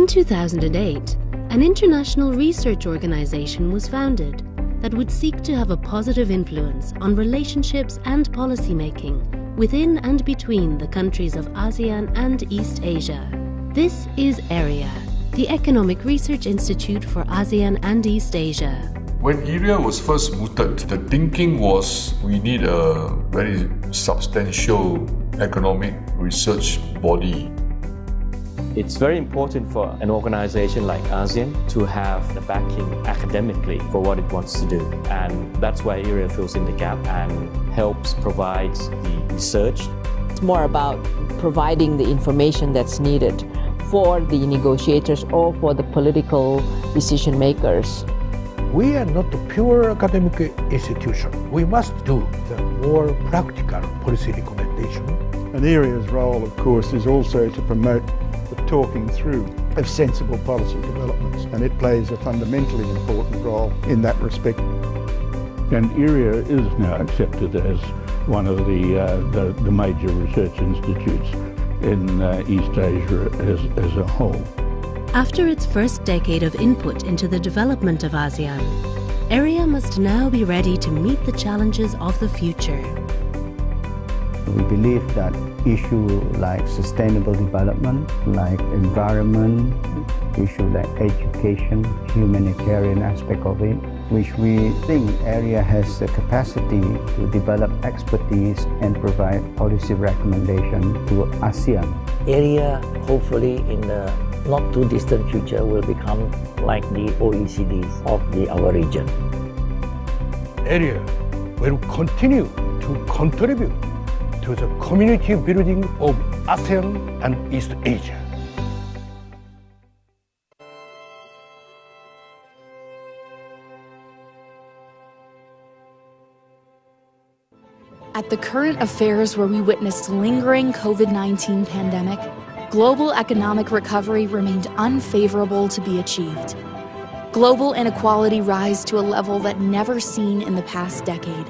In 2008, an international research organization was founded that would seek to have a positive influence on relationships and policymaking within and between the countries of ASEAN and East Asia. This is AREA, the Economic Research Institute for ASEAN and East Asia. When AREA was first mooted, the thinking was we need a very substantial economic research body. It's very important for an organization like ASEAN to have the backing academically for what it wants to do. And that's why AREA fills in the gap and helps provide the research. It's more about providing the information that's needed for the negotiators or for the political decision makers. We are not a pure academic institution. We must do the more practical policy recommendation. And AREA's role, of course, is also to promote the talking through of sensible policy developments, and it plays a fundamentally important role in that respect. And AREA is now accepted as one of the major research institutes in East Asia as a whole. After its first decade of input into the development of ASEAN, AREA must now be ready to meet the challenges of the future. We believe that issues like sustainable development, like environment, issues like education, humanitarian aspect of it, which we think AREA has the capacity to develop expertise and provide policy recommendation to ASEAN. AREA, hopefully in the not too distant future, will become like the OECDs of our region. AREA will continue to contribute to the community building of ASEAN and East Asia. At the current affairs where we witnessed lingering COVID-19 pandemic, global economic recovery remained unfavorable to be achieved. Global inequality rise to a level that never seen in the past decade.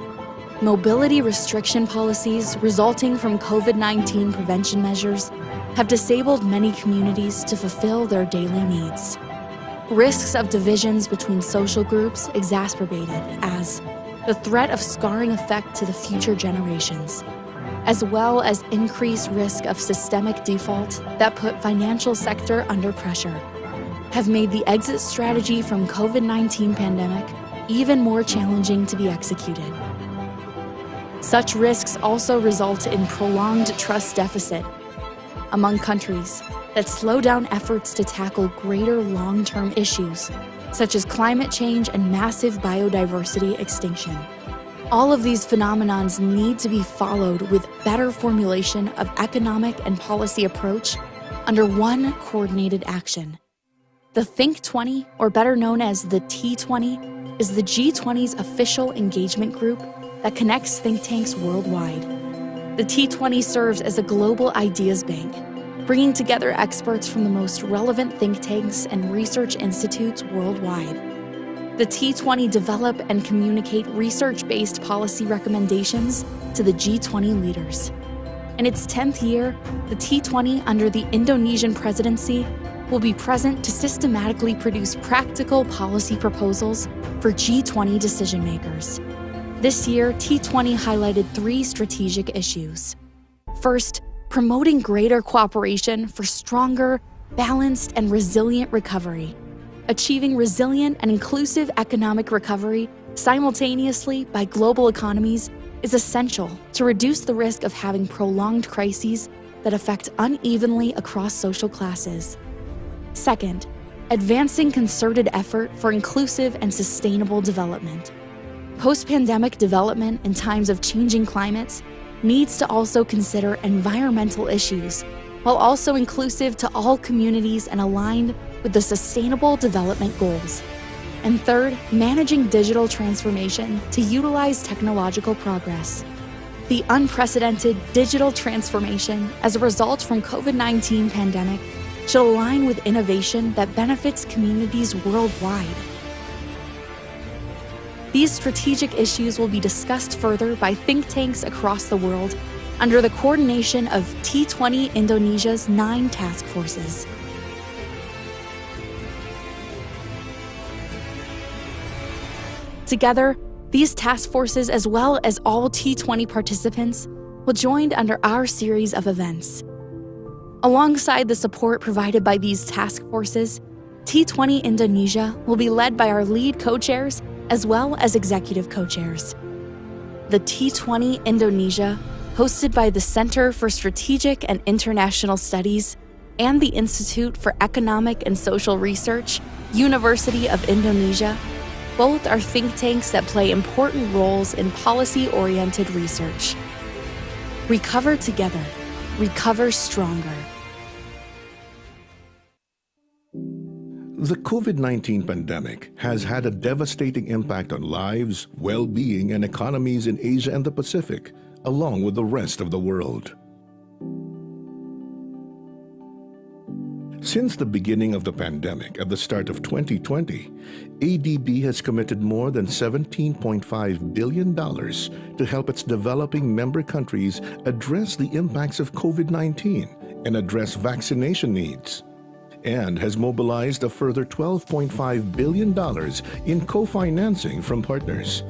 Mobility restriction policies resulting from COVID-19 prevention measures have disabled many communities to fulfill their daily needs. Risks of divisions between social groups exacerbated as the threat of scarring effect to the future generations, as well as increased risk of systemic default that put financial sector under pressure, have made the exit strategy from COVID-19 pandemic even more challenging to be executed. Such risks also result in prolonged trust deficit among countries that slow down efforts to tackle greater long-term issues, such as climate change and massive biodiversity extinction. All of these phenomena need to be followed with better formulation of economic and policy approach under one coordinated action. The Think 20, or better known as the T20, is the G20's official engagement group that connects think tanks worldwide. The T20 serves as a global ideas bank, bringing together experts from the most relevant think tanks and research institutes worldwide. The T20 develop and communicate research-based policy recommendations to the G20 leaders. In its 10th year, the T20 under the Indonesian presidency will be present to systematically produce practical policy proposals for G20 decision makers. This year, T20 highlighted 3 strategic issues. First, promoting greater cooperation for stronger, balanced, and resilient recovery. Achieving resilient and inclusive economic recovery simultaneously by global economies is essential to reduce the risk of having prolonged crises that affect unevenly across social classes. Second, advancing concerted effort for inclusive and sustainable development. Post-pandemic development in times of changing climates needs to also consider environmental issues, while also inclusive to all communities and aligned with the Sustainable Development Goals. And third, managing digital transformation to utilize technological progress. The unprecedented digital transformation as a result from COVID-19 pandemic should align with innovation that benefits communities worldwide. These strategic issues will be discussed further by think tanks across the world under the coordination of T20 Indonesia's 9 task forces. Together, these task forces, as well as all T20 participants, will join under our series of events. Alongside the support provided by these task forces, T20 Indonesia will be led by our lead co-chairs as well as executive co-chairs. The T20 Indonesia, hosted by the Center for Strategic and International Studies and the Institute for Economic and Social Research, University of Indonesia, both are think tanks that play important roles in policy-oriented research. Recover together. Recover stronger. The COVID-19 pandemic has had a devastating impact on lives, well-being, and economies in Asia and the Pacific, along with the rest of the world. Since the beginning of the pandemic at the start of 2020, ADB has committed more than $17.5 billion to help its developing member countries address the impacts of COVID-19 and address vaccination needs, and has mobilized a further $12.5 billion in co-financing from partners.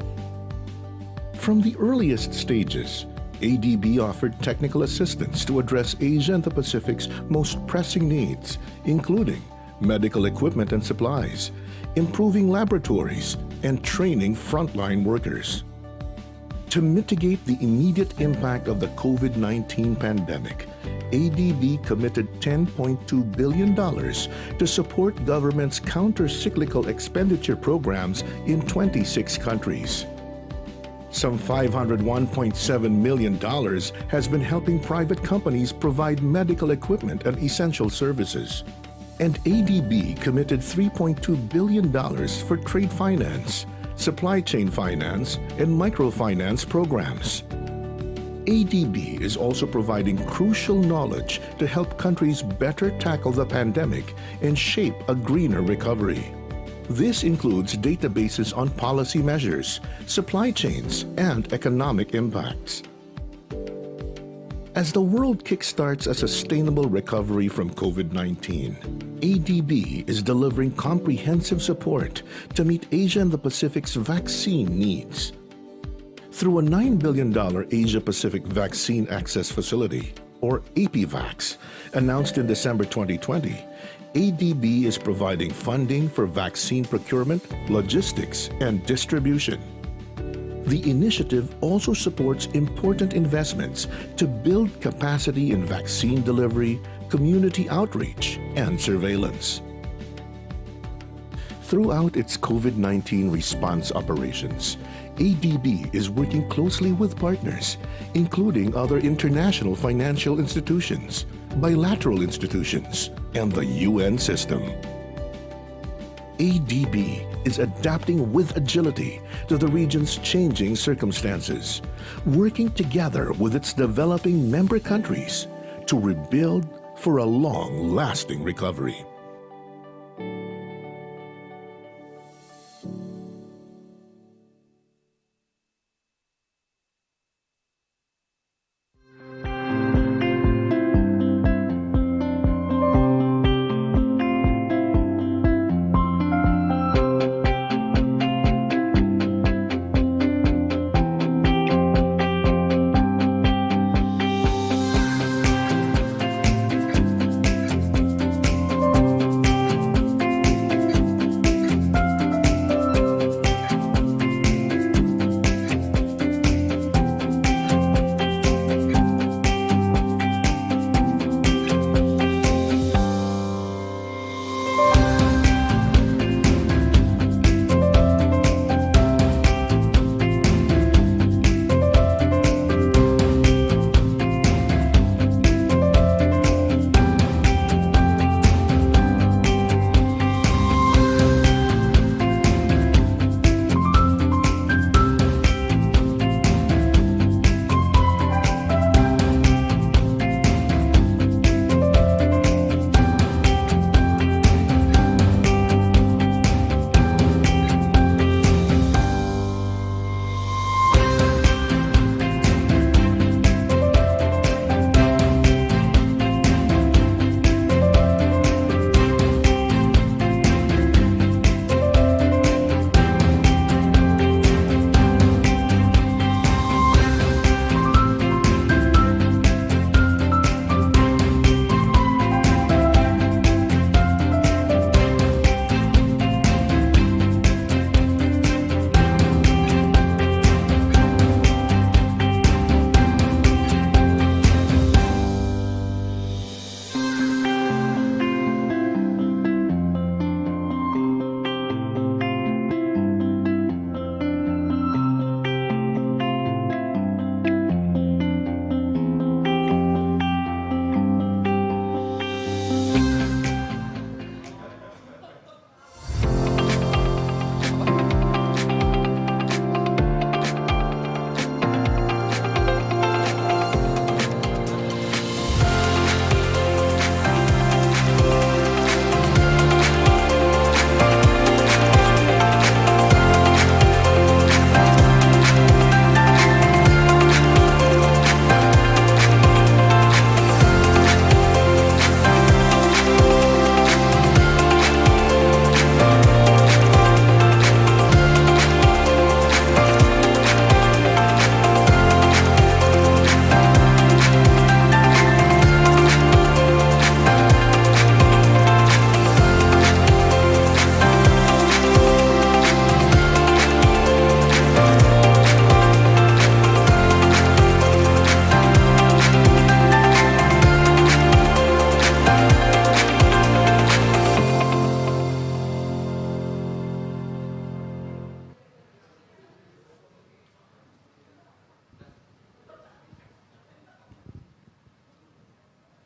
From the earliest stages, ADB offered technical assistance to address Asia and the Pacific's most pressing needs, including medical equipment and supplies, improving laboratories, and training frontline workers. To mitigate the immediate impact of the COVID-19 pandemic, ADB committed $10.2 billion to support governments' counter-cyclical expenditure programs in 26 countries. Some $501.7 million has been helping private companies provide medical equipment and essential services. And ADB committed $3.2 billion for trade finance, supply chain finance, and microfinance programs. ADB is also providing crucial knowledge to help countries better tackle the pandemic and shape a greener recovery. This includes databases on policy measures, supply chains, and economic impacts. As the world kickstarts a sustainable recovery from COVID-19, ADB is delivering comprehensive support to meet Asia and the Pacific's vaccine needs. Through a $9 billion Asia-Pacific Vaccine Access Facility, or APVAX, announced in December 2020, ADB is providing funding for vaccine procurement, logistics, and distribution. The initiative also supports important investments to build capacity in vaccine delivery, community outreach, and surveillance. Throughout its COVID-19 response operations, ADB is working closely with partners, including other international financial institutions, bilateral institutions, and the UN system. ADB is adapting with agility to the region's changing circumstances, working together with its developing member countries to rebuild for a long-lasting recovery.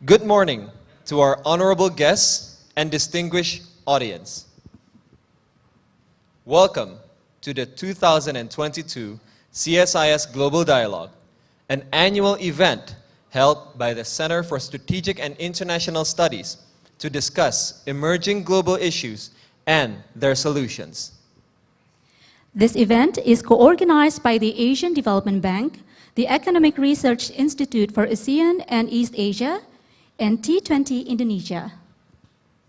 Good morning to our honorable guests and distinguished audience. Welcome to the 2022 CSIS Global Dialogue, an annual event held by the Center for Strategic and International Studies to discuss emerging global issues and their solutions. This event is co-organized by the Asian Development Bank, the Economic Research Institute for ASEAN and East Asia, and T20 Indonesia.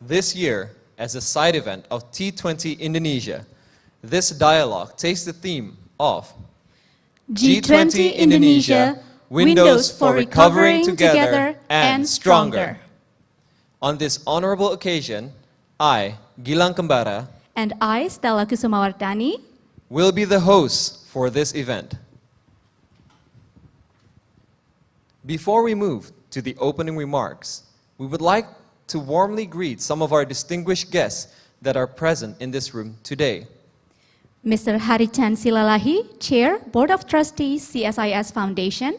This year, as a side event of T20 Indonesia, this dialogue takes the theme of G20 Indonesia, Windows for Recovering Together and Stronger. On this honorable occasion, I, Gilang Kembara, And I, Stella Kusumawardhani, will be the host for this event. Before we move to the opening remarks, we would like to warmly greet some of our distinguished guests that are present in this room today. Mr. Harichan Silalahi, Chair, Board of Trustees, CSIS Foundation.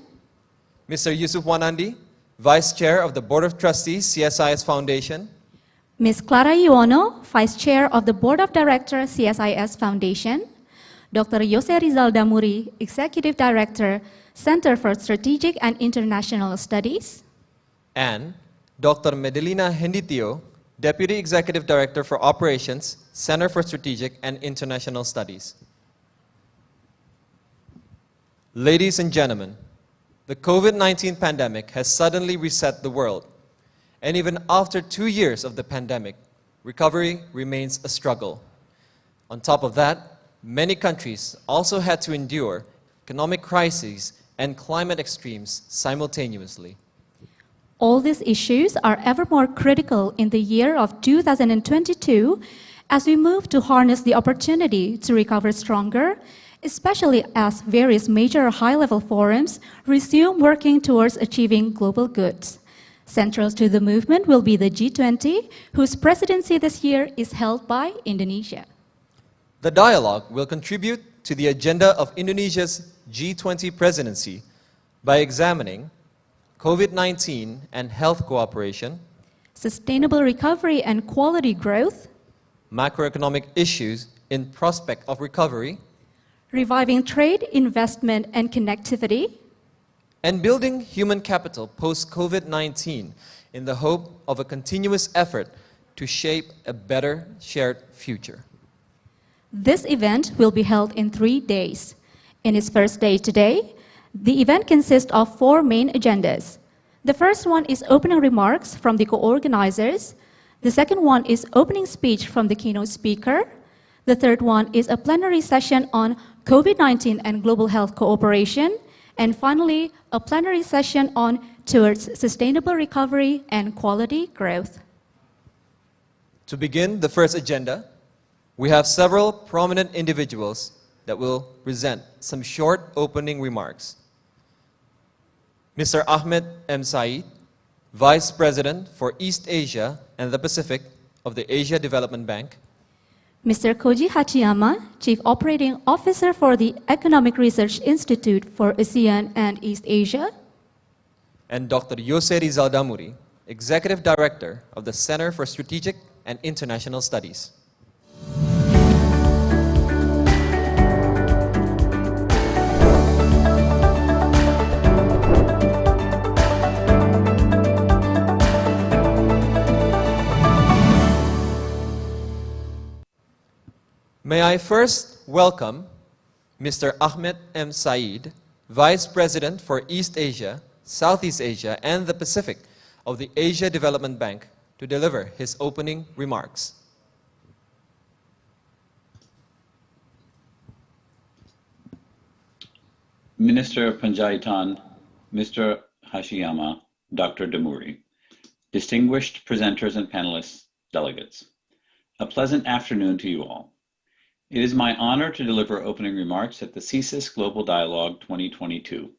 Mr. Yusuf Wanandi, Vice Chair of the Board of Trustees, CSIS Foundation. Ms. Clara Yuono, Vice Chair of the Board of Directors, CSIS Foundation. Dr. Jose Rizal Damuri, Executive Director, Center for Strategic and International Studies. And Dr. Medelina Henditio, Deputy Executive Director for Operations, Center for Strategic and International Studies. Ladies and gentlemen, the COVID-19 pandemic has suddenly reset the world. And even after 2 years of the pandemic, recovery remains a struggle. On top of that, many countries also had to endure economic crises and climate extremes simultaneously. All these issues are ever more critical in the year of 2022 as we move to harness the opportunity to recover stronger, especially as various major high-level forums resume working towards achieving global goods. Central to the movement will be the G20, whose presidency this year is held by Indonesia. The dialogue will contribute to the agenda of Indonesia's G20 presidency by examining COVID-19 and health cooperation, sustainable recovery and quality growth, macroeconomic issues in prospect of recovery, reviving trade, investment, and connectivity, and building human capital post-COVID-19 in the hope of a continuous effort to shape a better shared future. This event will be held in 3 days. In its first day today, the event consists of 4 main agendas. The first one is opening remarks from the co-organizers. The second one is opening speech from the keynote speaker. The third one is a plenary session on COVID-19 and global health cooperation. And finally, a plenary session on towards sustainable recovery and quality growth. To begin the first agenda, we have several prominent individuals that will present some short opening remarks. Mr. Ahmed M. Said, Vice President for East Asia and the Pacific of the Asia Development Bank. Mr. Koji Hachiyama, Chief Operating Officer for the Economic Research Institute for ASEAN and East Asia. And Dr. Jose Rizal Damuri, Executive Director of the Center for Strategic and International Studies. May I first welcome Mr. Ahmed M. Said, Vice President for East Asia, Southeast Asia, and the Pacific of the Asia Development Bank, to deliver his opening remarks. Minister Panjaitan, Mr. Hashiyama, Dr. Damuri, distinguished presenters and panelists, delegates, a pleasant afternoon to you all. It is my honor to deliver opening remarks at the CSIS Global Dialogue 2022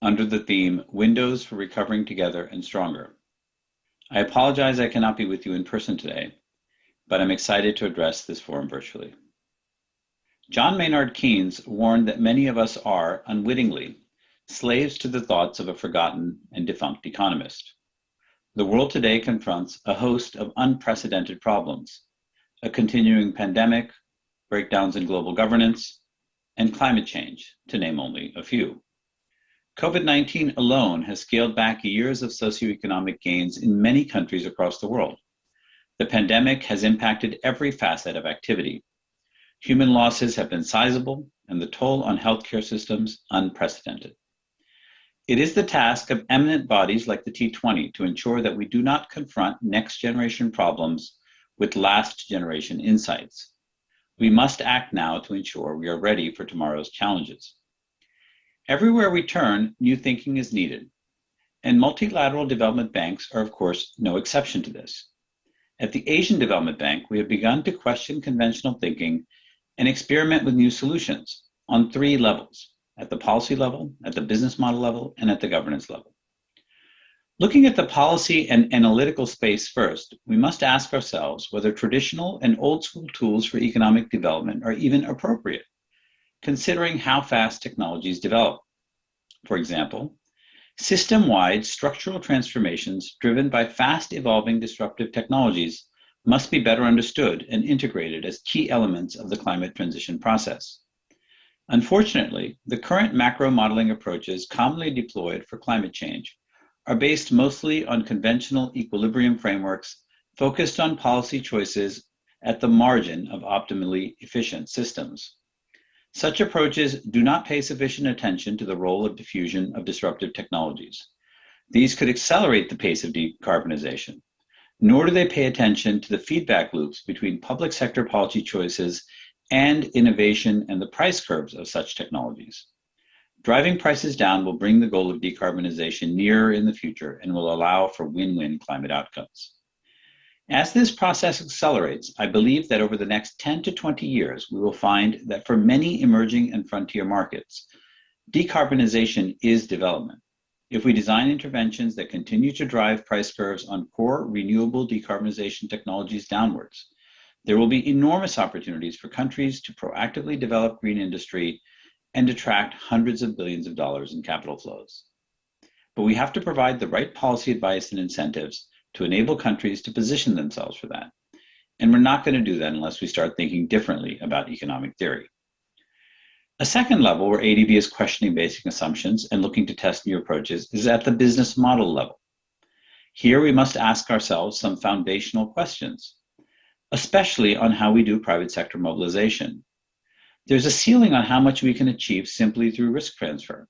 under the theme Windows for Recovering Together and Stronger. I apologize I cannot be with you in person today, but I'm excited to address this forum virtually. John Maynard Keynes warned that many of us are, unwittingly, slaves to the thoughts of a forgotten and defunct economist. the world today confronts a host of unprecedented problems: a continuing pandemic, breakdowns in global governance, and climate change, to name only a few. COVID-19 alone has scaled back years of socioeconomic gains in many countries across the world. The pandemic has impacted every facet of activity. Human losses have been sizable, and the toll on healthcare systems unprecedented. It is the task of eminent bodies like the T20 to ensure that we do not confront next-generation problems with last-generation insights. We must act now to ensure we are ready for tomorrow's challenges. Everywhere we turn, new thinking is needed, and multilateral development banks are, of course, no exception to this. At the Asian Development Bank, we have begun to question conventional thinking and experiment with new solutions on 3 levels: at the policy level, at the business model level, and at the governance level. Looking at the policy and analytical space first, we must ask ourselves whether traditional and old school tools for economic development are even appropriate, considering how fast technologies develop. For example, system-wide structural transformations driven by fast-evolving disruptive technologies must be better understood and integrated as key elements of the climate transition process. Unfortunately, the current macro modeling approaches commonly deployed for climate change are based mostly on conventional equilibrium frameworks focused on policy choices at the margin of optimally efficient systems. Such approaches do not pay sufficient attention to the role of diffusion of disruptive technologies. These could accelerate the pace of decarbonization, nor do they pay attention to the feedback loops between public sector policy choices and innovation and the price curves of such technologies. Driving prices down will bring the goal of decarbonization nearer in the future and will allow for win-win climate outcomes. As this process accelerates, I believe that over the next 10 to 20 years, we will find that for many emerging and frontier markets, decarbonization is development. If we design interventions that continue to drive price curves on core renewable decarbonization technologies downwards, there will be enormous opportunities for countries to proactively develop green industry and attract hundreds of billions of dollars in capital flows. But we have to provide the right policy advice and incentives to enable countries to position themselves for that. And we're not going to do that unless we start thinking differently about economic theory. A second level where ADB is questioning basic assumptions and looking to test new approaches is at the business model level. Here we must ask ourselves some foundational questions, especially on how we do private sector mobilization. There's a ceiling on how much we can achieve simply through risk transfer.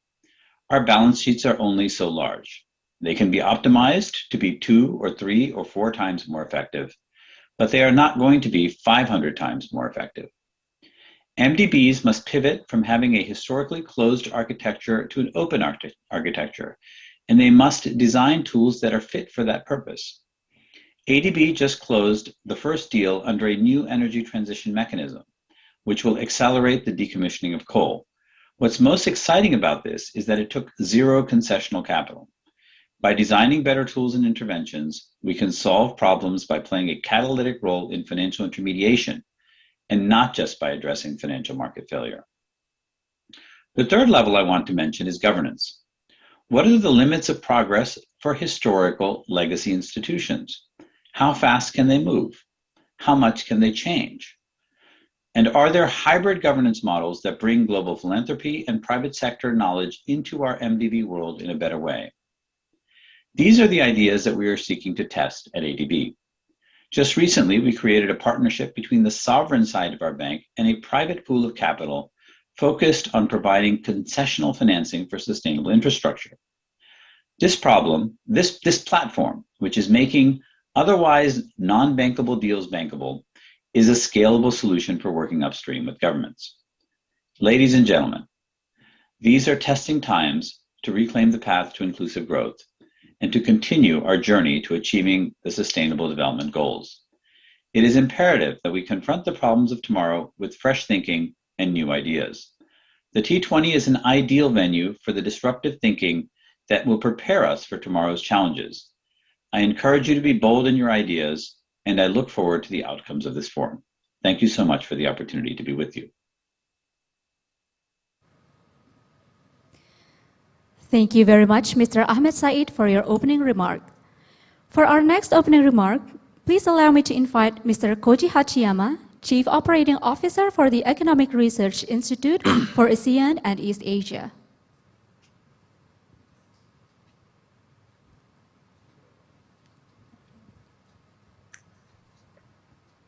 Our balance sheets are only so large. They can be optimized to be 2 or 3 or 4 times more effective, but they are not going to be 500 times more effective. MDBs must pivot from having a historically closed architecture to an open architecture, and they must design tools that are fit for that purpose. ADB just closed the first deal under a new energy transition mechanism, which will accelerate the decommissioning of coal. What's most exciting about this is that it took 0 concessional capital. By designing better tools and interventions, we can solve problems by playing a catalytic role in financial intermediation, and not just by addressing financial market failure. The third level I want to mention is governance. What are the limits of progress for historical legacy institutions? How fast can they move? How much can they change? And are there hybrid governance models that bring global philanthropy and private sector knowledge into our MDB world in a better way? These are the ideas that we are seeking to test at ADB. Just recently, we created a partnership between the sovereign side of our bank and a private pool of capital focused on providing concessional financing for sustainable infrastructure. This platform, which is making otherwise non-bankable deals bankable, is a scalable solution for working upstream with governments. Ladies and gentlemen, these are testing times to reclaim the path to inclusive growth and to continue our journey to achieving the Sustainable Development Goals. It is imperative that we confront the problems of tomorrow with fresh thinking and new ideas. The T20 is an ideal venue for the disruptive thinking that will prepare us for tomorrow's challenges. I encourage you to be bold in your ideas, and I look forward to the outcomes of this forum. Thank you so much for the opportunity to be with you. Thank you very much, Mr. Ahmed Said, for your opening remark. For our next opening remark, please allow me to invite Mr. Koji Hachiyama, Chief Operating Officer for the Economic Research Institute for ASEAN and East Asia.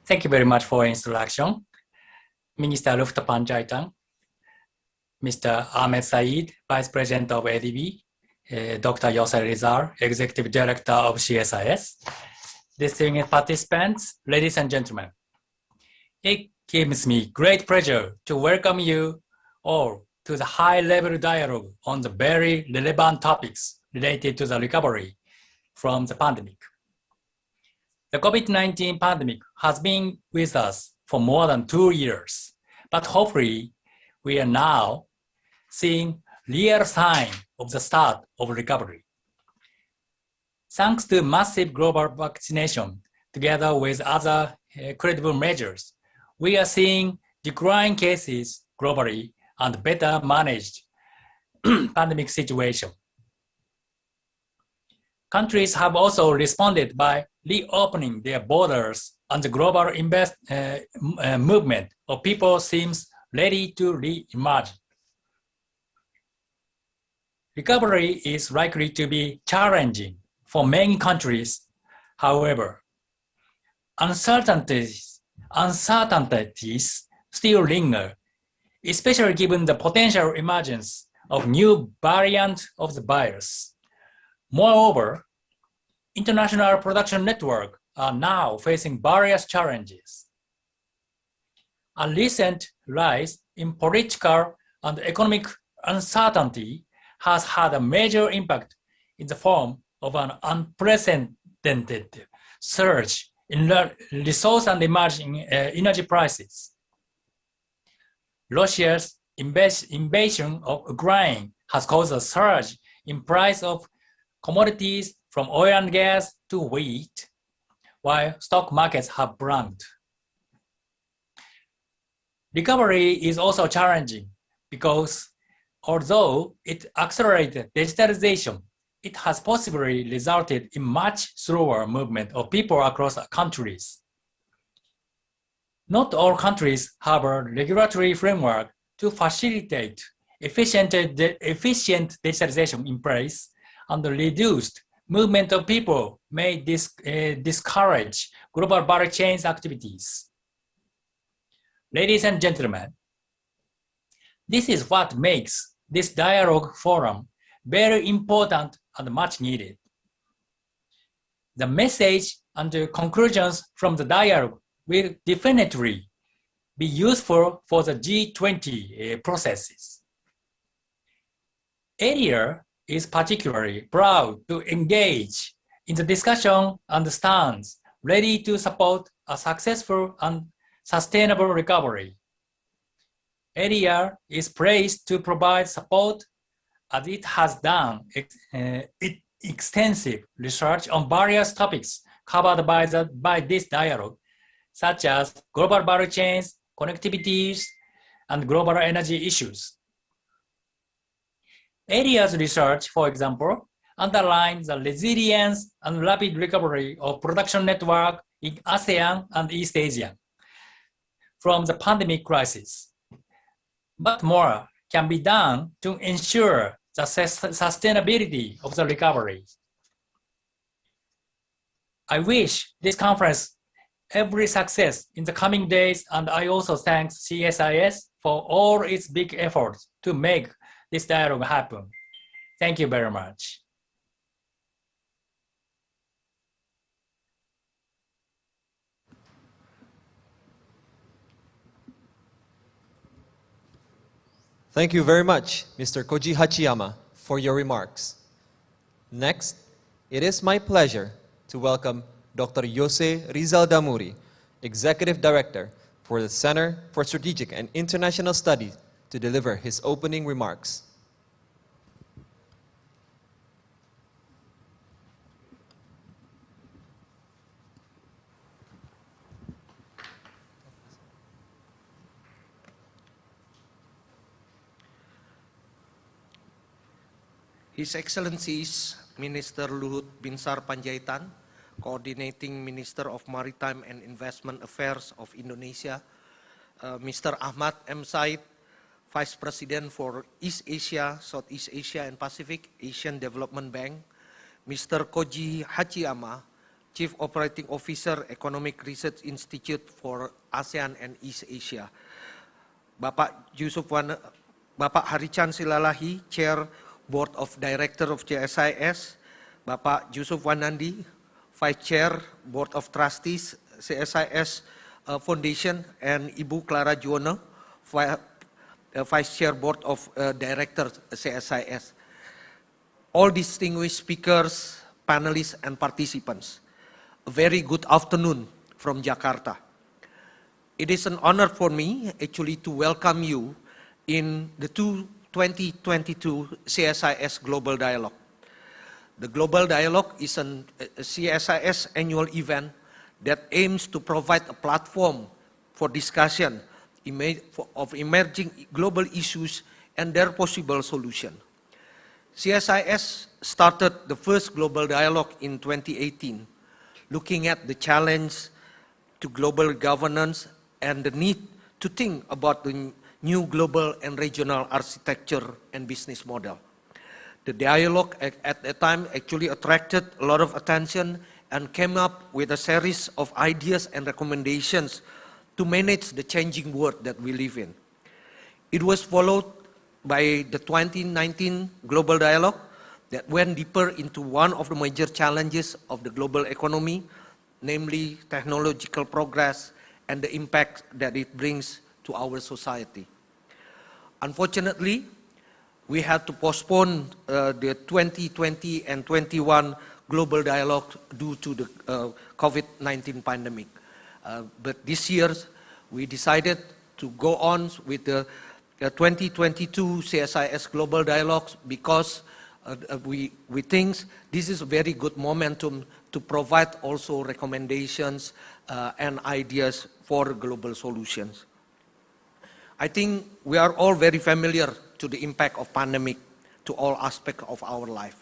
Thank you very much for introduction. Minister Luft Panjaitan, Mr. Ahmed Saeed, Vice President of ADB, Dr. Yosef Rizal, Executive Director of CSIS, distinguished participants, ladies and gentlemen. It gives me great pleasure to welcome you all to the high-level dialogue on the very relevant topics related to the recovery from the pandemic. The COVID-19 pandemic has been with us for more than 2 years, but hopefully we are now seeing real signs of the start of recovery. Thanks to massive global vaccination, together with other credible measures, we are seeing declining cases globally and better managed pandemic situation. Countries have also responded by reopening their borders, and the global movement of people seems ready to re-emerge. Recovery is likely to be challenging for many countries. However, uncertainties still linger, especially given the potential emergence of new variants of the virus. Moreover, international production networks are now facing various challenges. A recent rise in political and economic uncertainty has had a major impact in the form of an unprecedented surge in resource and emerging energy prices. Russia's invasion of Ukraine has caused a surge in price of commodities from oil and gas to wheat, while stock markets have plunged. Recovery is also challenging because although it accelerated digitalization, it has possibly resulted in much slower movement of people across countries. Not all countries have a regulatory framework to facilitate efficient digitalization in place, and the reduced movement of people may discourage global value chains activities. Ladies and gentlemen, this is what makes this dialogue forum very important and much needed. The message and the conclusions from the dialogue will definitely be useful for the G20 processes. AREA is particularly proud to engage in the discussion and stands ready to support a successful and sustainable recovery. AREA is praised to provide support as it has done extensive research on various topics covered by this dialogue, such as global value chains, connectivities, and global energy issues. AREA's research, for example, underlines the resilience and rapid recovery of production network in ASEAN and East Asia from the pandemic crisis. But more can be done to ensure the sustainability of the recovery. I wish this conference every success in the coming days, and I also thank CSIS for all its big efforts to make this dialogue happen. Thank you very much. Thank you very much, Mr. Koji Hachiyama, for your remarks. Next, it is my pleasure to welcome Dr. Yose Rizal Damuri, Executive Director for the Center for Strategic and International Studies, to deliver his opening remarks. His Excellencies Minister Luhut Binsar Panjaitan, Coordinating Minister of Maritime and Investment Affairs of Indonesia, Mr. Ahmad M. Said, Vice President for East Asia, Southeast Asia and Pacific, Asian Development Bank, Mr. Koji Hachiyama, Chief Operating Officer, Economic Research Institute for ASEAN and East Asia, Bapak Harichan Silalahi, Chair, Board of Director of CSIS, Bapak Yusuf Wanandi, Vice Chair, Board of Trustees, CSIS Foundation, and Ibu Clara Juwono, Vice Chair, Board of Directors, CSIS. All distinguished speakers, panelists, and participants, a very good afternoon from Jakarta. It is an honor for me actually to welcome you in the 2022 CSIS Global Dialogue. The Global Dialogue is a CSIS annual event that aims to provide a platform for discussion of emerging global issues and their possible solution. CSIS started the first Global Dialogue in 2018, looking at the challenge to global governance and the need to think about the new global and regional architecture and business model. The dialogue at that time actually attracted a lot of attention and came up with a series of ideas and recommendations to manage the changing world that we live in. It was followed by the 2019 Global Dialogue that went deeper into one of the major challenges of the global economy, namely technological progress and the impact that it brings to our society. Unfortunately, we had to postpone the 2020 and 21 Global Dialogue due to the COVID-19 pandemic. But this year, we decided to go on with the 2022 CSIS Global Dialogues because we think this is a very good momentum to provide also recommendations and ideas for global solutions. I think we are all very familiar to the impact of pandemic to all aspects of our life.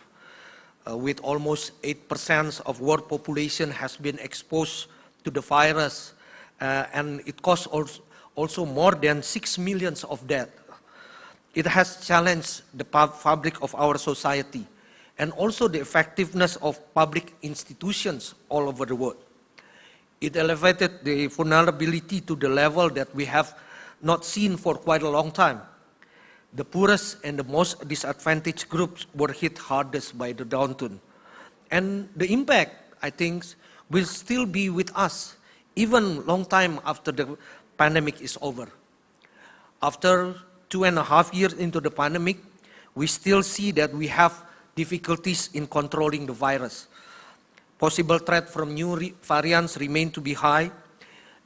With almost 8% of world population has been exposed to the virus, and it costs also more than 6 million of deaths. It has challenged the fabric of our society and also the effectiveness of public institutions all over the world. It elevated the vulnerability to the level that we have not seen for quite a long time. The poorest and the most disadvantaged groups were hit hardest by the downturn. And the impact, I think, will still be with us even long time after the pandemic is over. After 2.5 years into the pandemic, we still see that we have difficulties in controlling the virus. Possible threat from new variants remain to be high.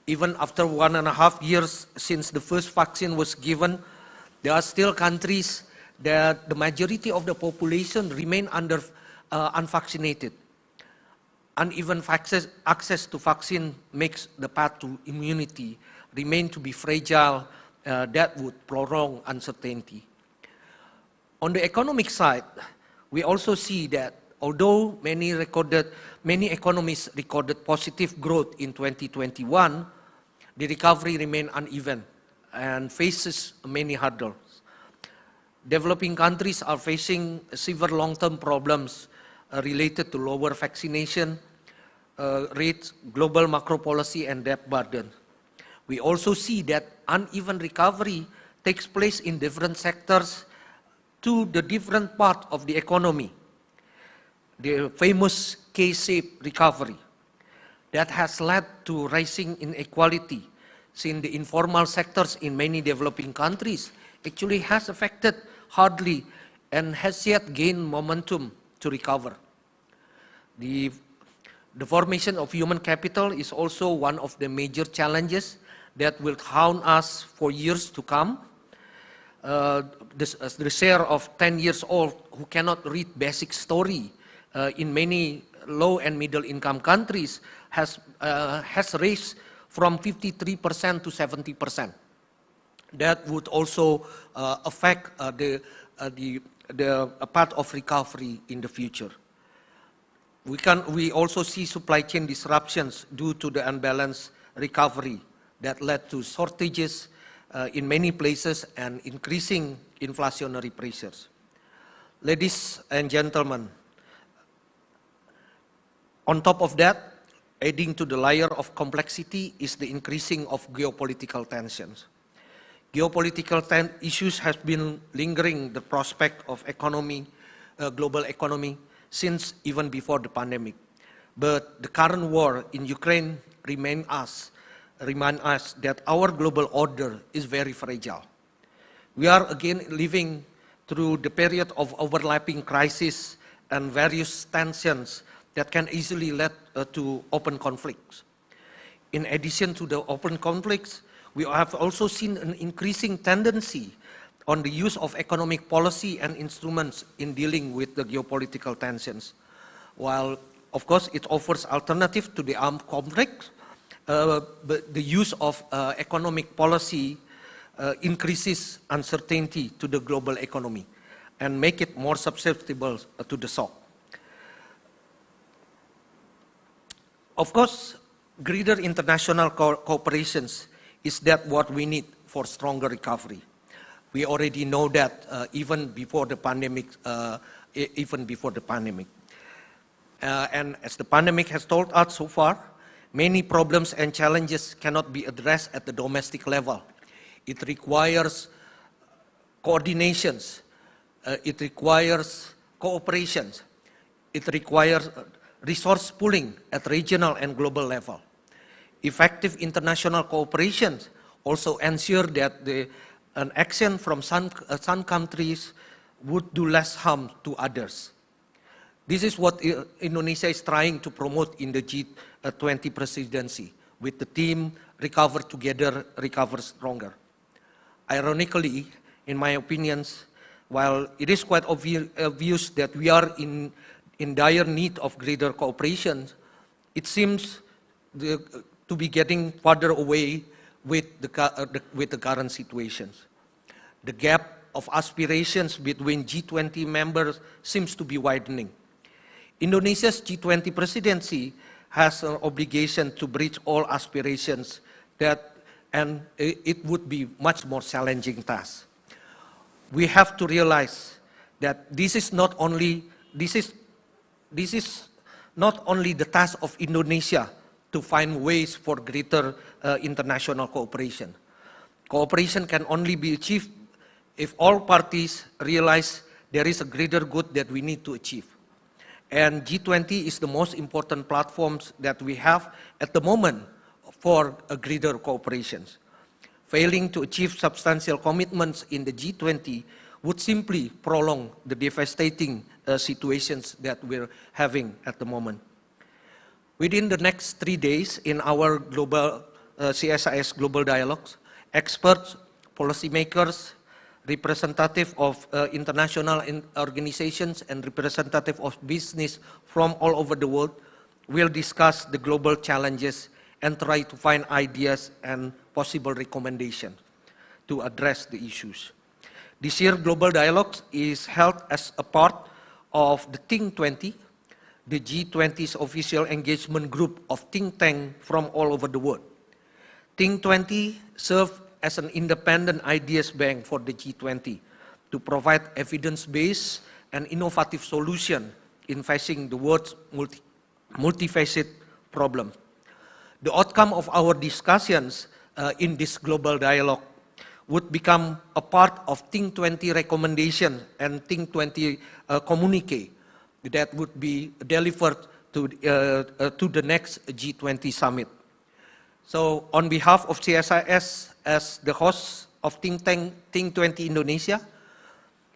Even after 1.5 years since the first vaccine was given, there are still countries that the majority of the population remain unvaccinated. Uneven access to vaccine makes the path to immunity remain to be fragile. That would prolong uncertainty. On the economic side, we also see that although many economies recorded positive growth in 2021, the recovery remained uneven and faces many hurdles. Developing countries are facing severe long-term problems related to lower vaccination rates, global macro policy, and debt burden. We also see that uneven recovery takes place in different sectors to the different part of the economy. The famous K-shaped recovery that has led to rising inequality, since the informal sectors in many developing countries actually has affected hardly and has yet gained momentum to recover. The formation of human capital is also one of the major challenges that will haunt us for years to come. The share of 10 years old who cannot read basic story in many low and middle income countries has raised from 53% to 70%. That would also affect the path of recovery in the future. We also see supply chain disruptions due to the unbalanced recovery that led to shortages in many places and increasing inflationary pressures. Ladies and gentlemen, on top of that, adding to the layer of complexity is the increasing of geopolitical tensions. Geopolitical issues have been lingering the prospect of global economy since even before the pandemic. But the current war in Ukraine remind us that our global order is very fragile. We are again living through the period of overlapping crises and various tensions that can easily lead to open conflicts. In addition to the open conflicts, we have also seen an increasing tendency on the use of economic policy and instruments in dealing with the geopolitical tensions. While, of course, it offers alternative to the armed conflict, but the use of economic policy increases uncertainty to the global economy and make it more susceptible to the shock. Of course, greater international cooperations is that what we need for stronger recovery. We already know that even before the pandemic. And as the pandemic has told us so far, many problems and challenges cannot be addressed at the domestic level. It requires coordinations. It requires cooperations. It requires resource pooling at regional and global level. Effective international cooperation also ensure that an action from some countries would do less harm to others. This is what Indonesia is trying to promote in the G20 presidency, with the theme Recover Together, Recover Stronger. Ironically, in my opinions, while it is quite obvious that we are in dire need of greater cooperation, it seems to be getting further away with the current situations. The gap of aspirations between G20 members seems to be widening. Indonesia's G20 presidency has an obligation to bridge all aspirations and it would be much more challenging task. We have to realize that this is not only the task of Indonesia to find ways for greater international cooperation. Cooperation can only be achieved if all parties realize there is a greater good that we need to achieve. And G20 is the most important platforms that we have at the moment for a greater cooperation. Failing to achieve substantial commitments in the G20 would simply prolong the devastating situations that we're having at the moment. Within the next 3 days in our global CSIS Global Dialogues, experts, policymakers, representative of international organizations and representative of business from all over the world will discuss the global challenges and try to find ideas and possible recommendations to address the issues. This year, Global Dialogues is held as a part of the T20, the G20's official engagement group of think tanks from all over the world. T20 serves as an independent ideas bank for the G20 to provide evidence-based and innovative solutions in facing the world's multifaceted problem. The outcome of our discussions in this global dialogue would become a part of T20 recommendation and T20 communique that would be delivered to the next G20 summit. So on behalf of CSIS as the host of T20 Indonesia,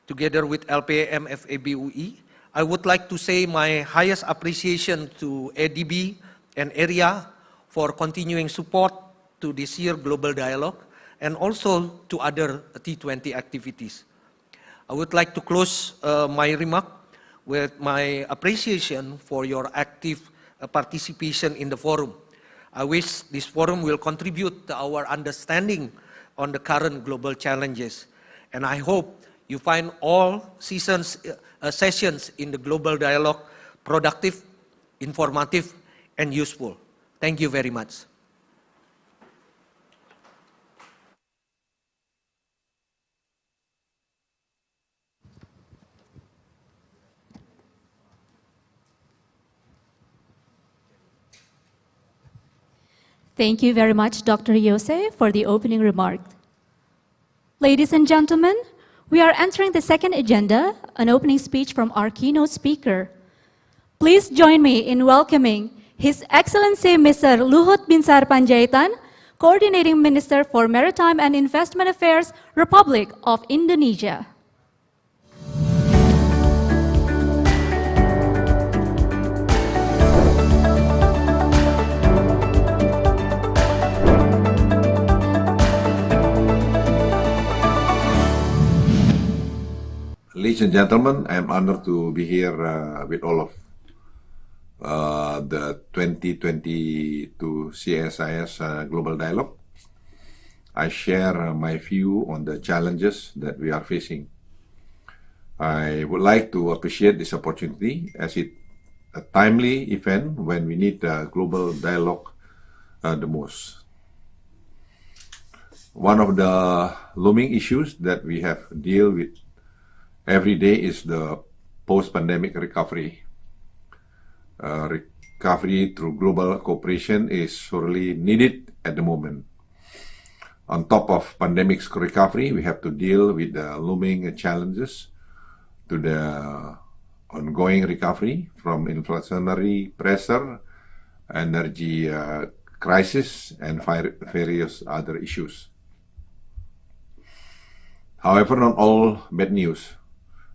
together with LPAM FABUI, I would like to say my highest appreciation to ADB and AREA for continuing support to this year's Global Dialogue and also to other T20 activities. I would like to close my remark with my appreciation for your active participation in the forum. I wish this forum will contribute to our understanding on the current global challenges, and I hope you find all sessions in the Global Dialogue productive informative, and useful. Thank you very much. Thank you very much, Dr. Yose, for the opening remark. Ladies and gentlemen, we are entering the second agenda, an opening speech from our keynote speaker. Please join me in welcoming His Excellency Mr. Luhut Binsar Panjaitan, Coordinating Minister for Maritime and Investment Affairs, Republic of Indonesia. Ladies and gentlemen, I'm honored to be here with all of the 2022 CSIS Global Dialogue. I share my view on the challenges that we are facing. I would like to appreciate this opportunity as it's a timely event when we need global dialogue the most. One of the looming issues that we have to deal with every day is the post-pandemic recovery. Recovery through global cooperation is sorely needed at the moment. On top of pandemic recovery, we have to deal with the looming challenges to the ongoing recovery from inflationary pressure, energy crisis, and various other issues. However, not all bad news.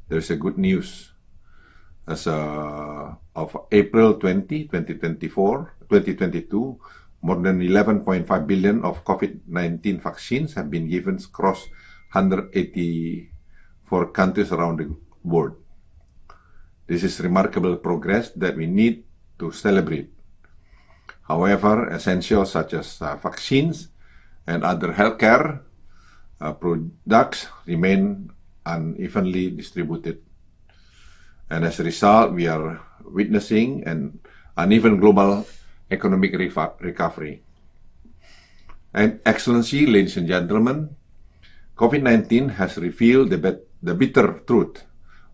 There's a good news. As of April 20, 2022, more than 11.5 billion of COVID-19 vaccines have been given across 184 countries around the world. This is remarkable progress that we need to celebrate. However, essentials such as vaccines and other healthcare products remain unevenly distributed. And as a result, we are witnessing an uneven global economic recovery. And Excellency, ladies and gentlemen, COVID-19 has revealed the bitter truth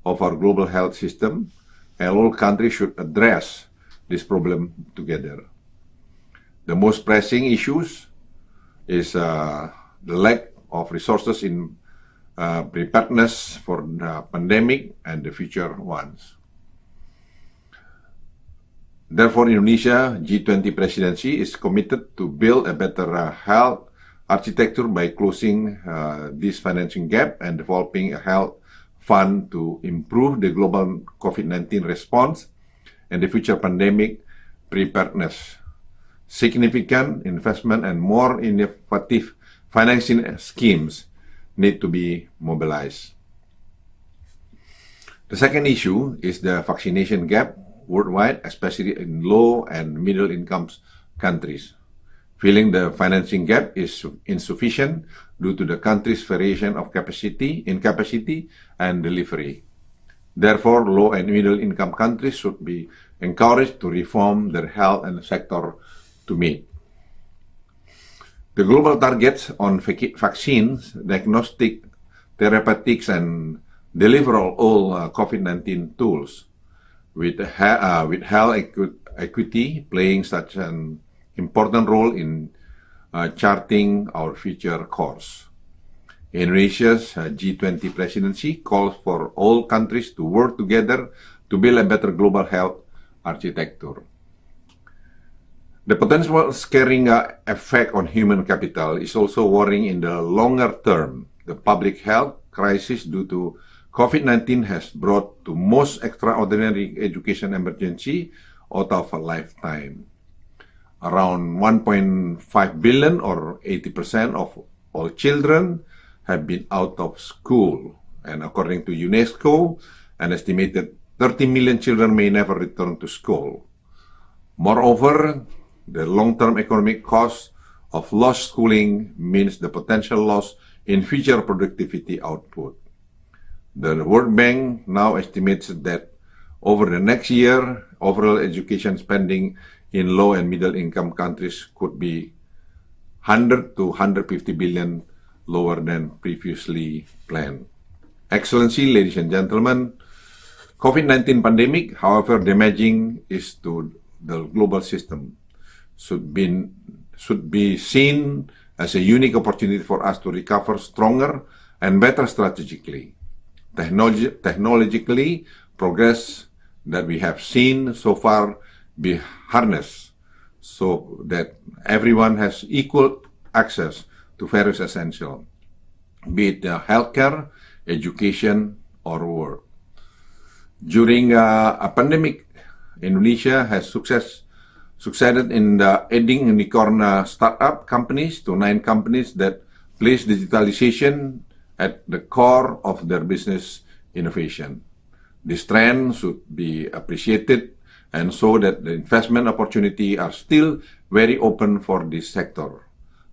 of our global health system, and all countries should address this problem together. The most pressing issues is the lack of resources in preparedness for the pandemic and the future ones. Therefore, Indonesia G20 presidency is committed to build a better health architecture by closing this financing gap and developing a health fund to improve the global COVID-19 response and the future pandemic preparedness. Significant investment and more innovative financing schemes need to be mobilized. The second issue is the vaccination gap worldwide, especially in low and middle income countries. Feeling the financing gap is insufficient due to the country's variation of capacity and delivery. Therefore, low and middle income countries should be encouraged to reform their health and sector to meet. The global targets on vaccines, diagnostic, therapeutics, and deliver all COVID-19 tools, with health equity playing such an important role in charting our future course. Indonesia's G20 presidency calls for all countries to work together to build a better global health architecture. The potential scaring effect on human capital is also worrying in the longer term. The public health crisis due to COVID-19 has brought to most extraordinary education emergency out of a lifetime. Around 1.5 billion or 80% of all children have been out of school. And according to UNESCO, an estimated 30 million children may never return to school. Moreover, the long-term economic cost of lost schooling means the potential loss in future productivity output. The World Bank now estimates that Over the next year, overall education spending in low and middle income countries could be 100 to 150 billion lower than previously planned. Excellency, ladies and gentlemen, COVID-19 pandemic, however damaging is to the global system, should be seen as a unique opportunity for us to recover stronger and better strategically. Technologically, progress that we have seen so far be harnessed so that everyone has equal access to various essentials, be it healthcare, education, or work. During a pandemic, Indonesia has succeeded in adding unicorn startup companies to 9 companies that place digitalization at the core of their business innovation. This trend should be appreciated and so that the investment opportunities are still very open for this sector.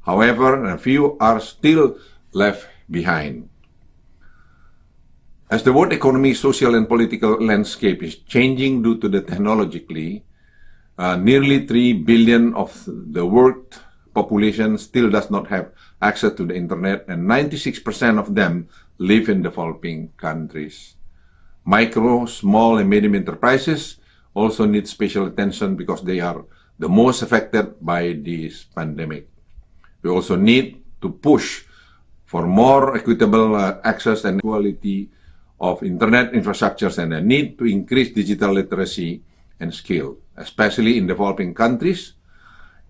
However, a few are still left behind. As the world economy, social and political landscape is changing due to the technologically, nearly 3 billion of the world population still does not have access to the internet, and 96% of them live in developing countries. Micro, small, and medium enterprises also need special attention because they are the most affected by this pandemic. We also need to push for more equitable access and quality of internet infrastructures and a need to increase digital literacy and skill, especially in developing countries.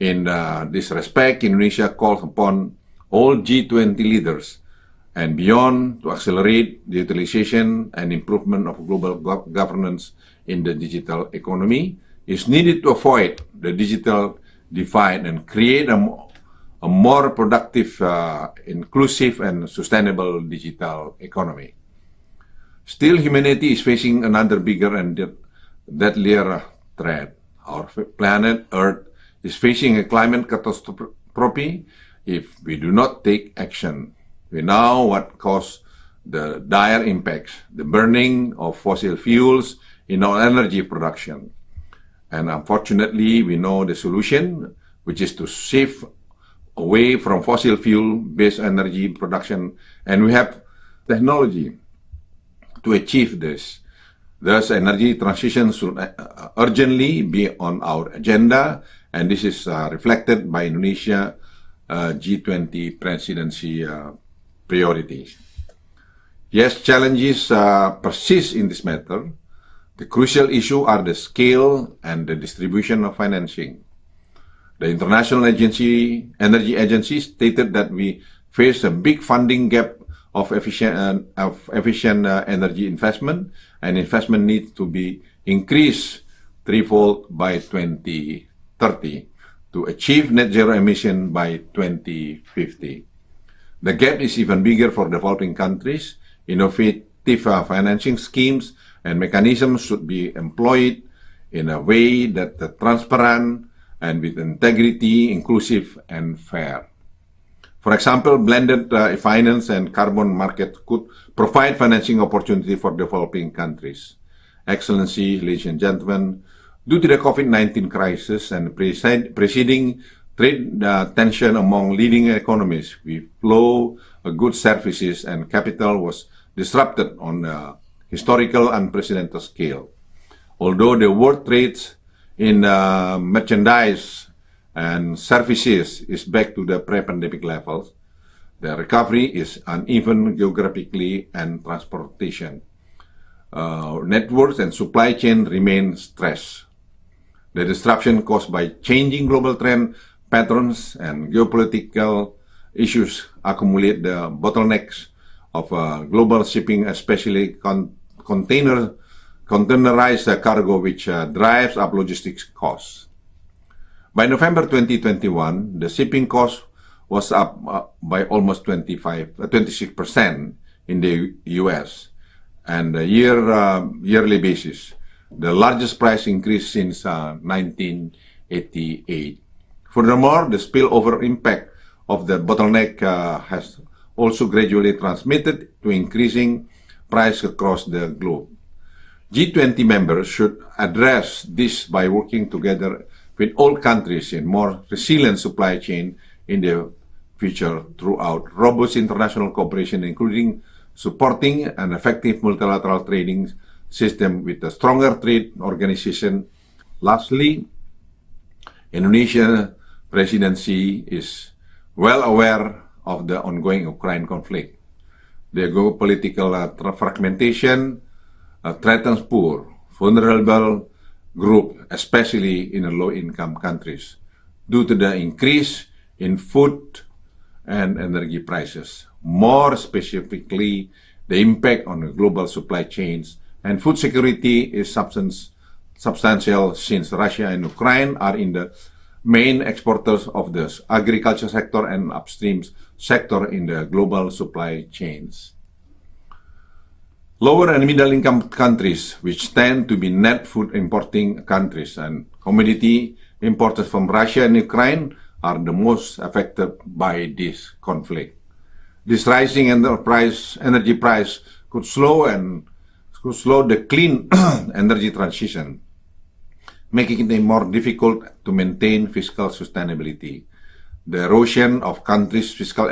In this respect, Indonesia calls upon all G20 leaders and beyond to accelerate the utilization and improvement of global governance in the digital economy. Is needed to avoid the digital divide and create a more productive, inclusive, and sustainable digital economy. Still, humanity is facing another bigger and deadlier threat. Our planet Earth is facing a climate catastrophe if we do not take action. We know what caused the dire impacts, the burning of fossil fuels in our energy production. And unfortunately, we know the solution, which is to shift away from fossil fuel-based energy production, and we have technology to achieve this. Thus, energy transition should urgently be on our agenda, and this is reflected by Indonesia G20 presidency priorities. Yes, challenges persist in this matter. The crucial issue are the scale and the distribution of financing. The International Energy Agency stated that we face a big funding gap of efficient energy investment, and investment needs to be increased threefold by 2030 to achieve net zero emission by 2050. The gap is even bigger for developing countries. Innovative financing schemes and mechanisms should be employed in a way that is transparent and with integrity, inclusive, and fair. For example, blended finance and carbon market could provide financing opportunity for developing countries. Excellency, ladies and gentlemen, due to the COVID-19 crisis and preceding trade tension among leading economies, flow of goods, services, and capital was disrupted on a historical unprecedented scale. Although the world trades in merchandise and services is back to the pre-pandemic levels, the recovery is uneven geographically and transportation. Networks and supply chain remain stressed. The disruption caused by changing global trend patterns and geopolitical issues accumulate the bottlenecks of global shipping, especially containerized cargo, which drives up logistics costs. By November 2021, the shipping cost was up by almost 26% in the U.S. and yearly basis, the largest price increase since 1988. Furthermore, the spillover impact of the bottleneck has also gradually transmitted to increasing price across the globe. G20 members should address this by working together with all countries in more resilient supply chain in the future throughout robust international cooperation, including supporting an effective multilateral trading system with a stronger trade organization. Lastly, Indonesia presidency is well aware of the ongoing Ukraine conflict. The geopolitical fragmentation threatens poor, vulnerable groups, especially in the low-income countries, due to the increase in food and energy prices. More specifically, the impact on the global supply chains and food security is substantial since Russia and Ukraine are in the main exporters of the agriculture sector and upstream sector in the global supply chains. Lower and middle income countries, which tend to be net food importing countries and commodity importers from Russia and Ukraine, are the most affected by this conflict. This rising energy price could slow the clean energy transition, making it more difficult to maintain fiscal sustainability. The erosion of countries' fiscal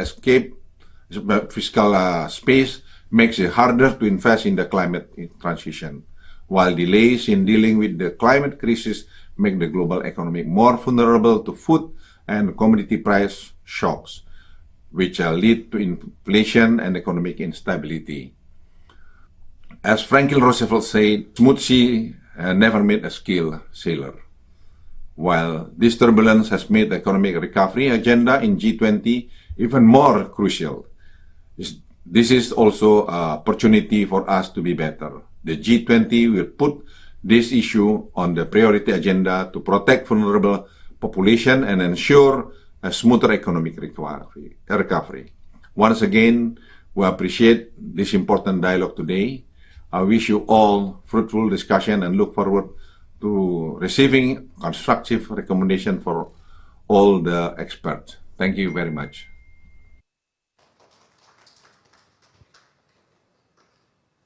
space makes it harder to invest in the climate transition, while delays in dealing with the climate crisis make the global economy more vulnerable to food and commodity price shocks, which lead to inflation and economic instability. As Franklin Roosevelt said, smooth sea never made a skilled sailor. While this turbulence has made the economic recovery agenda in G20 even more crucial, this is also an opportunity for us to be better. The G20 will put this issue on the priority agenda to protect vulnerable population and ensure a smoother economic recovery. Once again, we appreciate this important dialogue today. I wish you all fruitful discussion and look forward to receiving constructive recommendation for all the experts. Thank you very much.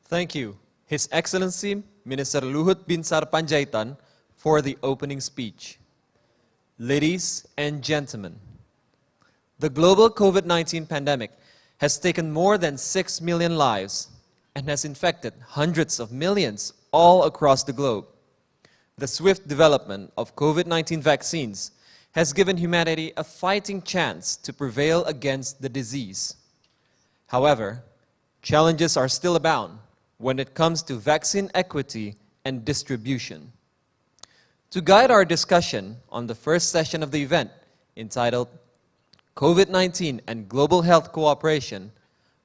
Thank you, His Excellency Minister Luhut Binsar Panjaitan, for the opening speech. Ladies and gentlemen, the global COVID-19 pandemic has taken more than 6 million lives and has infected hundreds of millions all across the globe. The swift development of COVID-19 vaccines has given humanity a fighting chance to prevail against the disease. However, challenges are still abound when it comes to vaccine equity and distribution. To guide our discussion on the first session of the event, entitled COVID-19 and Global Health Cooperation,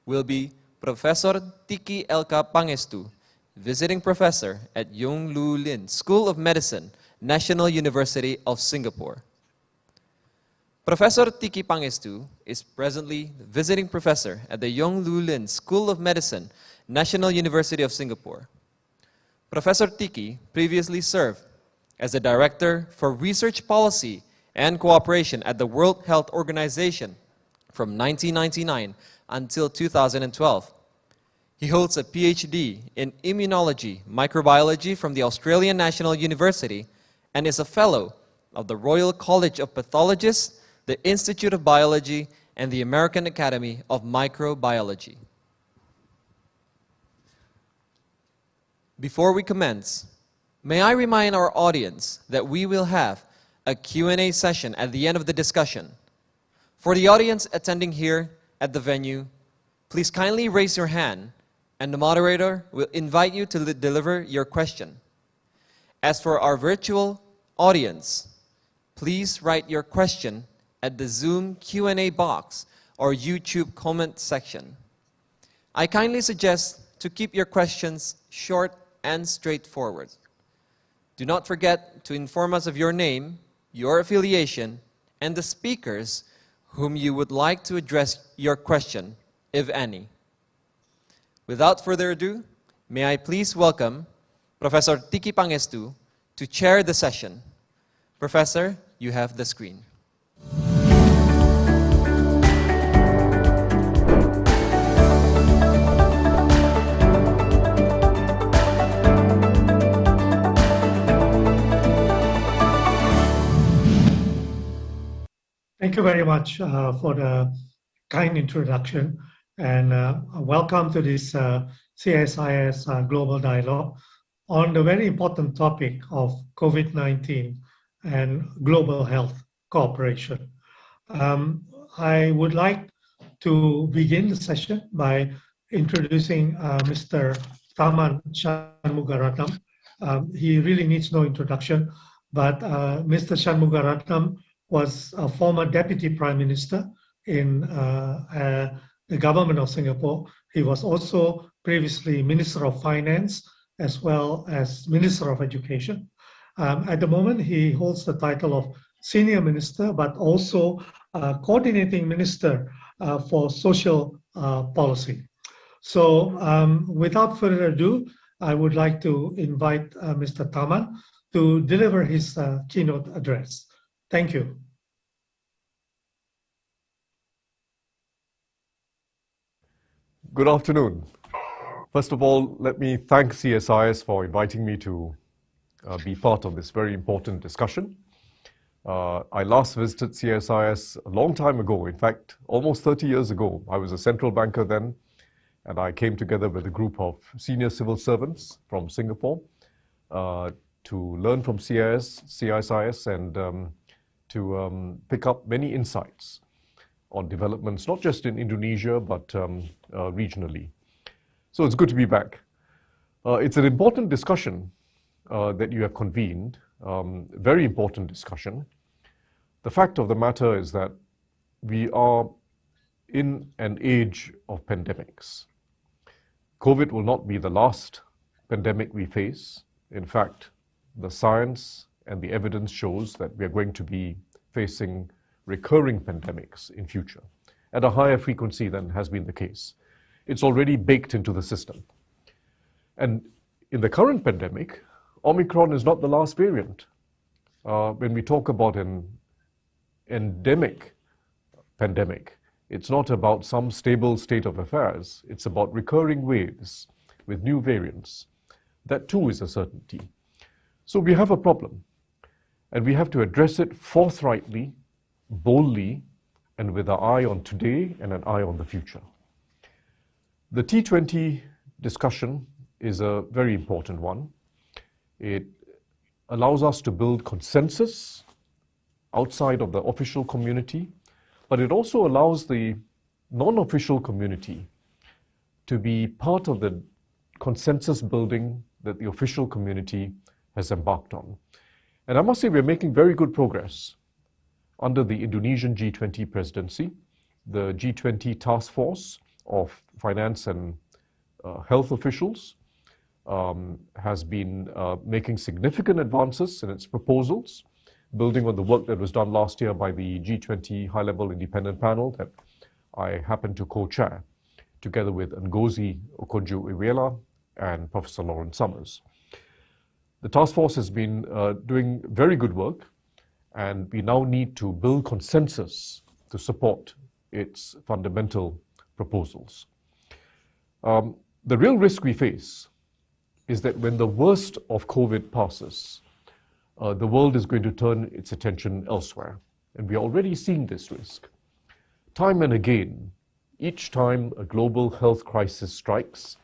will be Professor Tiki Elka Pangestu, visiting professor at Yong Lu Lin School of Medicine, National University of Singapore. Professor Tiki Pangestu is presently visiting professor at the Yong Lu Lin School of Medicine, National University of Singapore. Professor Tiki previously served as the Director for Research Policy and Cooperation at the World Health Organization from 1999 until 2012. He holds a PhD in Immunology, Microbiology from the Australian National University and is a Fellow of the Royal College of Pathologists, the Institute of Biology, and the American Academy of Microbiology. Before we commence, may I remind our audience that we will have a Q&A session at the end of the discussion. For the audience attending here at the venue, please kindly raise your hand and the moderator will invite you to deliver your question. As for our virtual audience, please write your question at the Zoom Q&A box or YouTube comment section. I kindly suggest to keep your questions short and straightforward. Do not forget to inform us of your name, your affiliation, and the speakers whom you would like to address your question, if any. Without further ado, may I please welcome Professor Tiki Pangestu to chair the session. Professor, you have the screen. Thank you very much for the kind introduction, and welcome to this CSIS Global Dialogue on the very important topic of COVID-19 and global health cooperation. I would like to begin the session by introducing Mr. Tharman Shanmugaratnam. He really needs no introduction, but Mr. Shanmugaratnam was a former Deputy Prime Minister in the government of Singapore. He was also previously Minister of Finance as well as Minister of Education. At the moment, he holds the title of Senior Minister, but also Coordinating Minister for Social Policy. So without further ado, I would like to invite Mr. Tharman to deliver his keynote address. Thank you. Good afternoon. First of all, let me thank CSIS for inviting me to be part of this very important discussion. I last visited CSIS a long time ago, in fact, almost 30 years ago. I was a central banker then, and I came together with a group of senior civil servants from Singapore to learn from CSIS and to pick up many insights on developments, not just in Indonesia, but regionally. So it's good to be back. It's an important discussion that you have convened, very important discussion. The fact of the matter is that we are in an age of pandemics. COVID will not be the last pandemic we face. In fact, the science and the evidence shows that we are going to be facing recurring pandemics in future at a higher frequency than has been the case. It's already baked into the system. And in the current pandemic, Omicron is not the last variant. When we talk about an endemic pandemic, it's not about some stable state of affairs. It's about recurring waves with new variants. That too is a certainty. So we have a problem, and we have to address it forthrightly, boldly, and with an eye on today and an eye on the future. The T20 discussion is a very important one. It allows us to build consensus outside of the official community, but it also allows the non-official community to be part of the consensus building that the official community has embarked on. And I must say we're making very good progress. Under the Indonesian G20 presidency, the G20 task force of finance and health officials has been making significant advances in its proposals, building on the work that was done last year by the G20 high-level independent panel that I happen to co-chair, together with Ngozi Okonjo-Iweala and Professor Lawrence Summers. The task force has been doing very good work, and we now need to build consensus to support its fundamental proposals. The real risk we face is that when the worst of COVID passes, the world is going to turn its attention elsewhere. And we are already seeing this risk. Time and again, each time a global health crisis strikes,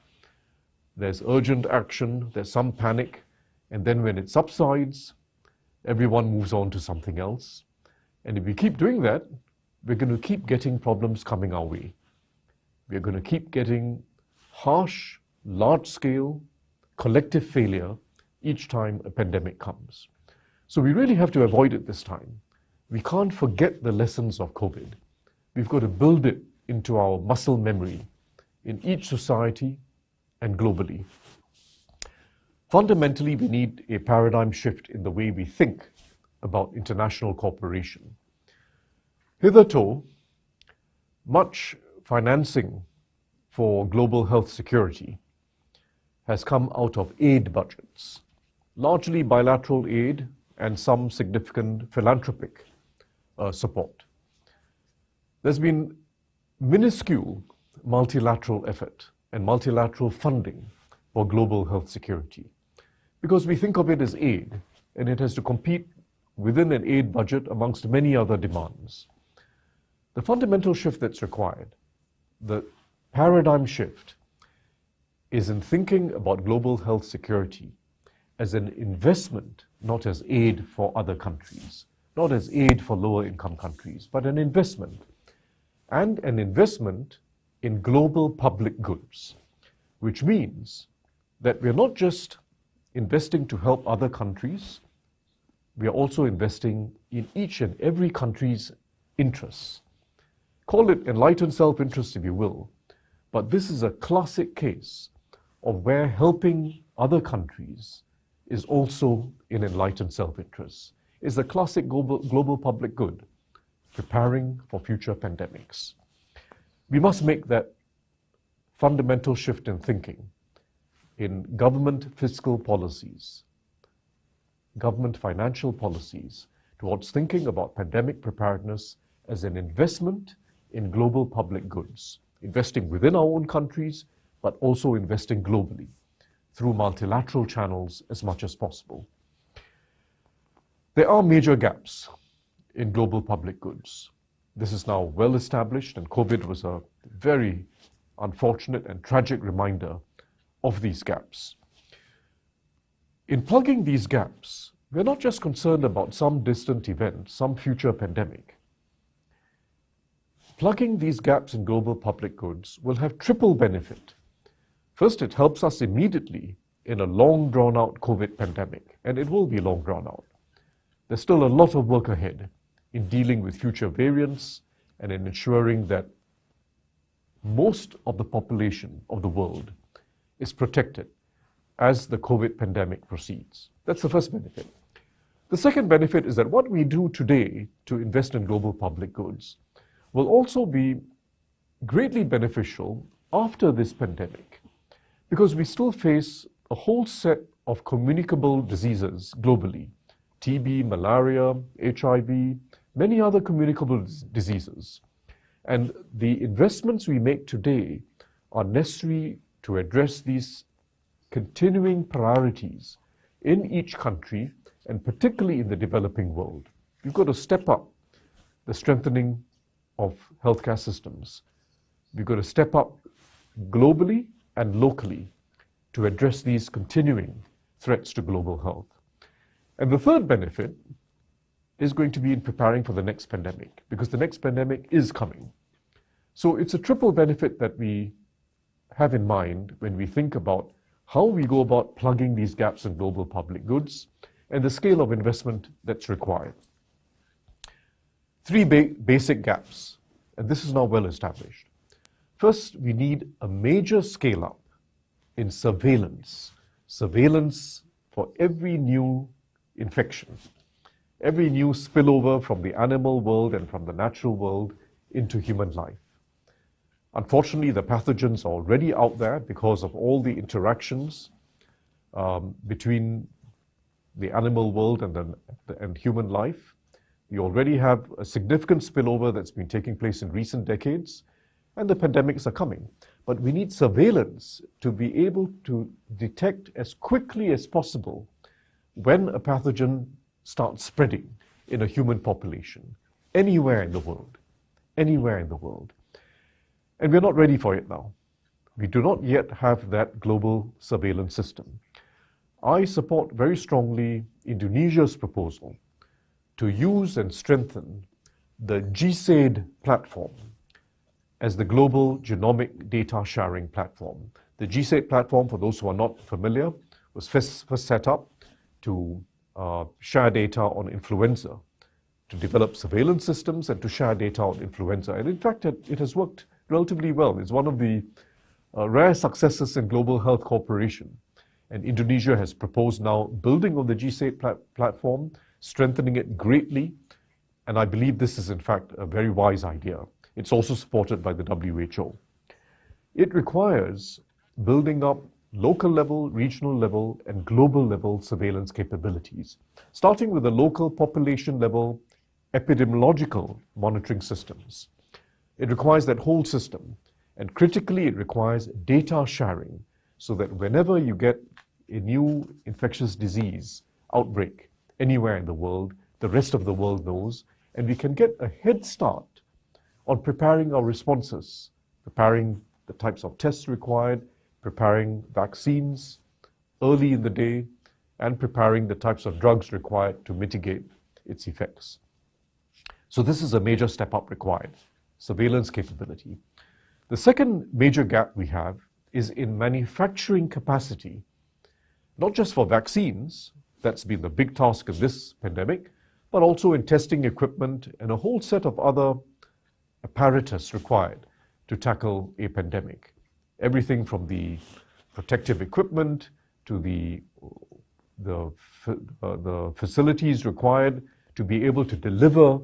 there's urgent action, there's some panic, and then when it subsides, everyone moves on to something else. And if we keep doing that, we're going to keep getting problems coming our way. We're going to keep getting harsh, large-scale, collective failure each time a pandemic comes. So we really have to avoid it this time. We can't forget the lessons of COVID. We've got to build it into our muscle memory in each society and globally. Fundamentally, we need a paradigm shift in the way we think about international cooperation. Hitherto, much financing for global health security has come out of aid budgets, largely bilateral aid and some significant philanthropic support. There's been minuscule multilateral effort and multilateral funding for global health security because we think of it as aid and it has to compete within an aid budget amongst many other demands. The fundamental shift that's required, the paradigm shift, is in thinking about global health security as an investment, not as aid for other countries, not as aid for lower income countries, but an investment, and an investment in global public goods, which means that we're not just investing to help other countries, we are also investing in each and every country's interests. Call it enlightened self-interest if you will, but this is a classic case of where helping other countries is also in enlightened self-interest. It's a classic global public good, preparing for future pandemics. We must make that fundamental shift in thinking in government fiscal policies, government financial policies, towards thinking about pandemic preparedness as an investment in global public goods, investing within our own countries, but also investing globally through multilateral channels as much as possible. There are major gaps in global public goods. This is now well established, and COVID was a very unfortunate and tragic reminder of these gaps. In plugging these gaps, we're not just concerned about some distant event, some future pandemic. Plugging these gaps in global public goods will have triple benefit. First, it helps us immediately in a long drawn-out COVID pandemic, and it will be long drawn out. There's still a lot of work ahead in dealing with future variants and in ensuring that most of the population of the world is protected as the COVID pandemic proceeds. That's the first benefit. The second benefit is that what we do today to invest in global public goods will also be greatly beneficial after this pandemic, because we still face a whole set of communicable diseases globally: TB, malaria, HIV, many other communicable diseases. And the investments we make today are necessary to address these continuing priorities in each country, and particularly in the developing world. We've got to step up the strengthening of healthcare systems. We've got to step up globally and locally to address these continuing threats to global health. And the third benefit is going to be in preparing for the next pandemic, because the next pandemic is coming. So it's a triple benefit that we have in mind when we think about how we go about plugging these gaps in global public goods and the scale of investment that's required. Three basic gaps, and this is now well established. First, we need a major scale up in surveillance for every new infection, every new spillover from the animal world and from the natural world into human life. Unfortunately, the pathogens are already out there because of all the interactions between the animal world and human life. We already have a significant spillover that's been taking place in recent decades, and the pandemics are coming. But we need surveillance to be able to detect as quickly as possible when a pathogen starts spreading in a human population, anywhere in the world, anywhere in the world. And we're not ready for it now. We do not yet have that global surveillance system. I support very strongly Indonesia's proposal to use and strengthen the GSAID platform as the global genomic data sharing platform. The GSAID platform, for those who are not familiar, was first set up to share data on influenza, to develop surveillance systems and to share data on influenza. And in fact, it has worked relatively well. It's one of the rare successes in global health cooperation. And Indonesia has proposed now building on the GSAID platform, strengthening it greatly. And I believe this is, in fact, a very wise idea. It's also supported by the WHO. It requires building up local level, regional level, and global level surveillance capabilities, starting with the local population level epidemiological monitoring systems. It requires that whole system, and critically it requires data sharing, so that whenever you get a new infectious disease outbreak anywhere in the world, the rest of the world knows, and we can get a head start on preparing our responses, preparing the types of tests required, preparing vaccines early in the day, and preparing the types of drugs required to mitigate its effects. So this is a major step up required, surveillance capability. The second major gap we have is in manufacturing capacity, not just for vaccines, that's been the big task of this pandemic, but also in testing equipment and a whole set of other apparatus required to tackle a pandemic. Everything from the protective equipment to the facilities required to be able to deliver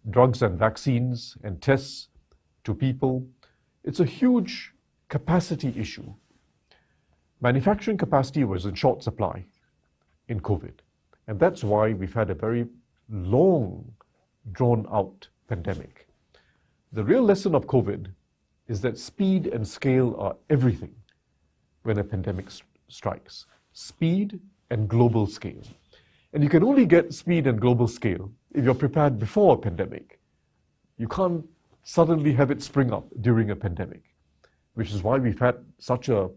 drugs and vaccines and tests to people. It's a huge capacity issue. Manufacturing capacity was in short supply in COVID, and that's why we've had a very long, drawn-out pandemic. The real lesson of COVID is that speed and scale are everything when a pandemic strikes. Speed and global scale. And you can only get speed and global scale if you're prepared before a pandemic. You can't suddenly have it spring up during a pandemic, which is why we've had such a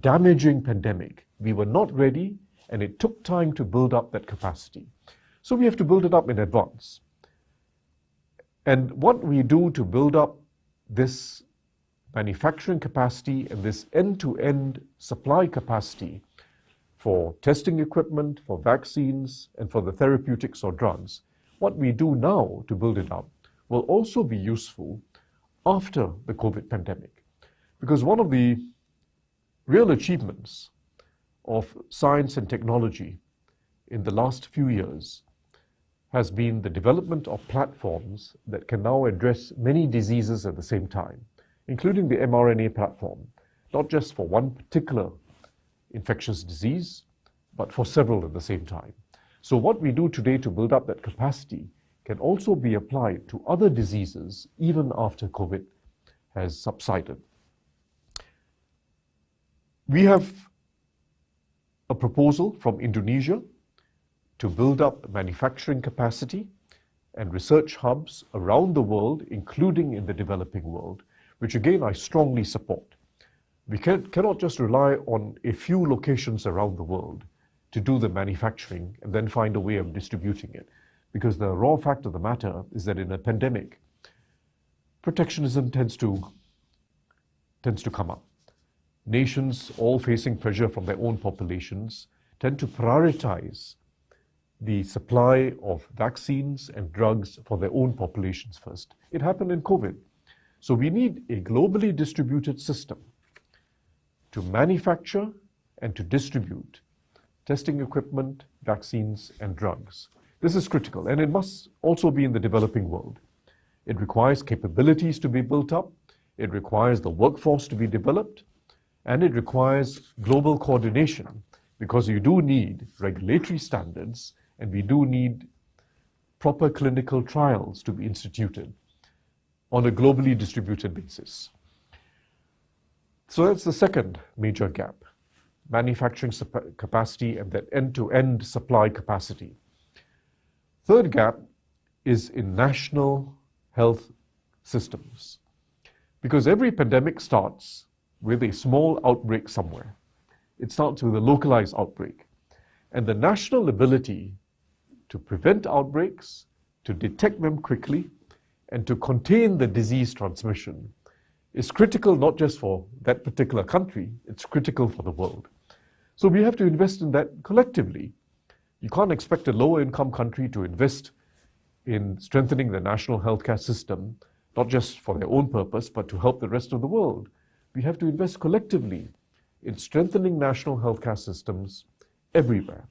damaging pandemic. We were not ready, and it took time to build up that capacity. So we have to build it up in advance. And what we do to build up this manufacturing capacity and this end-to-end supply capacity for testing equipment, for vaccines, and for the therapeutics or drugs, what we do now to build it up will also be useful after the COVID pandemic. Because one of the real achievements of science and technology in the last few years has been the development of platforms that can now address many diseases at the same time, including the mRNA platform, not just for one particular infectious disease, but for several at the same time. So what we do today to build up that capacity can also be applied to other diseases even after COVID has subsided. We have a proposal from Indonesia to build up manufacturing capacity and research hubs around the world, including in the developing world, which again I strongly support. We cannot just rely on a few locations around the world to do the manufacturing and then find a way of distributing it. Because the raw fact of the matter is that in a pandemic, protectionism tends to come up. Nations all facing pressure from their own populations tend to prioritize the supply of vaccines and drugs for their own populations first. It happened in COVID. So we need a globally distributed system to manufacture and to distribute testing equipment, vaccines, and drugs. This is critical, and it must also be in the developing world. It requires capabilities to be built up, it requires the workforce to be developed, and it requires global coordination, because you do need regulatory standards, and we do need proper clinical trials to be instituted on a globally distributed basis. So that's the second major gap, manufacturing capacity and that end-to-end supply capacity. Third gap is in national health systems, because every pandemic starts with a small outbreak somewhere. It starts with a localized outbreak. And the national ability to prevent outbreaks, to detect them quickly, and to contain the disease transmission is critical not just for that particular country, it's critical for the world. So we have to invest in that collectively. You can't expect a lower income country to invest in strengthening the national healthcare system, not just for their own purpose, but to help the rest of the world. We have to invest collectively in strengthening national healthcare systems everywhere.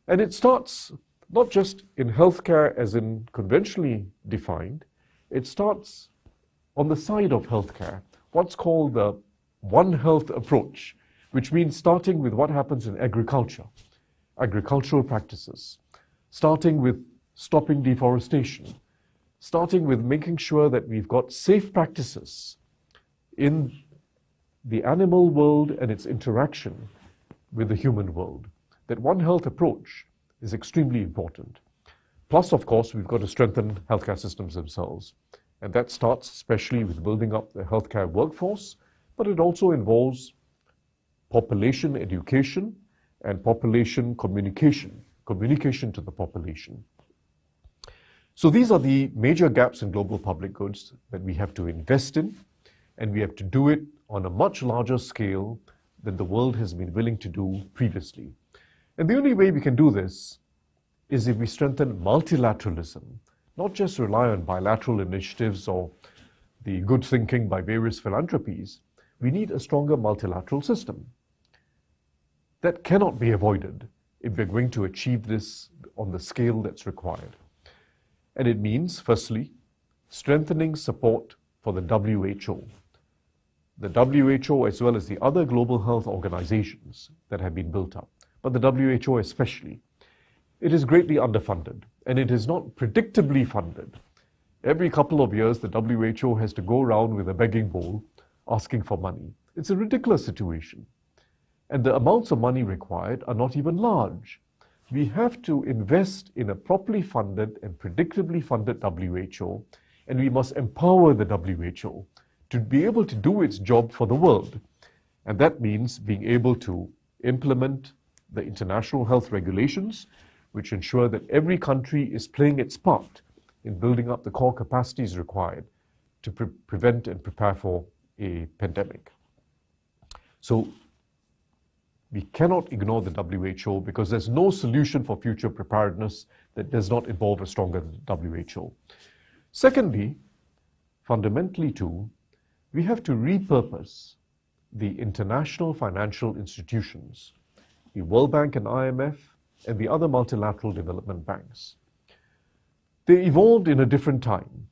And it starts not just in healthcare as in conventionally defined, it starts on the side of healthcare, what's called the One Health approach, which means starting with what happens in agriculture, agricultural practices, starting with stopping deforestation, starting with making sure that we've got safe practices in the animal world and its interaction with the human world. That One Health approach is extremely important. Plus, of course, we've got to strengthen healthcare systems themselves. And that starts especially with building up the healthcare workforce, but it also involves population education and population communication to the population. So these are the major gaps in global public goods that we have to invest in, and we have to do it on a much larger scale than the world has been willing to do previously. And the only way we can do this is if we strengthen multilateralism, not just rely on bilateral initiatives or the good thinking by various philanthropies. We need a stronger multilateral system. That cannot be avoided if we're going to achieve this on the scale that's required. And it means, firstly, strengthening support for the WHO. The WHO, as well as the other global health organizations that have been built up, but the WHO especially, it is greatly underfunded, and it is not predictably funded. Every couple of years, the WHO has to go around with a begging bowl asking for money. It's a ridiculous situation. And the amounts of money required are not even large. We have to invest in a properly funded and predictably funded WHO, and we must empower the WHO to be able to do its job for the world. And that means being able to implement the international health regulations, which ensure that every country is playing its part in building up the core capacities required to prevent and prepare for a pandemic. So we cannot ignore the WHO because there's no solution for future preparedness that does not involve a stronger WHO. Secondly, fundamentally too, we have to repurpose the international financial institutions, the World Bank and IMF, and the other multilateral development banks. They evolved in a different time.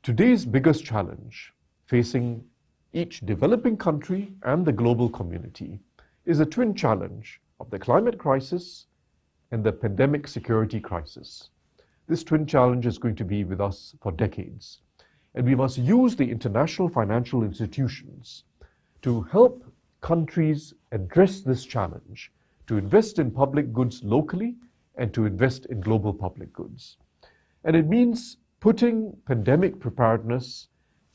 Today's biggest challenge facing each developing country and the global community is a twin challenge of the climate crisis and the pandemic security crisis. This twin challenge is going to be with us for decades, and we must use the international financial institutions to help countries address this challenge, to invest in public goods locally and to invest in global public goods. And it means putting pandemic preparedness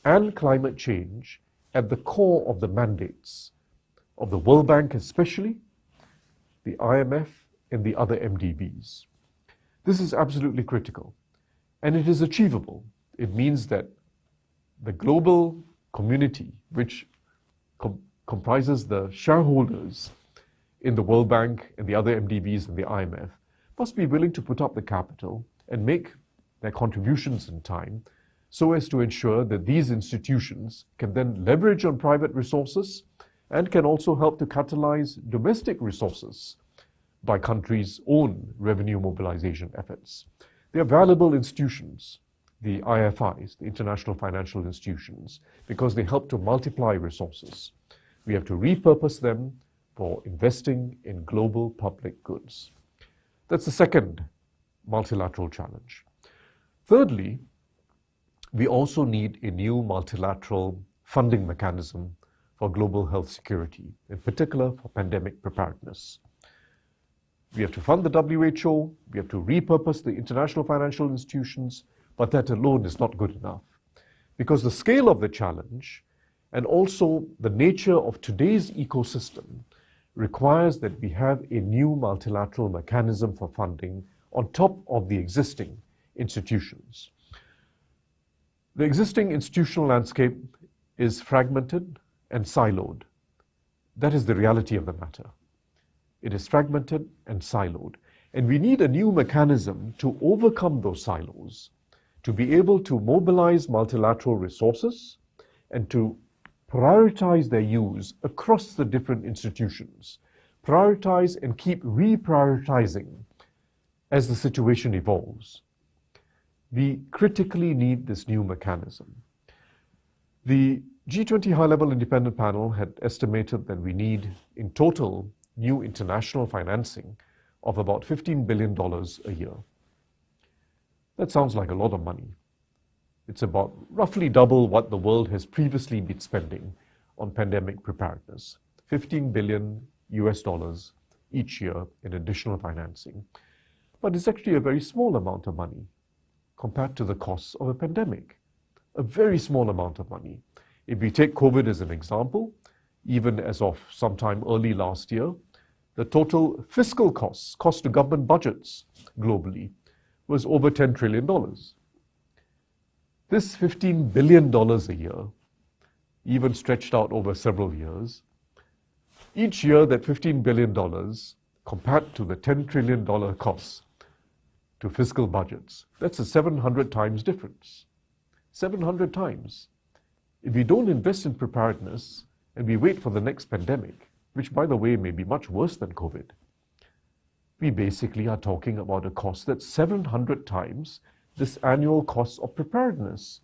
and climate change at the core of the mandates of the World Bank especially, the IMF, and the other MDBs. This is absolutely critical, and it is achievable. It means that the global community, which comprises the shareholders in the World Bank and the other MDBs and the IMF, must be willing to put up the capital and make their contributions in time so as to ensure that these institutions can then leverage on private resources and can also help to catalyze domestic resources by countries' own revenue mobilization efforts. They are valuable institutions, the IFIs, the international financial institutions, because they help to multiply resources. We have to repurpose them for investing in global public goods. That's the second multilateral challenge. Thirdly, we also need a new multilateral funding mechanism for global health security, in particular for pandemic preparedness. We have to fund the WHO, we have to repurpose the international financial institutions, but that alone is not good enough. Because the scale of the challenge and also the nature of today's ecosystem requires that we have a new multilateral mechanism for funding on top of the existing institutions. The existing institutional landscape is fragmented and siloed. That is the reality of the matter. It is fragmented and siloed. And we need a new mechanism to overcome those silos, to be able to mobilize multilateral resources and to prioritize their use across the different institutions, prioritize and keep reprioritizing as the situation evolves. We critically need this new mechanism. The G20 High-Level Independent Panel had estimated that we need, in total, new international financing of about $15 billion a year. That sounds like a lot of money. It's about roughly double what the world has previously been spending on pandemic preparedness. $15 billion US each year in additional financing. but it's actually a very small amount of money compared to the costs of a pandemic. A very small amount of money. If we take COVID as an example, even as of sometime early last year, the total fiscal cost to government budgets globally, was over $10 trillion. This $15 billion a year, even stretched out over several years, each year that $15 billion compared to the $10 trillion cost to fiscal budgets, that's a 700 times difference. 700 times. If we don't invest in preparedness and we wait for the next pandemic, which by the way may be much worse than COVID, we basically are talking about a cost that's 700 times this annual cost of preparedness.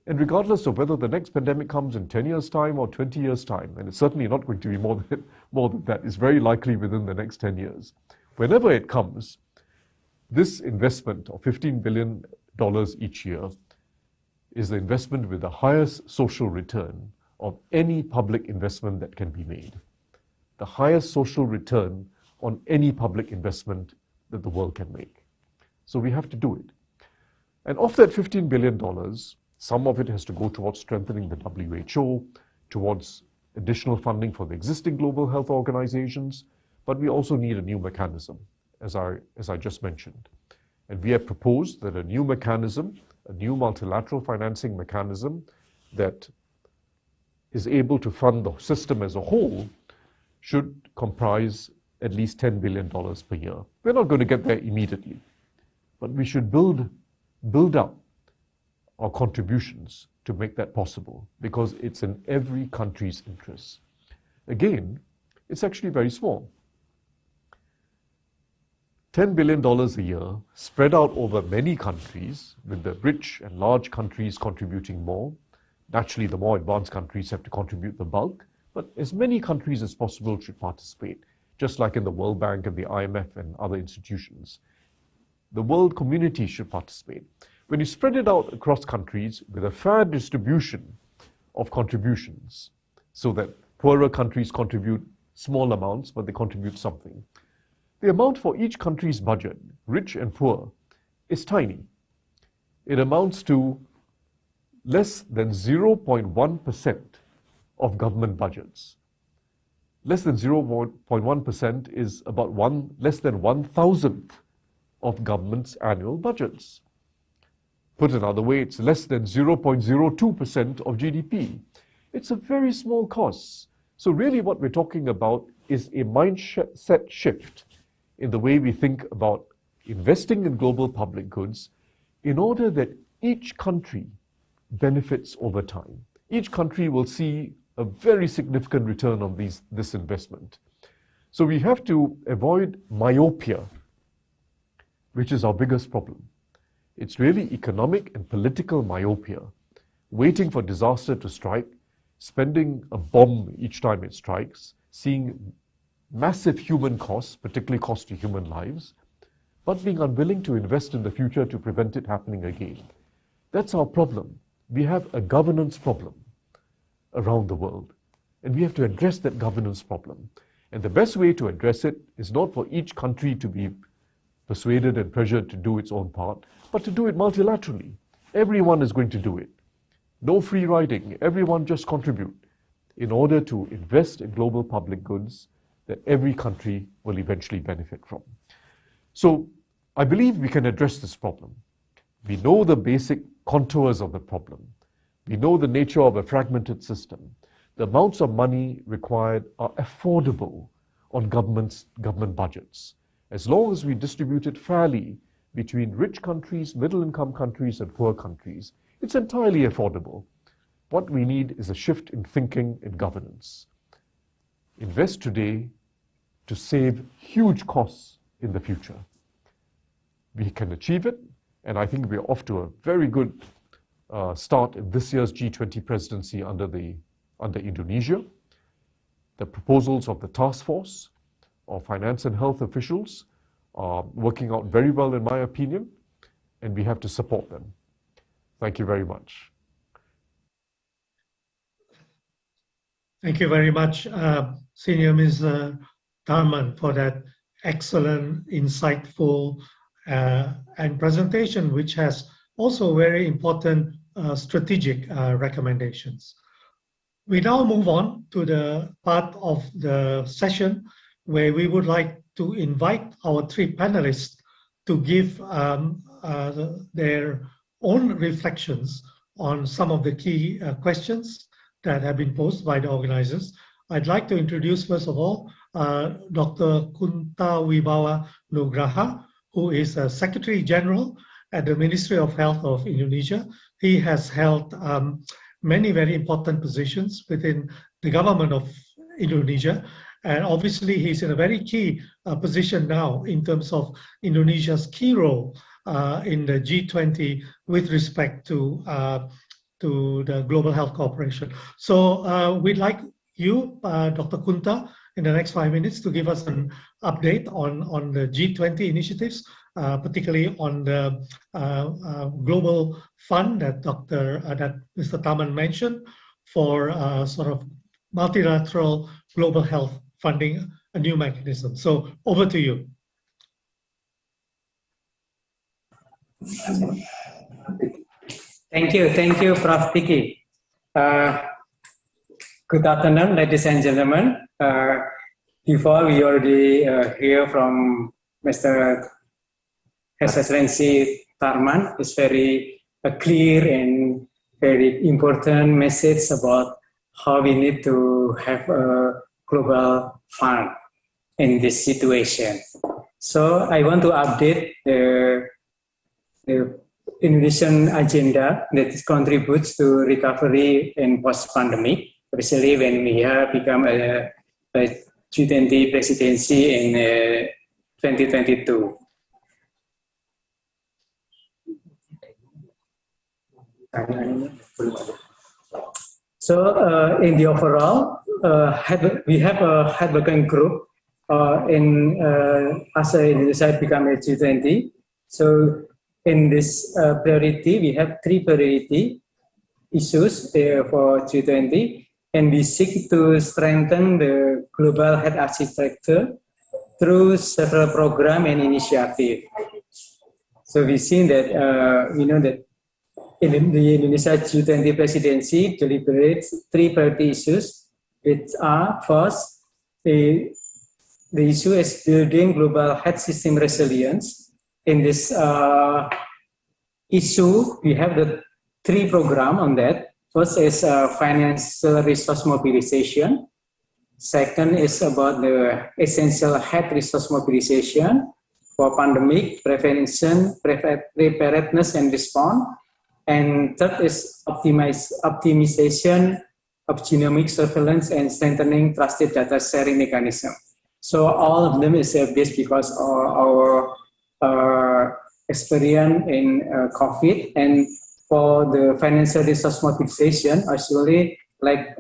And regardless of whether the next pandemic comes in 10 years' time or 20 years' time, and it's certainly not going to be more than that, it's very likely within the next 10 years. Whenever it comes, this investment of $15 billion each year is the investment with the highest social return of any public investment that can be made. The highest social return on any public investment that the world can make. So we have to do it. And of that $15 billion, some of it has to go towards strengthening the WHO, towards additional funding for the existing global health organizations, but we also need a new mechanism, as I just mentioned. And we have proposed that a new mechanism, a new multilateral financing mechanism that is able to fund the system as a whole should comprise at least $10 billion per year. We're not going to get there immediately, but we should build up our contributions to make that possible, because it's in every country's interest. Again, it's actually very small. $10 billion a year spread out over many countries, with the rich and large countries contributing more. Naturally, the more advanced countries have to contribute the bulk, but as many countries as possible should participate, just like in the World Bank and the IMF and other institutions. The world community should participate. When you spread it out across countries with a fair distribution of contributions, so that poorer countries contribute small amounts, but they contribute something, the amount for each country's budget, rich and poor, is tiny. It amounts to less than 0.1% of government budgets. Less than 0.1% is about less than 1,000th of government's annual budgets. Put another way, it's less than 0.02% of GDP. It's a very small cost. So really what we're talking about is a mindset shift in the way we think about investing in global public goods in order that each country benefits over time. Each country will see a very significant return on this investment. So we have to avoid myopia, which is our biggest problem. It's really economic and political myopia, waiting for disaster to strike, spending a bomb each time it strikes, seeing massive human costs, particularly cost to human lives, but being unwilling to invest in the future to prevent it happening again. That's our problem. We have a governance problem around the world, and we have to address that governance problem. And the best way to address it is not for each country to be persuaded and pressured to do its own part, but to do it multilaterally. Everyone is going to do it. No free riding. Everyone just contribute in order to invest in global public goods that every country will eventually benefit from. So I believe we can address this problem. We know the basic contours of the problem. We know the nature of a fragmented system. The amounts of money required are affordable on government budgets. As long as we distribute it fairly between rich countries, middle-income countries, and poor countries, it's entirely affordable. What we need is a shift in thinking and governance. Invest today to save huge costs in the future. We can achieve it, and I think we're off to a very good start in this year's G20 presidency under Indonesia. The proposals of the task force of finance and health officials are working out very well, in my opinion, and we have to support them. Thank you very much. Thank you very much, Senior Ms. Tharman, for that excellent, insightful, and presentation, which has also very important strategic recommendations. We now move on to the part of the session where we would like to invite our three panelists to give their own reflections on some of the key questions that have been posed by the organizers. I'd like to introduce, first of all, Dr. Kunta Wibawa Nugraha, who is a Secretary General at the Ministry of Health of Indonesia. He has held many very important positions within the government of Indonesia. And obviously, he's in a very key position now in terms of Indonesia's key role in the G20 with respect to the Global Health Cooperation. So we'd like you, Dr. Kunta, in the next 5 minutes to give us an update on the G20 initiatives, particularly on the global fund that Mr. Taman mentioned for sort of multilateral global health funding, a new mechanism. So over to you. Thank you, Prof. Tiki. Good afternoon, ladies and gentlemen. Before we already hear from Mr. His Excellency Tarman, it's very clear and very important message about how we need to have a global fund in this situation. So I want to update the Indonesian agenda that contributes to recovery in post-pandemic, especially when we have become a G20 presidency in 2022. So in the overall, we have a hard-working group as Indonesia become a G20. So in this priority, we have three priority issues for G20, and we seek to strengthen the global health architecture through several programs and initiatives. So we've seen that, that in the Indonesia G20 presidency deliberates three priority issues, which are first, the issue is building global health system resilience. In this issue, we have the three programs on that. First is financial resource mobilization. Second is about the essential health resource mobilization for pandemic prevention, preparedness, and response. And third is optimization of genomic surveillance and strengthening trusted data sharing mechanism. So all of them is based because of our experience in COVID. And for the financial resource mobilization, actually, like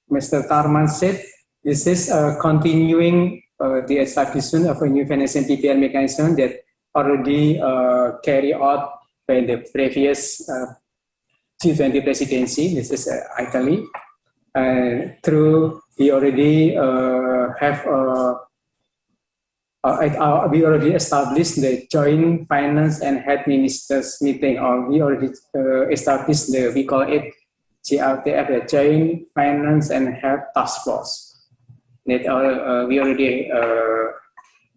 Mr. Tarman said, this is continuing the establishment of a new financial PPR mechanism that already carried out by the previous G20 presidency. This is Italy. We already we already established the joint finance and health ministers meeting, or we already established we call it GLTF, the joint finance and health task force. That we already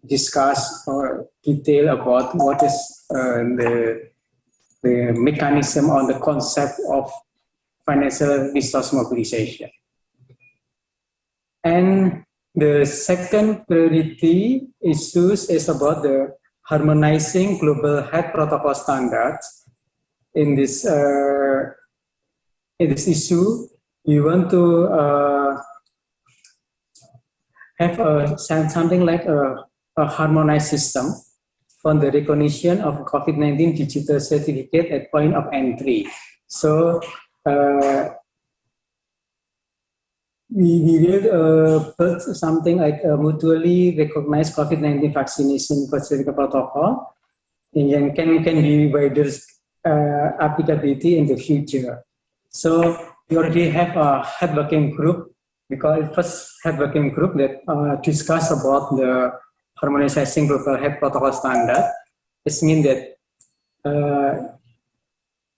discussed or detail about what is the mechanism on the concept of financial resource mobilization. And the second priority issues is about the harmonizing global health protocol standards. In this issue, we want to have something like a harmonized system for the recognition of COVID-19 digital certificate at point of entry. So we will put something like a mutually recognized COVID-19 vaccination certificate protocol, and can be wider applicability in the future. So we already have a hard working group because it first had working group that discussed about the harmonizing global health protocol standard. It means that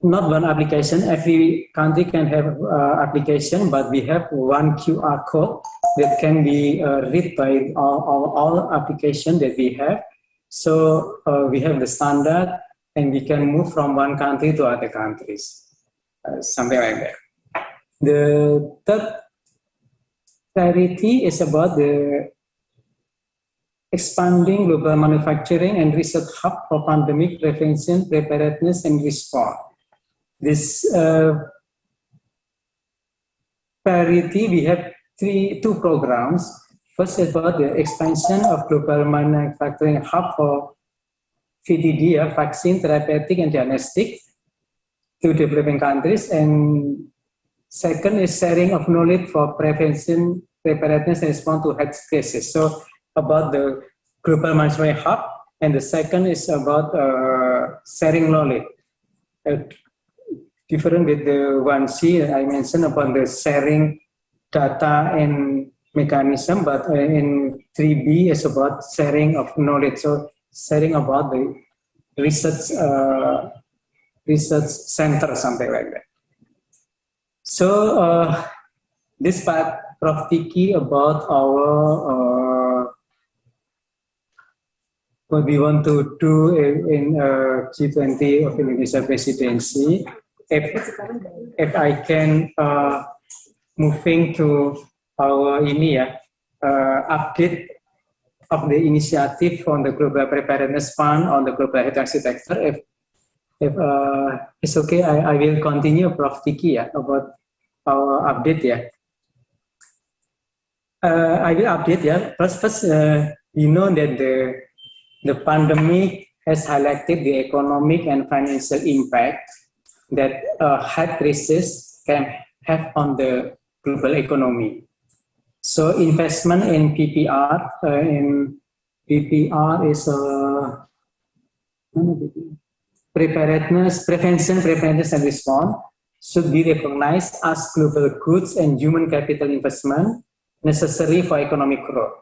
not one application, every country can have application, but we have one QR code that can be read by all applications that we have. So we have the standard and we can move from one country to other countries, something like that. The third priority is about the expanding global manufacturing and research hub for pandemic prevention, preparedness, and response. This priority, we have two programs. First, about the expansion of global manufacturing hub for VTD, vaccine, therapeutic, and diagnostic to developing countries. And second is sharing of knowledge for prevention, preparedness, and response to health crisis. So about the global manufacturing hub, and the second is about sharing knowledge. Different with the 1C I mentioned about the sharing data and mechanism, but in 3B is about sharing of knowledge. So sharing about the research center, something like that. So this part, Prof. Tiki, about our what we want to do in G20 of Indonesia presidency. If I can moving to our update of the initiative from the Global Preparedness Fund on the Global Health Architecture. If it's okay, I will continue, Prof. Tiki, about our update. I will update. First, we know that the pandemic has highlighted the economic and financial impact that health crisis can have on the global economy. So investment in PPR, is preparedness, prevention, preparedness, and response should be recognized as global goods and human capital investment necessary for economic growth.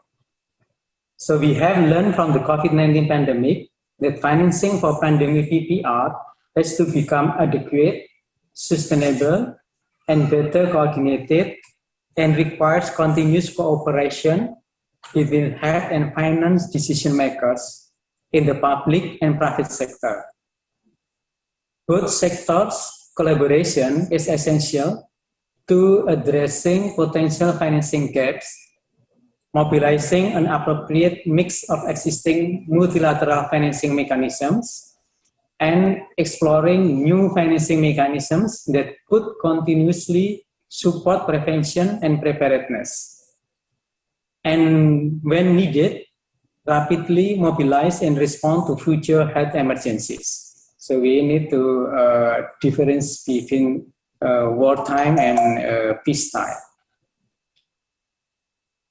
So we have learned from the COVID-19 pandemic that financing for pandemic PPR has to become adequate, sustainable, and better coordinated, and requires continuous cooperation between health and finance decision makers in the public and private sector. Both sectors' collaboration is essential to addressing potential financing gaps, mobilizing an appropriate mix of existing multilateral financing mechanisms, and exploring new financing mechanisms that could continuously support prevention and preparedness. And when needed, rapidly mobilize and respond to future health emergencies. So we need to difference between wartime and peacetime.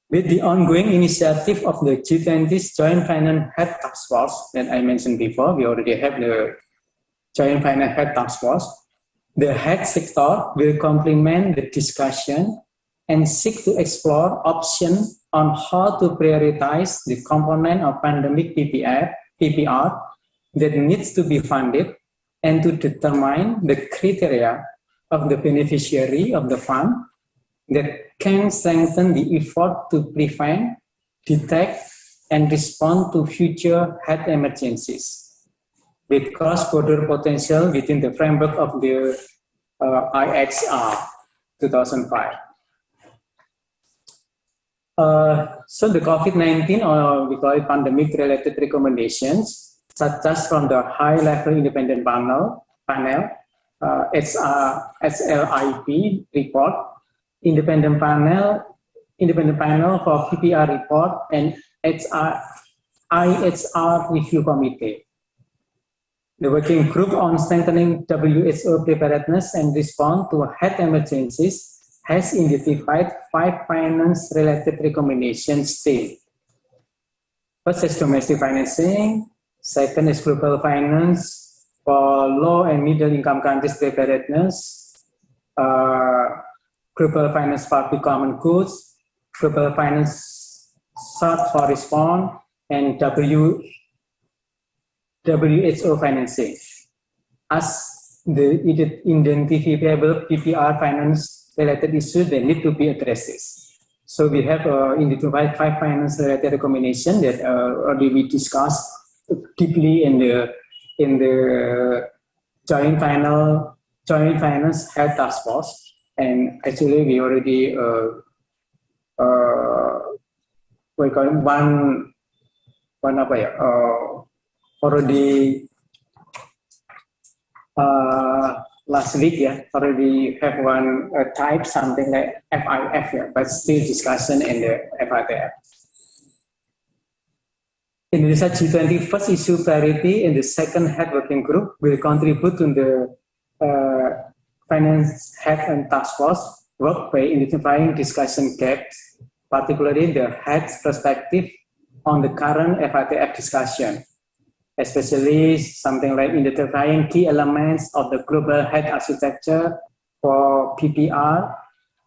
With the ongoing initiative of the G20's Joint Finance Health Task Force that I mentioned before, we already have the Joint Finance Health Task Force. The health sector will complement the discussion and seek to explore options on how to prioritize the component of pandemic PPR that needs to be funded, and to determine the criteria of the beneficiary of the fund that can strengthen the effort to prevent, detect, and respond to future health emergencies with cross-border potential within the framework of the IHR 2005. So the COVID-19, or we call it pandemic-related recommendations, such as from the high-level independent panel, SLIP report, independent panel for PPR report, and IHR review committee. The working group on strengthening WHO preparedness and response to health emergencies has identified 5 finance-related recommendations still. First is domestic financing. Second is global finance for low and middle income countries preparedness. Global Finance Public Common Goods, Global Finance Short Horizon, and WHO financing. As the identifiable PPR finance related issues that need to be addressed. So we have identified 5 finance related recommendations that already we discussed deeply in the joint finance health task force. And actually we already we got already last week, already have one type, something like FIF, but still discussion in the FIF. Indonesia G20 first issue priority in the second head working group will contribute to the finance head and task force work by identifying discussion gaps, particularly the head's perspective on the current FITF discussion, especially something like identifying key elements of the global head architecture for PPR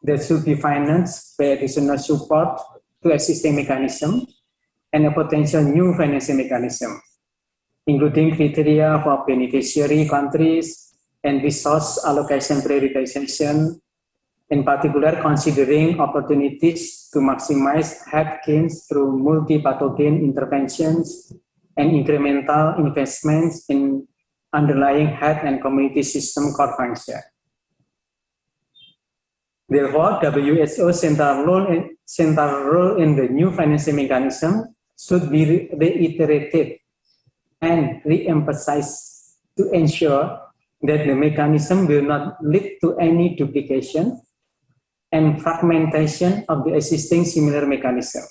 that should be financed by additional support to existing mechanism and a potential new financing mechanism, including criteria for beneficiary countries and resource allocation prioritization, in particular considering opportunities to maximize head gains through multi-pathogen interventions and incremental investments in underlying health and community system core function. Therefore, WHO's central role in the new financing mechanism should be reiterated and re-emphasized to ensure that the mechanism will not lead to any duplication and fragmentation of the existing similar mechanism.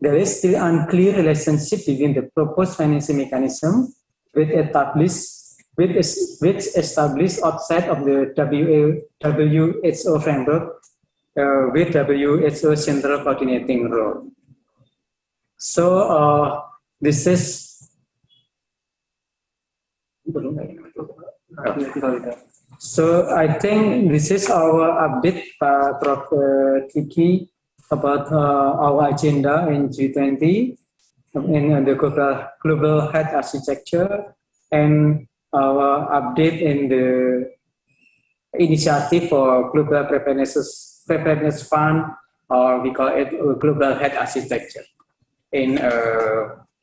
There is still unclear relationship between the proposed financing mechanism which established outside of the WHO framework with WHO central coordinating role. So this is so I think this is our update, Prof. Kiki, about our agenda in G20 in the global health architecture and our update in the initiative for global preparedness fund, or we call it global health architecture, in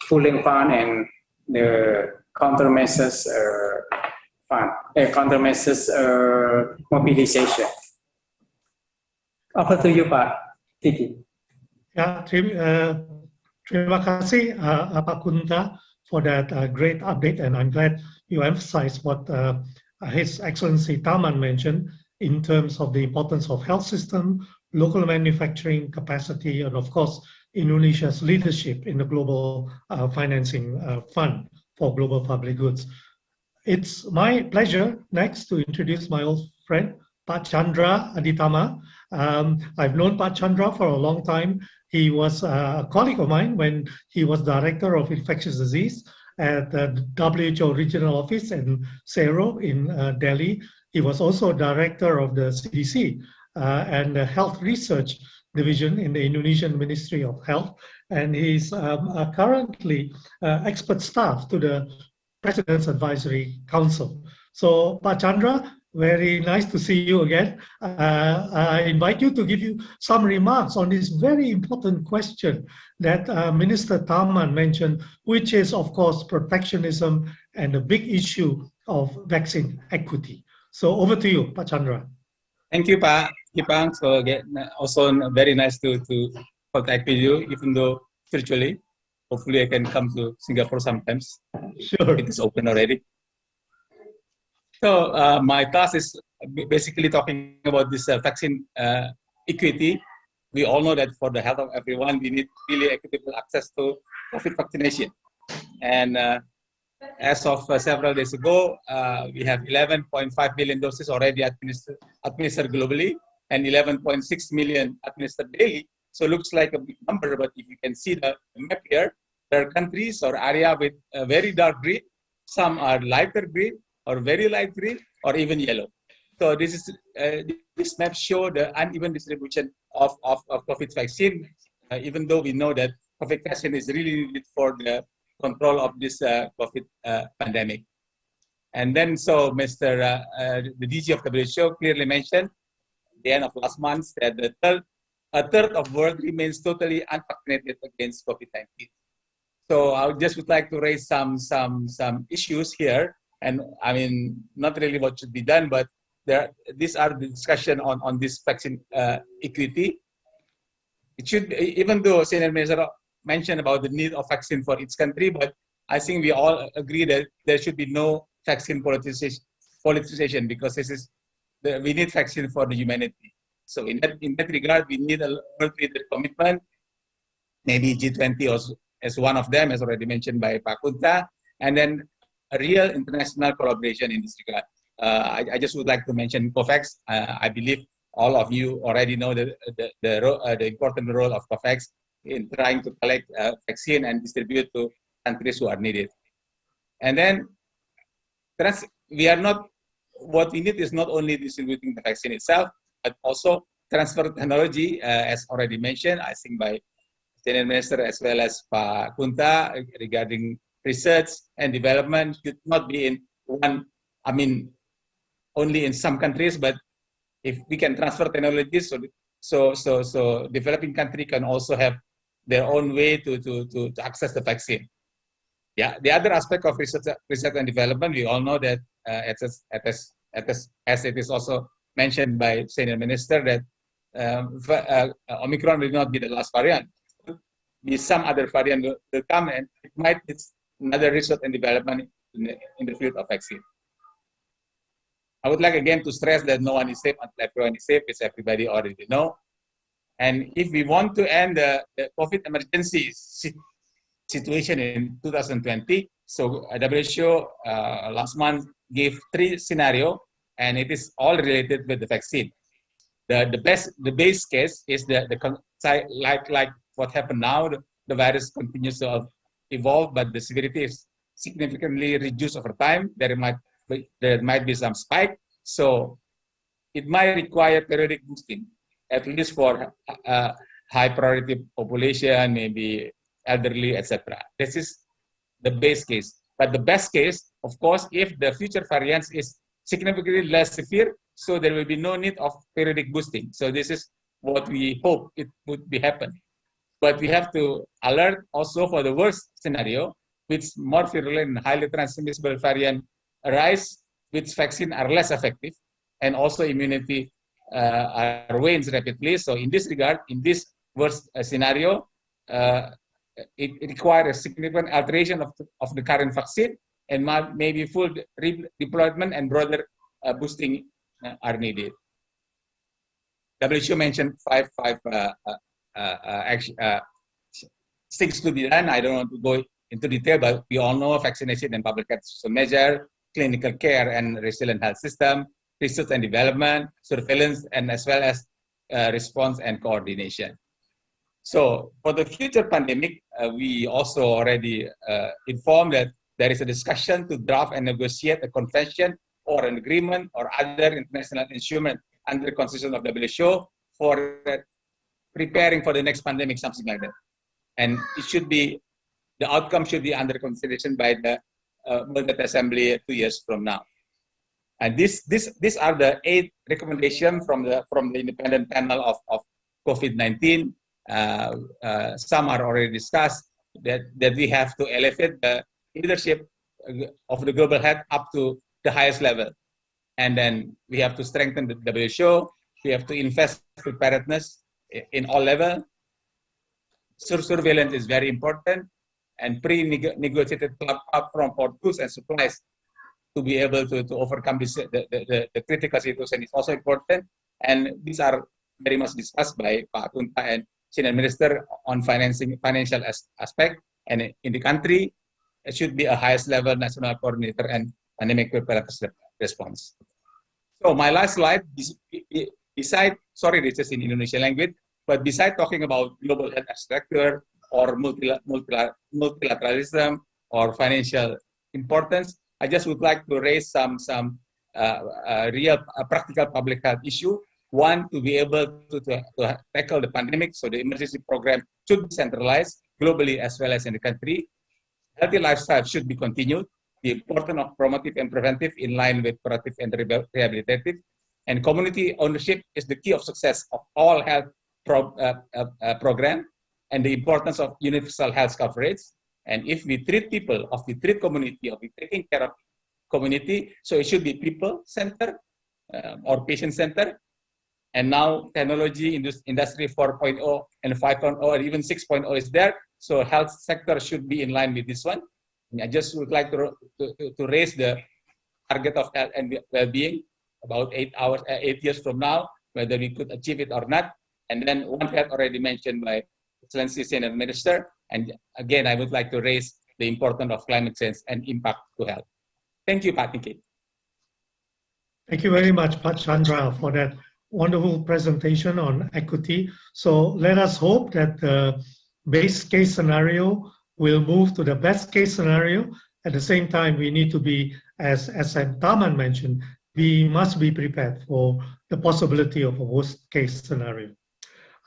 pooling fund and the countermeasures fund, countermeasures mobilization. Over to you, Pak Kiki. Ya, terima kasih Pak Kunta for that great update, and I'm glad you emphasized what His Excellency Taman mentioned in terms of the importance of health system, local manufacturing capacity, and of course Indonesia's leadership in the global financing fund for global public goods. It's my pleasure next to introduce my old friend, Pak Chandra Aditama. I've known Pak Chandra for a long time. He was a colleague of mine when he was Director of Infectious Disease at the WHO Regional Office in Sero in Delhi. He was also Director of the CDC and the Health Research Division in the Indonesian Ministry of Health. And he's currently expert staff to the President's Advisory Council. So, Pak Chandra, very nice to see you again. I invite you to give you some remarks on this very important question that Minister Taman mentioned, which is, of course, protectionism and the big issue of vaccine equity. So over to you, Pak Chandra. Thank you, Pak Kipang. So again, also very nice to contact with you, even though virtually. Hopefully I can come to Singapore sometimes. Sure. It is open already. So my class is basically talking about this vaccine equity. We all know that for the health of everyone, we need really equitable access to COVID vaccination. And as of several days ago, we have 11.5 million doses already administered globally and 11.6 million administered daily. So it looks like a big number, but if you can see the map here, there are countries or area with very dark green, some are lighter green, or very light green, or even yellow. So this map show the uneven distribution of COVID vaccine, even though we know that COVID vaccine is really needed for the control of this COVID pandemic. And then, so the DG of WHO clearly mentioned at the end of last month that a third of world remains totally unvaccinated against COVID-19. So I would like to raise some issues here, and I mean not really what should be done, but these are the discussion on this vaccine equity. It should, even though Senior Minister mentioned about the need of vaccine for each country, but I think we all agree that there should be no vaccine politicization, because we need vaccine for the humanity. So in that regard, we need a world leader commitment, maybe G20 also as one of them, as already mentioned by Pak Kunta, and then a real international collaboration in this regard. I just would like to mention COVAX. I believe all of you already know the important role of COVAX in trying to collect vaccine and distribute to countries who are needed. And then what we need is not only distributing the vaccine itself, but also transfer technology, as already mentioned, I think by Senior Minister as well as Pak Kunta, regarding research and development should not be in only in some countries, but if we can transfer technologies, so developing country can also have their own way to access the vaccine. Yeah, the other aspect of research and development, we all know that as it is also mentioned by Senior Minister, that Omicron will not be the last variant. Be some other variant will come, and it might be another research and development in the field of vaccine. I would like again to stress that no one is safe until everyone is safe, which everybody already know. And if we want to end the COVID emergency situation in 2020, so WHO last month gave 3 scenarios, and it is all related with the vaccine. The base case is like what happened now. The virus continues to evolve, but the severity is significantly reduced over time. There might be some spike, so it might require periodic boosting, at least for high priority population, maybe elderly, etc. This is the base case. But the best case, of course, if the future variants is significantly less severe, so there will be no need of periodic boosting. So this is what we hope it would be happen. But we have to alert also for the worst scenario, which more virulent and highly transmissible variant arise, which vaccines are less effective, and also immunity wanes rapidly. So in this regard, in this worst scenario, it requires a significant alteration of the current vaccine, and maybe full deployment and broader boosting are needed. WHO mentioned things to be done. I don't want to go into detail, but we all know vaccination and public health measure, clinical care and resilient health system, research and development, surveillance, and as well as response and coordination. So for the future pandemic, we also already informed that there is a discussion to draft and negotiate a convention or an agreement or other international instrument under the constitution of WHO for preparing for the next pandemic, something like that. And it should be, the outcome should be under consideration by the World Health Assembly 2 years from now. And these are the 8 recommendations from the independent panel of COVID-19. Some are already discussed, that we have to elevate the leadership of the global health up to the highest level. And then we have to strengthen the WHO. We have to invest in preparedness in all levels. Surveillance is very important, and pre-negotiated upfront for tools and supplies to be able to overcome this, the critical situation is also important. And these are very much discussed by Pak Kunta and Senior Minister on financial aspect. And in the country, it should be a highest level national coordinator and pandemic preparedness response. So my last slide, beside, sorry, this is in Indonesian language, but beside talking about global health structure or multilateralism or financial importance, I just would like to raise some real practical public health issue. One, to be able to tackle the pandemic, so the emergency program should be centralized globally as well as in the country. Healthy lifestyle should be continued. The importance of promotive and preventive in line with curative and rehabilitative. And community ownership is the key of success of all health program, and the importance of universal health coverage. And if we treat people, if we treat community, if we taking care of community, so it should be people-centered or patient-centered. And now technology, industry 4.0 and 5.0 and even 6.0 is there. So health sector should be in line with this one. And I just would like to raise the target of health and well-being about 8 years from now, whether we could achieve it or not. And then one health already mentioned by Excellency Senior Minister. And again, I would like to raise the importance of climate change and impact to health. Thank you, Pat Nikki. Thank you very much, Pat Chandra, for that wonderful presentation on equity. So let us hope that the base case scenario will move to the best case scenario. At the same time, we need to be, as Taman mentioned, we must be prepared for the possibility of a worst case scenario.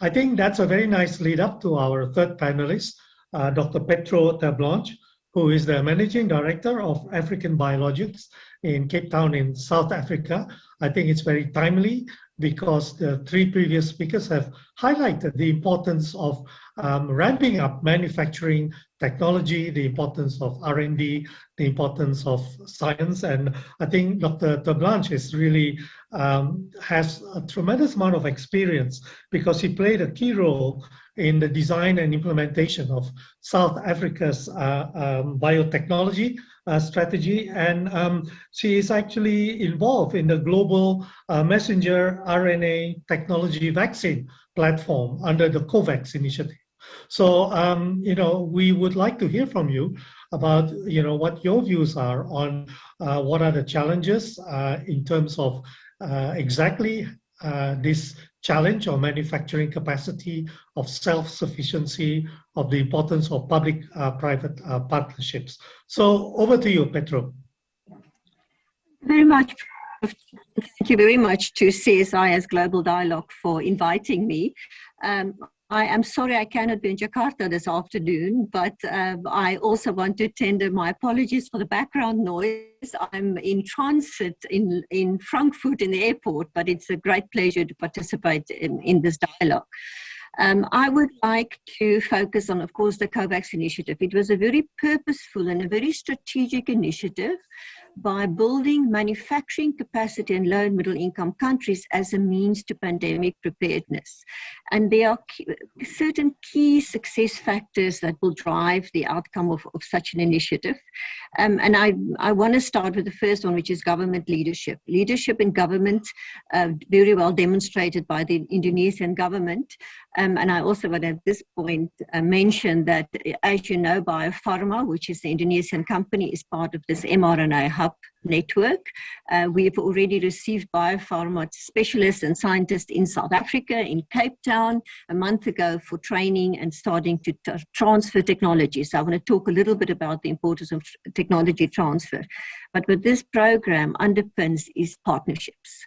I think that's a very nice lead up to our third panelist, Dr. Pedro Terblanche, who is the Managing Director of African Biologics in Cape Town in South Africa. I think it's very timely because the three previous speakers have highlighted the importance of ramping up manufacturing technology, the importance of R&D, the importance of science. And I think Dr. Terblanche is really has a tremendous amount of experience because he played a key role in the design and implementation of South Africa's biotechnology strategy. And she is actually involved in the global messenger RNA technology vaccine platform under the COVAX initiative. So, we would like to hear from you about, what your views are on what are the challenges in terms of exactly this challenge of manufacturing capacity, of self-sufficiency, of the importance of public-private partnerships. So over to you, Pedro. Very much. Thank you very much to CSIS Global Dialogue for inviting me. I am sorry I cannot be in Jakarta this afternoon, but I also want to tender my apologies for the background noise. I'm in transit in Frankfurt in the airport, but it's a great pleasure to participate in this dialogue. I would like to focus on, of course, the COVAX initiative. It was a very purposeful and a very strategic initiative by building manufacturing capacity in low and middle income countries as a means to pandemic preparedness. And there are certain key success factors that will drive the outcome of such an initiative. And I want to start with the first one, which is government leadership. Leadership in government, very well demonstrated by the Indonesian government. And I also want at this point mention that, as you know, Biopharma, which is the Indonesian company, is part of this mRNA hub network. We have already received biopharma specialists and scientists in South Africa, in Cape Town, a month ago for training and starting to transfer technology. So I want to talk a little bit about the importance of technology transfer. But what this program underpins is partnerships.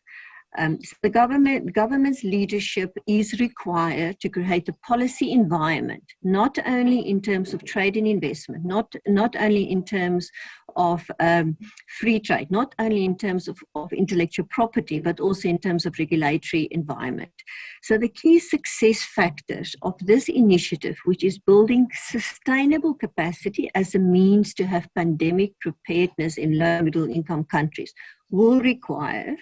So the government's leadership is required to create a policy environment, not only in terms of trade and investment, not only in terms of free trade, not only in terms of intellectual property, but also in terms of regulatory environment. So the key success factors of this initiative, which is building sustainable capacity as a means to have pandemic preparedness in low and middle income countries, will require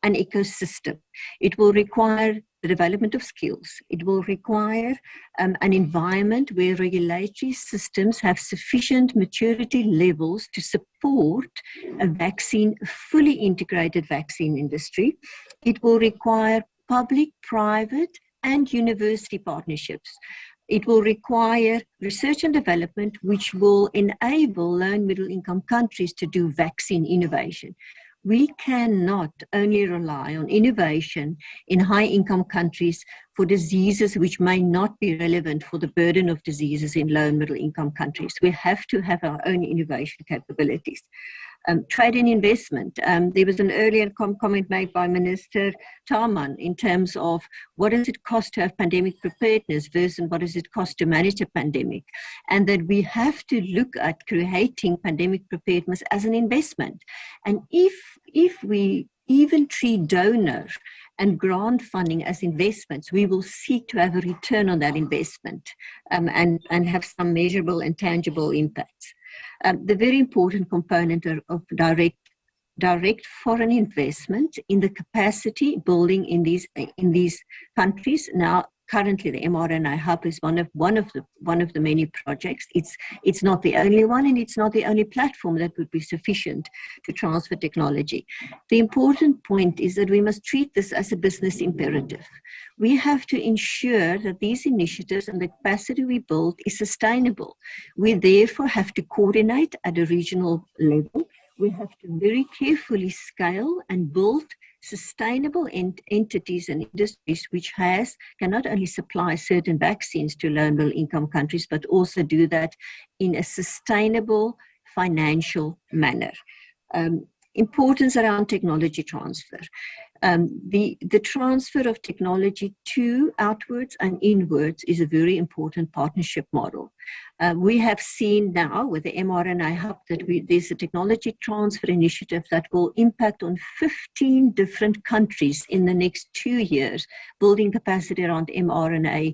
an ecosystem. It will require the development of skills. It will require an environment where regulatory systems have sufficient maturity levels to support a fully integrated vaccine industry. It will require public, private, and university partnerships. It will require research and development, which will enable low and middle income countries to do vaccine innovation. We cannot only rely on innovation in high-income countries for diseases which may not be relevant for the burden of diseases in low and middle-income countries. We have to have our own innovation capabilities. Trade and investment. There was an earlier comment made by Minister Tarman in terms of what does it cost to have pandemic preparedness versus what does it cost to manage a pandemic, and that we have to look at creating pandemic preparedness as an investment. And if we even treat donor and grant funding as investments, we will seek to have a return on that investment and have some measurable and tangible impacts. The very important component of direct foreign investment in the capacity building in these countries. Now, currently, the mRNA Hub is one of the many projects. It's not the only one, and it's not the only platform that would be sufficient to transfer technology. The important point is that we must treat this as a business imperative. We have to ensure that these initiatives and the capacity we build is sustainable. We therefore have to coordinate at a regional level. We have to very carefully scale and build sustainable entities and industries which can not only supply certain vaccines to low and middle income countries, but also do that in a sustainable financial manner. Importance around technology transfer. The transfer of technology to outwards and inwards is a very important partnership model. We have seen now with the mRNA Hub that there's a technology transfer initiative that will impact on 15 different countries in the next 2 years, building capacity around mRNA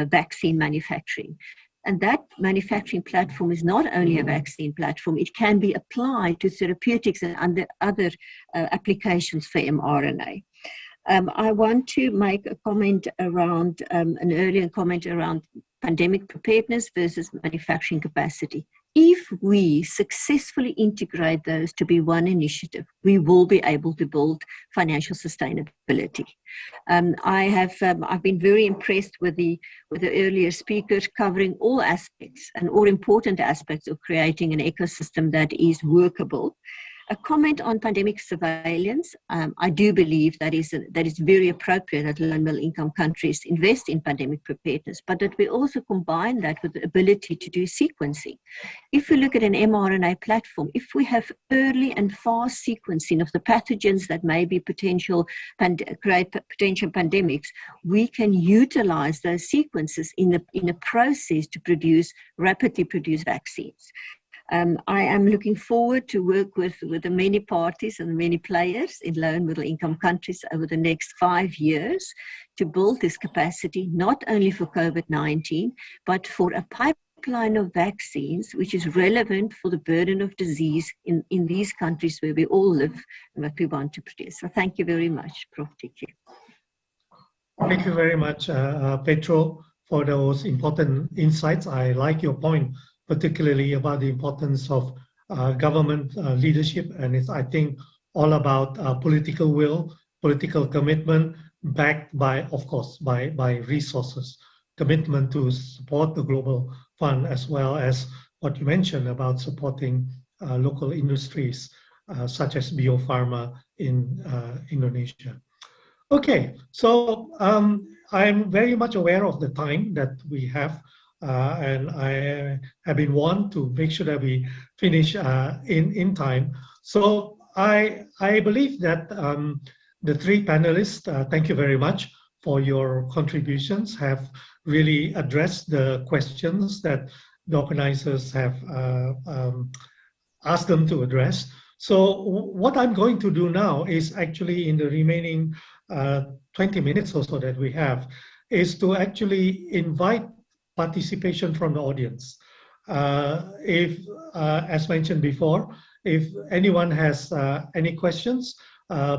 vaccine manufacturing. And that manufacturing platform is not only a vaccine platform, it can be applied to therapeutics and other applications for mRNA. I want to make a comment around, an earlier comment around pandemic preparedness versus manufacturing capacity. If we successfully integrate those to be one initiative, we will be able to build financial sustainability. I've been very impressed with the earlier speakers covering all aspects and all important aspects of creating an ecosystem that is workable. A comment on pandemic surveillance. I do believe that is very appropriate that low and middle income countries invest in pandemic preparedness, but that we also combine that with the ability to do sequencing. If we look at an mRNA platform, if we have early and fast sequencing of the pathogens that may be create potential pandemics, we can utilize those sequences in a process to rapidly produce vaccines. I am looking forward to work with the many parties and many players in low and middle income countries over the next 5 years to build this capacity, not only for COVID-19, but for a pipeline of vaccines, which is relevant for the burden of disease in these countries where we all live and what we want to produce. So thank you very much, Prof. Tiki. Thank you very much, Petro, for those important insights. I like your point, particularly about the importance of government leadership, and it's, I think, all about political will, political commitment, backed by, of course, by resources, commitment to support the Global Fund, as well as what you mentioned about supporting local industries such as biopharma in Indonesia. Okay, so I'm very much aware of the time that we have. And I have been warned to make sure that we finish in time. So I believe that the three panelists, thank you very much for your contributions, have really addressed the questions that the organizers have asked them to address. So what I'm going to do now is actually in the remaining 20 minutes or so that we have, is to actually invite participation from the audience. As mentioned before, if anyone has any questions,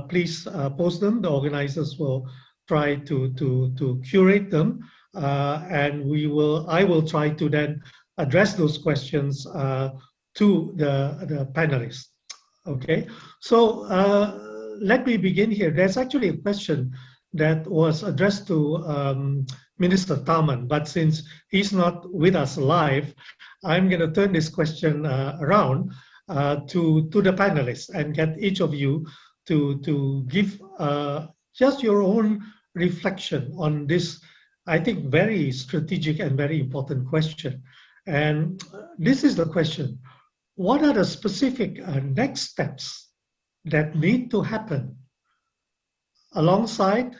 please post them. The organizers will try to curate them, and I will try to then address those questions to the panelists. Okay, so let me begin here. There's actually a question that was addressed to Minister Tarman, but since he's not with us live, I'm going to turn this question around to the panelists and get each of you to give just your own reflection on this, I think, very strategic and very important question. And this is the question: what are the specific next steps that need to happen alongside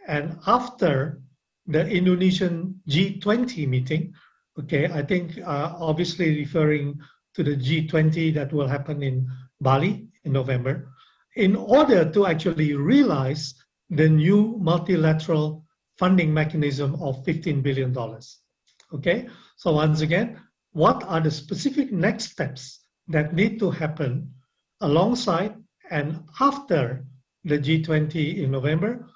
and after the Indonesian G20 meeting? Okay, I think obviously referring to the G20 that will happen in Bali in November, in order to actually realize the new multilateral funding mechanism of $15 billion. Okay, so once again, what are the specific next steps that need to happen alongside and after the G20 in November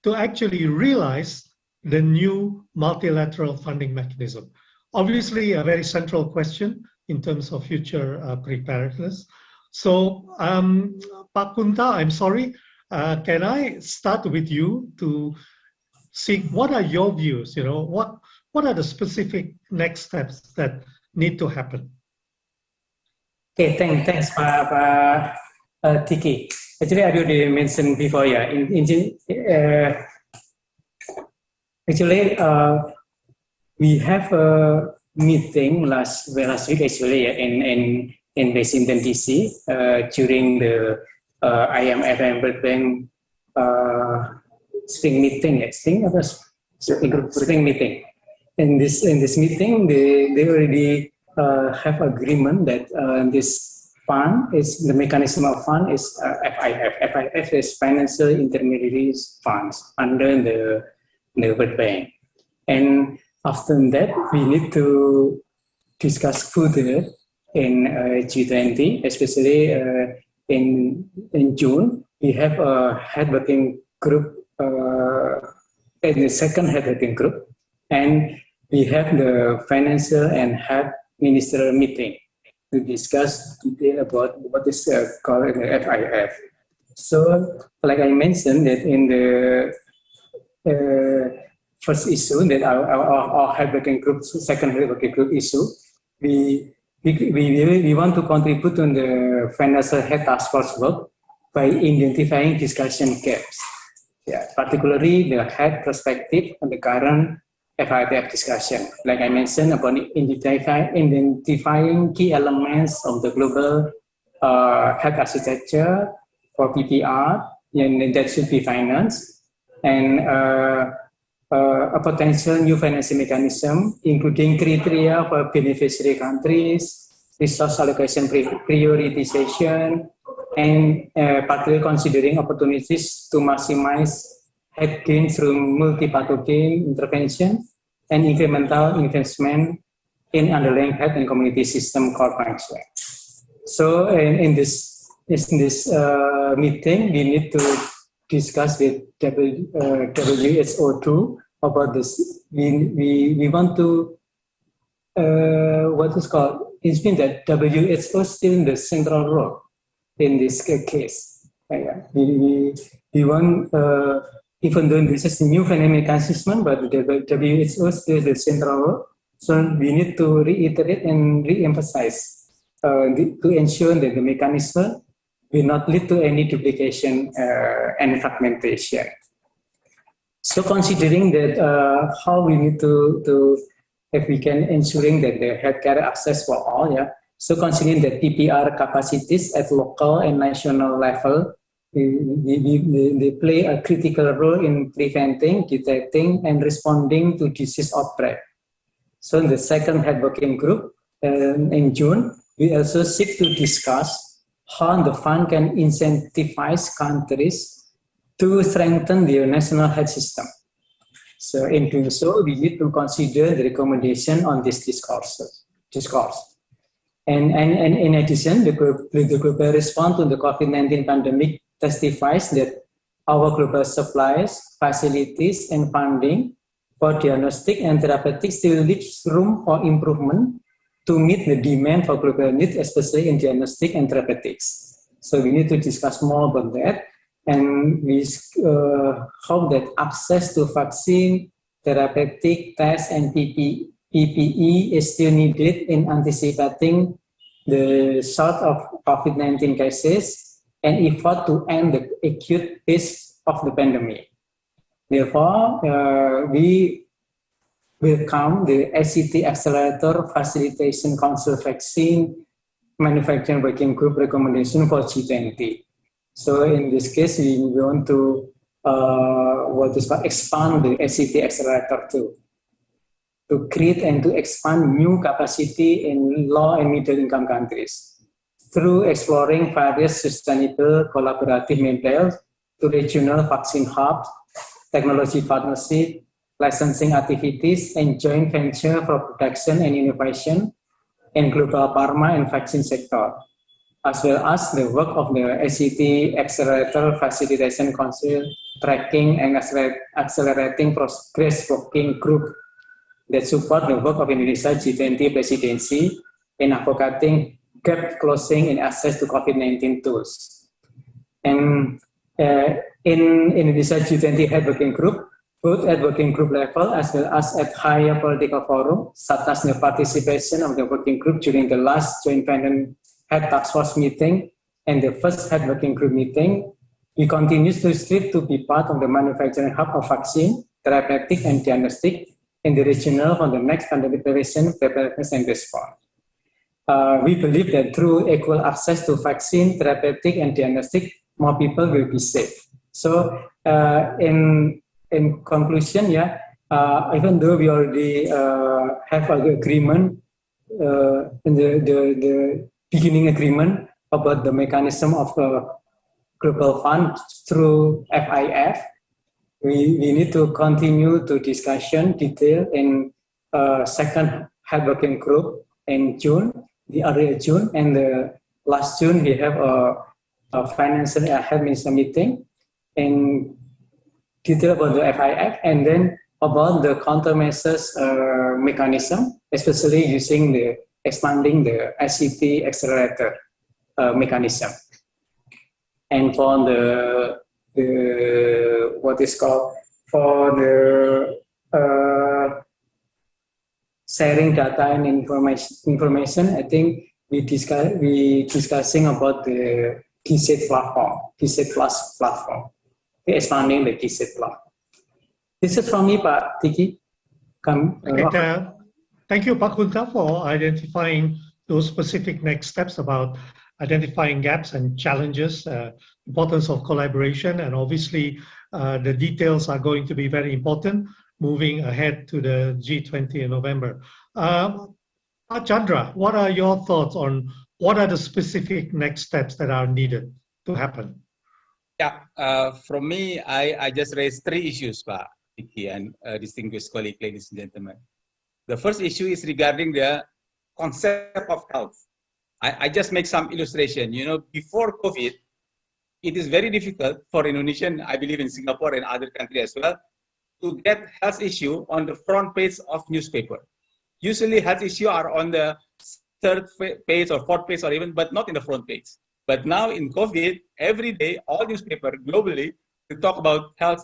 to actually realize the new multilateral funding mechanism? Obviously, a very central question in terms of future preparedness. So, Pak Kunta, I'm sorry, can I start with you to see what are your views? You know, what are the specific next steps that need to happen? Okay, thanks, Pak Tiki. Actually, I already mentioned before, yeah. Actually, we have a meeting last week actually, yeah, in Washington DC during the IMF and World Bank spring meeting. Yeah, spring meeting. In this meeting, they already have agreement that this fund is the mechanism of fund is FIF. FIF is Financial Intermediaries Funds under the World Bank. And after that, we need to discuss further in G20, especially in June. We have a head working group, in the second head working group, and we have the financial and head ministerial meeting to discuss detail about what is called the FIF. So, like I mentioned, that in the first issue that our head working group, second head working group issue, we want to contribute to the financial head task force work by identifying discussion gaps. Yeah, particularly the head perspective on the current FIF discussion. Like I mentioned about identifying key elements of the global health architecture for PPR, and that should be financed, and a potential new financing mechanism, including criteria for beneficiary countries, resource allocation prioritization, and particularly considering opportunities to maximize head gain through multi-pathogen intervention and incremental investment in underlying health and community system core function. So in this meeting, we need to discuss with WHO too about this. We want to what is called, it's been that WHO is still in the central role in this case. We want, even though this is a new financial mechanism, but the WHO is still the central role. So we need to reiterate and re-emphasize to ensure that the mechanism will not lead to any duplication and fragmentation. So considering that how we need to if we can ensuring that the healthcare access for all, yeah. So considering that PPR capacities at local and national level, they play a critical role in preventing, detecting, and responding to disease outbreak. So in the second head working group in June, we also seek to discuss how the fund can incentivize countries to strengthen their national health system. So in doing so, we need to consider the recommendation on this discourse. And in addition, the global response to the COVID-19 pandemic testifies that our global supplies, facilities, and funding for diagnostic and therapeutics still leaves room for improvement to meet the demand for global needs, especially in diagnostic and therapeutics. So we need to discuss more about that. And we hope that access to vaccine, therapeutic tests, and PPE is still needed in anticipating the sort of COVID-19 cases and effort to end the acute phase of the pandemic. Therefore, we welcome the ACT Accelerator Facilitation Council Vaccine Manufacturing Working Group recommendation for G20. So in this case, we want to expand the SCT accelerator to create and to expand new capacity in low and middle income countries through exploring various sustainable collaborative models to regional vaccine hubs, technology partnership, licensing activities, and joint venture for production and innovation in global pharma and vaccine sector, as well as the work of the SCT Accelerator Facilitation Council tracking and accelerating progress working group that support the work of Indonesia G20 presidency in advocating gap closing in access to COVID-19 tools. And in Indonesia G20 Head Working Group, both at working group level as well as at higher political forum, such as the participation of the working group during the last joint pandemic head task force meeting and the first head working group meeting, we continue to strive to be part of the manufacturing hub of vaccine, therapeutic and diagnostic in the regional for the next pandemic prevention, preparedness and response. We believe that through equal access to vaccine, therapeutic and diagnostic, more people will be safe. So in conclusion, even though we already have an agreement in the beginning agreement about the mechanism of global fund through FIF, we need to continue to discussion detail in second head working group in June, the earlier June, and the last June we have a financial head minister meeting in detail about the FIF, and then about the countermeasures mechanism, especially using the expanding the SCT accelerator mechanism. And for the what is called for the sharing data and information, I think we discussing about the GSIT platform, GSIT Plus platform, expanding the GSIT platform. This is from me, Pak Tiki. Thank you, Pak Kunta, for identifying those specific next steps about identifying gaps and challenges, importance of collaboration, and obviously the details are going to be very important moving ahead to the G20 in November. Chandra, what are your thoughts on what are the specific next steps that are needed to happen? Yeah, from me, I just raised three issues, Pak Vicky and distinguished colleagues, ladies and gentlemen. The first issue is regarding the concept of health. I just make some illustration. You know, before COVID, it is very difficult for Indonesian, I believe in Singapore and other countries as well, to get health issue on the front page of newspaper. Usually health issue are on the third page or fourth page or even, but not in the front page. But now in COVID, every day, all newspaper globally, they talk about health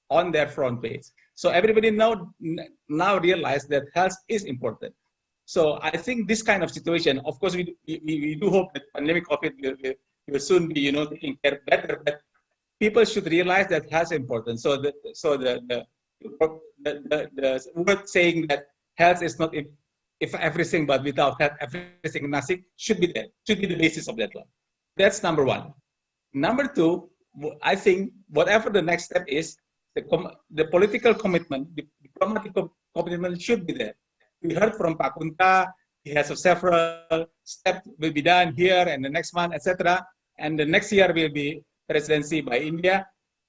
on their front page. So everybody now realize that health is important. So I think this kind of situation, of course, we do hope that pandemic COVID will soon be, taking care better, but people should realize that health is important. So the word saying that health is not if everything, but without health, everything, nothing, should be there, should be the basis of that one. That's number one. Number two, I think whatever the next step is, the political commitment, the diplomatic commitment should be there. We heard from Pak Kunta, he has several steps will be done here and the next month, etc. And the next year will be presidency by India.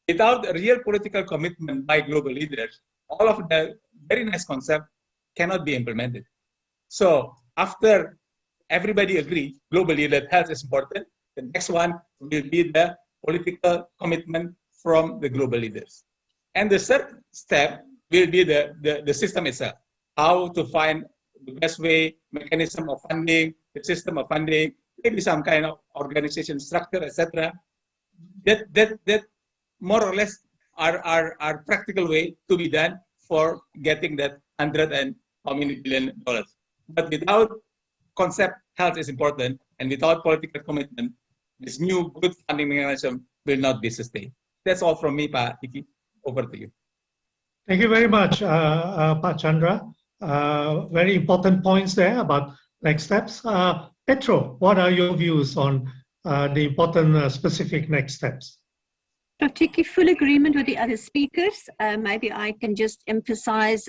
Without a real political commitment by global leaders, all of the very nice concept cannot be implemented. So after everybody agree globally that health is important, the next one will be the political commitment from the global leaders. And the third step will be the system itself. How to find the best way, mechanism of funding, the system of funding, maybe some kind of organization structure, etc. That more or less are practical way to be done for getting that $100 and how many billion dollars. But without concept, health is important, and without political commitment, this new good funding mechanism will not be sustained. That's all from me, Pak Iki. Over to you. Thank you very much, Pak Chandra. Very important points there about next steps. Petro, what are your views on the important specific next steps? Dr. Full agreement with the other speakers. Maybe I can just emphasize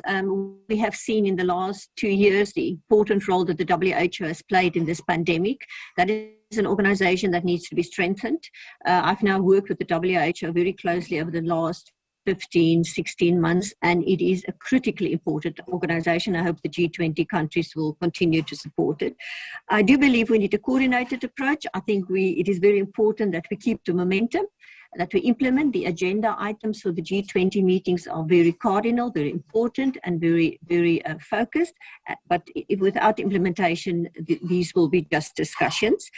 we have seen in the last 2 years the important role that the WHO has played in this pandemic. That is an organization that needs to be strengthened. I've now worked with the WHO very closely over the last 15, 16 months, and it is a critically important organization. I hope the G20 countries will continue to support it. I do believe we need a coordinated approach. I think it is very important that we keep the momentum, that we implement the agenda items for the G20 meetings are very cardinal, very important, and very, very focused. But without implementation, these will be just discussions.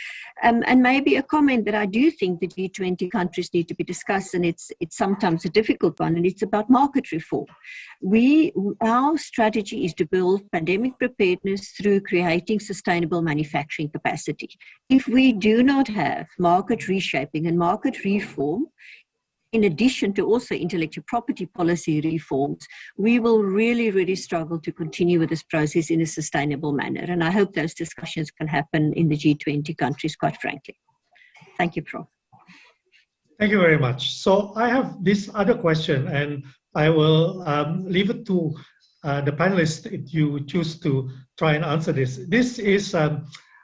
And maybe a comment that I do think the G20 countries need to be discussed, and it's sometimes a difficult one, and it's about market reform. Our strategy is to build pandemic preparedness through creating sustainable manufacturing capacity. If we do not have market reshaping and market reform, in addition to also intellectual property policy reforms, we will really, really struggle to continue with this process in a sustainable manner. And I hope those discussions can happen in the G20 countries, quite frankly. Thank you, Prof. Thank you very much. So I have this other question, and I will leave it to the panelists if you choose to try and answer this. This is a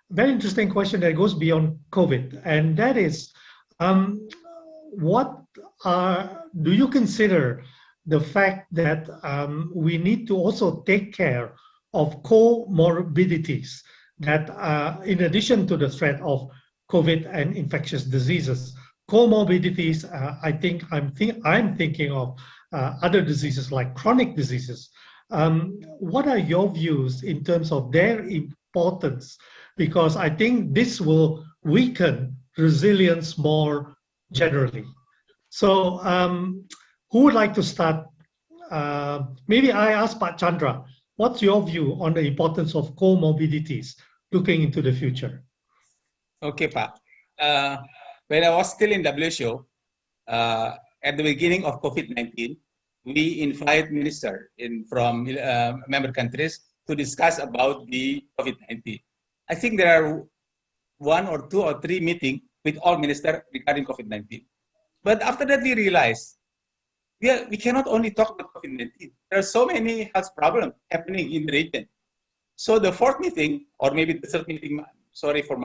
very interesting question that goes beyond COVID, and that is, do you consider the fact that we need to also take care of comorbidities that, in addition to the threat of COVID and infectious diseases, comorbidities, I'm thinking of other diseases like chronic diseases. What are your views in terms of their importance? Because I think this will weaken resilience more generally. So who would like to start? Maybe I ask Pak Chandra, what's your view on the importance of comorbidities looking into the future? Okay, Pak. When I was still in WHO, at the beginning of COVID-19, we invite ministers from member countries to discuss about the COVID-19. I think there are 1 or 2 or 3 meetings with all ministers regarding COVID-19. But after that, we realized we cannot only talk about COVID-19. There are so many health problems happening in the region. So the 4th meeting, or maybe the 3rd meeting, sorry for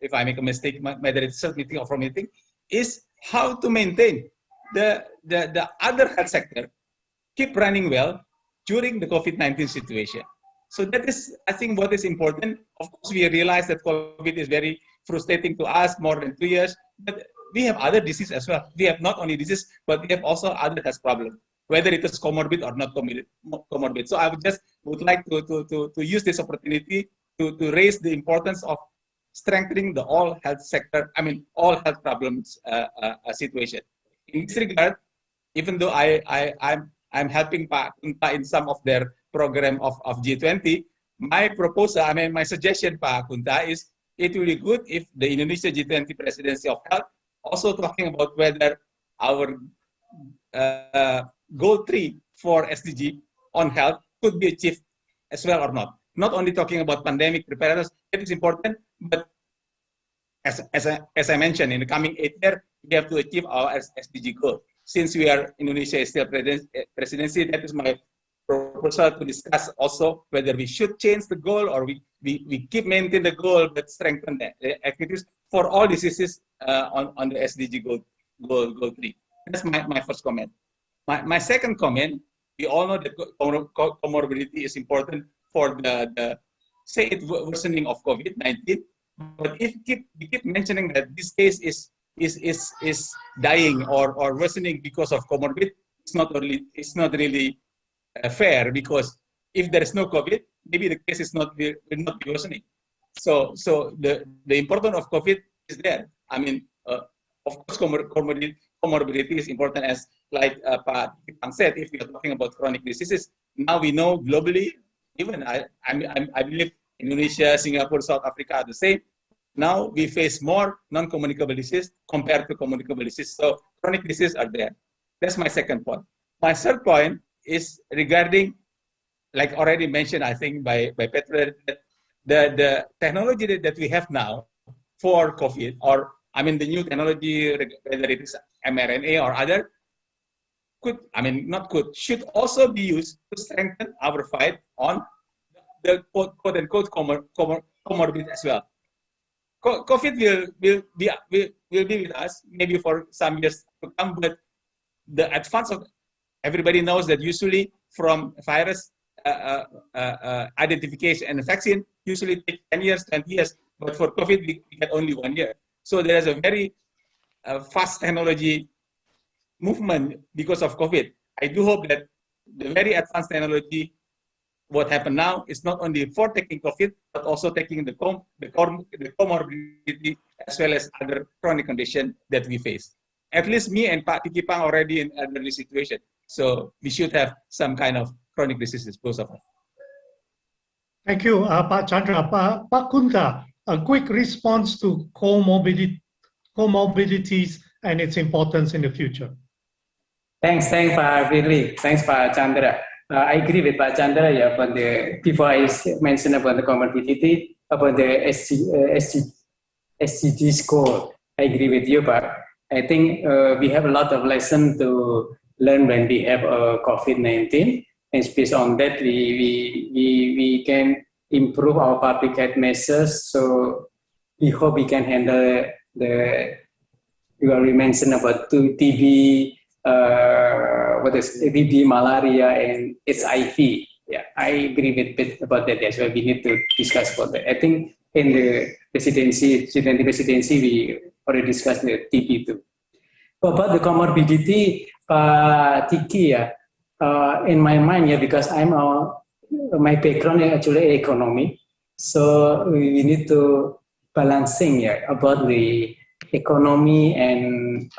if I make a mistake, whether it's 3rd meeting or 4th meeting, is how to maintain the other health sector keep running well during the COVID-19 situation. So that is, I think, what is important. Of course, we realize that COVID is very frustrating to us, more than 2 years, but we have other diseases as well. We have not only disease, but we have also other health problems, whether it is comorbid or not comorbid. So I would like to use this opportunity to raise the importance of strengthening the all health sector, all health problems situation. In this regard, even though I'm helping Pak Kunta in some of their program of G20, my proposal, my suggestion, Pak Kunta, is it will be good if the Indonesia G20 presidency of health also talking about whether our goal 3 for SDG on health could be achieved as well or not. Not only talking about pandemic preparedness, it is important, but as I mentioned, in the coming 8 years, we have to achieve our SDG goal. Since Indonesia is still presidency, that is my proposal to discuss also whether we should change the goal or we keep maintain the goal but strengthen the activities for all diseases on the SDG goal 3. That's my first comment. My second comment, we all know that comorbidity is important for the worsening of COVID-19. But if we keep mentioning that this case is dying or worsening because of comorbid, it's not really fair, because if there is no COVID, maybe the case will not be worsening. So the importance of COVID is there. Of course, comorbidity is important, as like Pak Kipang said. If we are talking about chronic diseases, now we know globally, even I believe Indonesia, Singapore, South Africa are the same. Now we face more non-communicable disease compared to communicable disease. So chronic diseases are there. That's my second point. My third point is regarding, like already mentioned, I think by Petra, that the technology that we have now for COVID, or I mean the new technology, whether it is mRNA or other, should also be used to strengthen our fight on the quote-unquote comorbid as well. COVID will be with us maybe for some years to come, but the advance of everybody knows that usually from virus identification and vaccine usually take 10 years, 20 years, but for COVID we get only 1 year. So there is a very fast technology movement because of COVID. I do hope that the very advanced technology, what happened now, is not only for taking COVID, but also taking the comorbidity as well as other chronic condition that we face. At least me and Pak Tiki Pang already in elderly situation. So we should have some kind of chronic diseases, both of us. Thank you, Pak Chandra. Pak Kunta, a quick response to comorbidities and its importance in the future. Thanks, Pak Firly. Thanks, Pak Chandra. I agree with Pak Chandra about before I mentioned about the comorbidity, about the SDG score. I agree with you, but I think we have a lot of lessons to learn when we have COVID-19. And based on that, we can improve our public health measures. So we hope we can handle you already mentioned about TB, TB, malaria, and HIV. Yeah, I agree with about that as well. We need to discuss about that. I think in the G20 presidency, we already discussed the TB too. About the comorbidity, Tiki, in my mind, because my background is actually economy, so we need to balancing about the economy and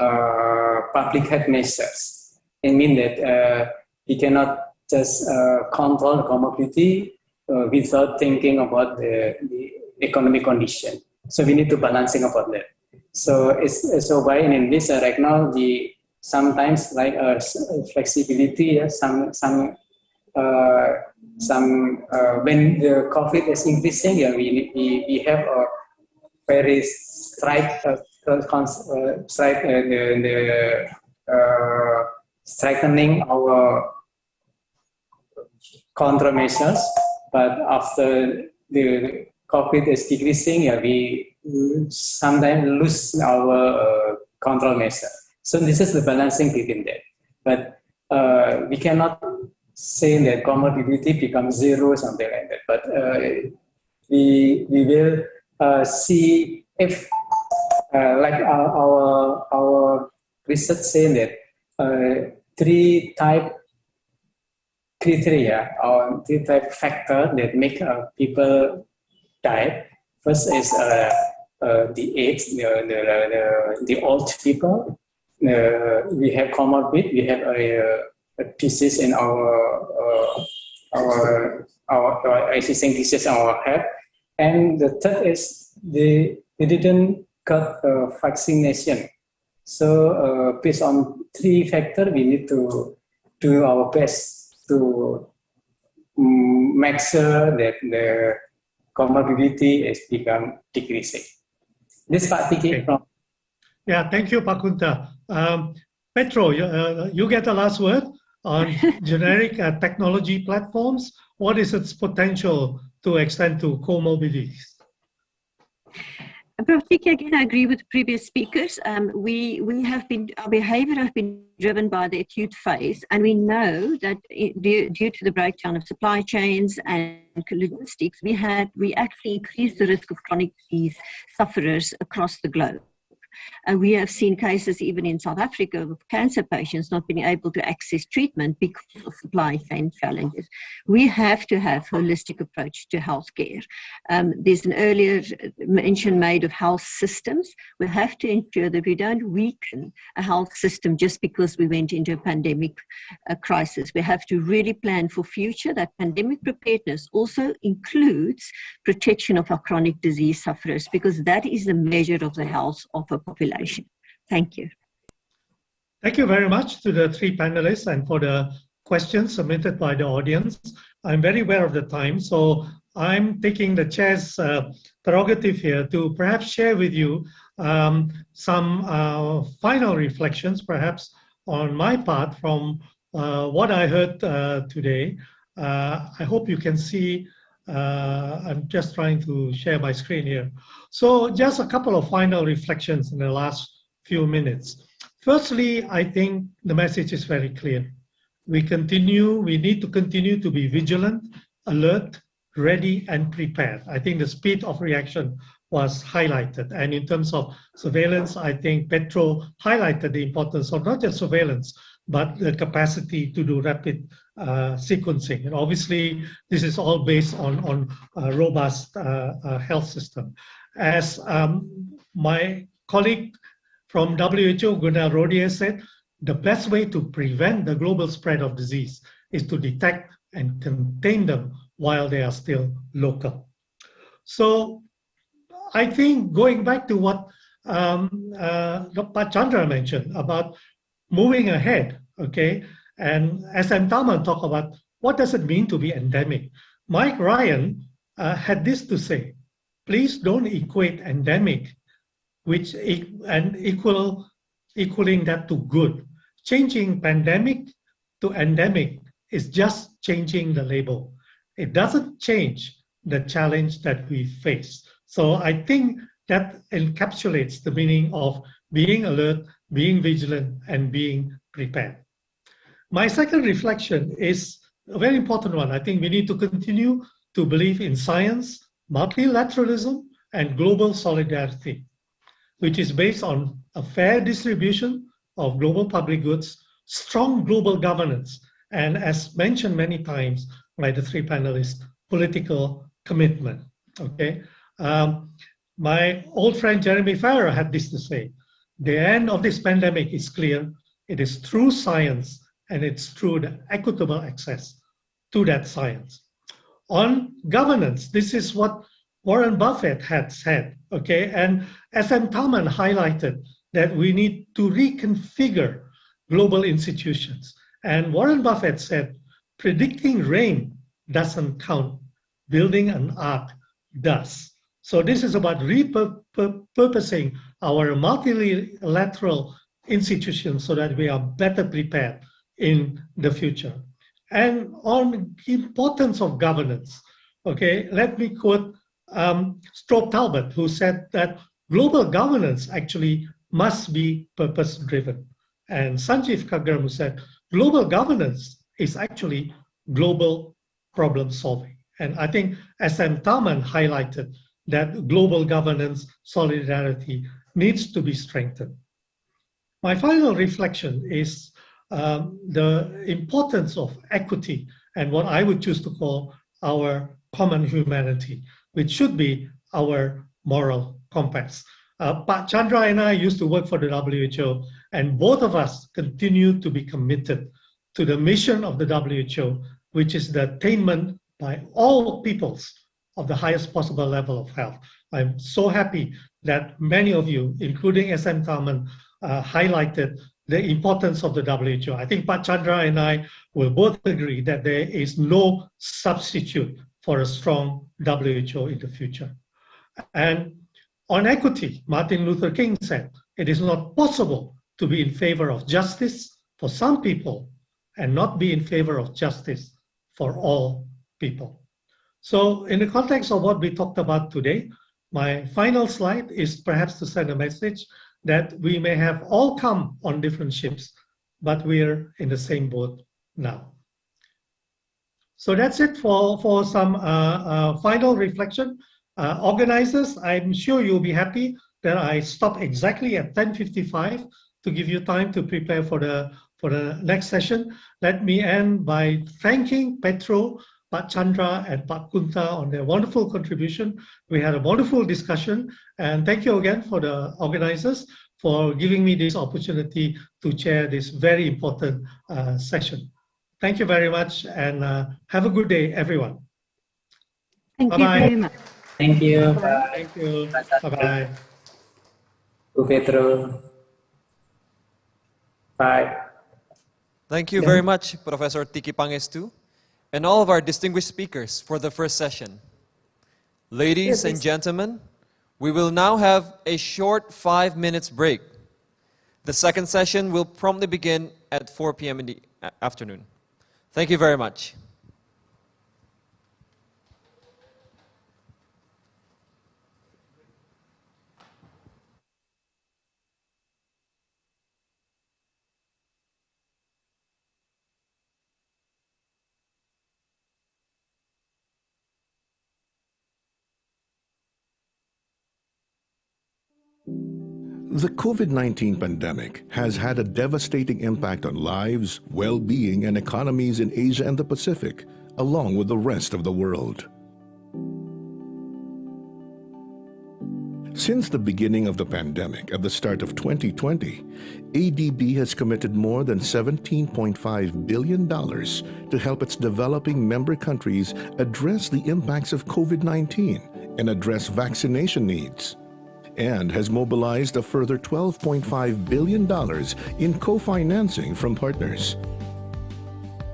public health measures. It means that we cannot just control the comorbidity without thinking about the economic condition. So we need to balancing about that. So so why in English right now sometimes like flexibility, some when the COVID is increasing, we have a very strengthening our countermeasures, but after the COVID is decreasing, we sometimes lose our control measure. So this is the balancing between that. But we cannot say that comorbidity becomes zero, something like that. But we will see if, like our research saying that 3 type criteria or 3 type factor that make people die. First is the age, the old people. We have comorbid. We have a disease in our existing disease in our head. And the third is they didn't got vaccination. So based on 3 factors, we need to do our best to make sure that the comorbidity is become decreasing. This part from. Yeah, thank you, Pak Kunta. Petro, you get the last word on generic technology platforms. What is its potential to extend to comorbidities? Particularly, again, I agree with previous speakers. Our behavior has been driven by the acute phase, and we know that due to the breakdown of supply chains and logistics, we actually increased the risk of chronic disease sufferers across the globe. We have seen cases even in South Africa of cancer patients not being able to access treatment because of supply chain challenges. We have to have a holistic approach to healthcare. There's an earlier mention made of health systems. We have to ensure that we don't weaken a health system just because we went into a pandemic crisis. We have to really plan for future. That pandemic preparedness also includes protection of our chronic disease sufferers, because that is the measure of the health of a population. Thank you. Thank you very much to the 3 panelists and for the questions submitted by the audience. I'm very aware of the time, so I'm taking the chair's prerogative here to perhaps share with you some final reflections, perhaps on my part from what I heard today. I hope you can see, I'm just trying to share my screen here. So just a couple of final reflections in the last few minutes. Firstly, I think the message is very clear. We need to continue to be vigilant, alert, ready, and prepared. I think the speed of reaction was highlighted. And in terms of surveillance, I think Petro highlighted the importance of not just surveillance, but the capacity to do rapid sequencing. And obviously, this is all based on a robust health system. As my colleague from WHO, Gunnar Rodier, said, the best way to prevent the global spread of disease is to detect and contain them while they are still local. So I think going back to what Pak Chandra mentioned about moving ahead, okay, and SM Tharman talked about what does it mean to be endemic. Mike Ryan had this to say: please don't equate endemic equaling that to good. Changing pandemic to endemic is just changing the label. It doesn't change the challenge that we face. So I think that encapsulates the meaning of being alert, being vigilant, and being prepared. My second reflection is a very important one. I think we need to continue to believe in science, multilateralism, and global solidarity, which is based on a fair distribution of global public goods, strong global governance, and as mentioned many times by the three panelists, political commitment. Okay, my old friend Jeremy Farrar had this to say: the end of this pandemic is clear. It is through science, and it's through the equitable access to that science. On governance, this is what Warren Buffett had said, okay? And SM Tharman highlighted that we need to reconfigure global institutions. And Warren Buffett said, predicting rain doesn't count, building an ark does. So this is about repurposing our multilateral institutions so that we are better prepared in the future. And on the importance of governance, okay, let me quote Strobe Talbot, who said that global governance actually must be purpose-driven. And Sanjeev Kagram, who said global governance is actually global problem solving. And I think SM Tharman highlighted that global governance solidarity needs to be strengthened. My final reflection is the importance of equity and what I would choose to call our common humanity, which should be our moral compass. Pak Chandra and I used to work for the WHO, and both of us continue to be committed to the mission of the WHO, which is the attainment by all peoples of the highest possible level of health. I'm so happy that many of you, including SM Tharman, highlighted the importance of the WHO. I think Pak Chandra and I will both agree that there is no substitute for a strong WHO in the future. And on equity, Martin Luther King said, it is not possible to be in favor of justice for some people and not be in favor of justice for all people. So in the context of what we talked about today, my final slide is perhaps to send a message that we may have all come on different ships, but we're in the same boat now. So that's it for some final reflection. Organizers, I'm sure you'll be happy that I stop exactly at 10:55 to give you time to prepare for the next session. Let me end by thanking Petro, Pak Chandra, and Pak Kunta on their wonderful contribution. We had a wonderful discussion, and thank you again for the organizers for giving me this opportunity to chair this very important session. Thank you very much, and have a good day, everyone. Thank you very much. Thank you. Thank you. Bye-bye. Bu Petro. Bye. Thank you very much, Professor Tiki Pangestu. and all of our distinguished speakers for the first session. Ladies and gentlemen, we will now have a short 5 minutes break. The second session will promptly begin at 4 p.m. in the afternoon. Thank you very much. The COVID-19 pandemic has had a devastating impact on lives, well-being, and economies in Asia and the Pacific, along with the rest of the world. Since the beginning of the pandemic at the start of 2020, ADB has committed more than $17.5 billion to help its developing member countries address the impacts of COVID-19 and address vaccination needs, and has mobilized a further $12.5 billion in co-financing from partners.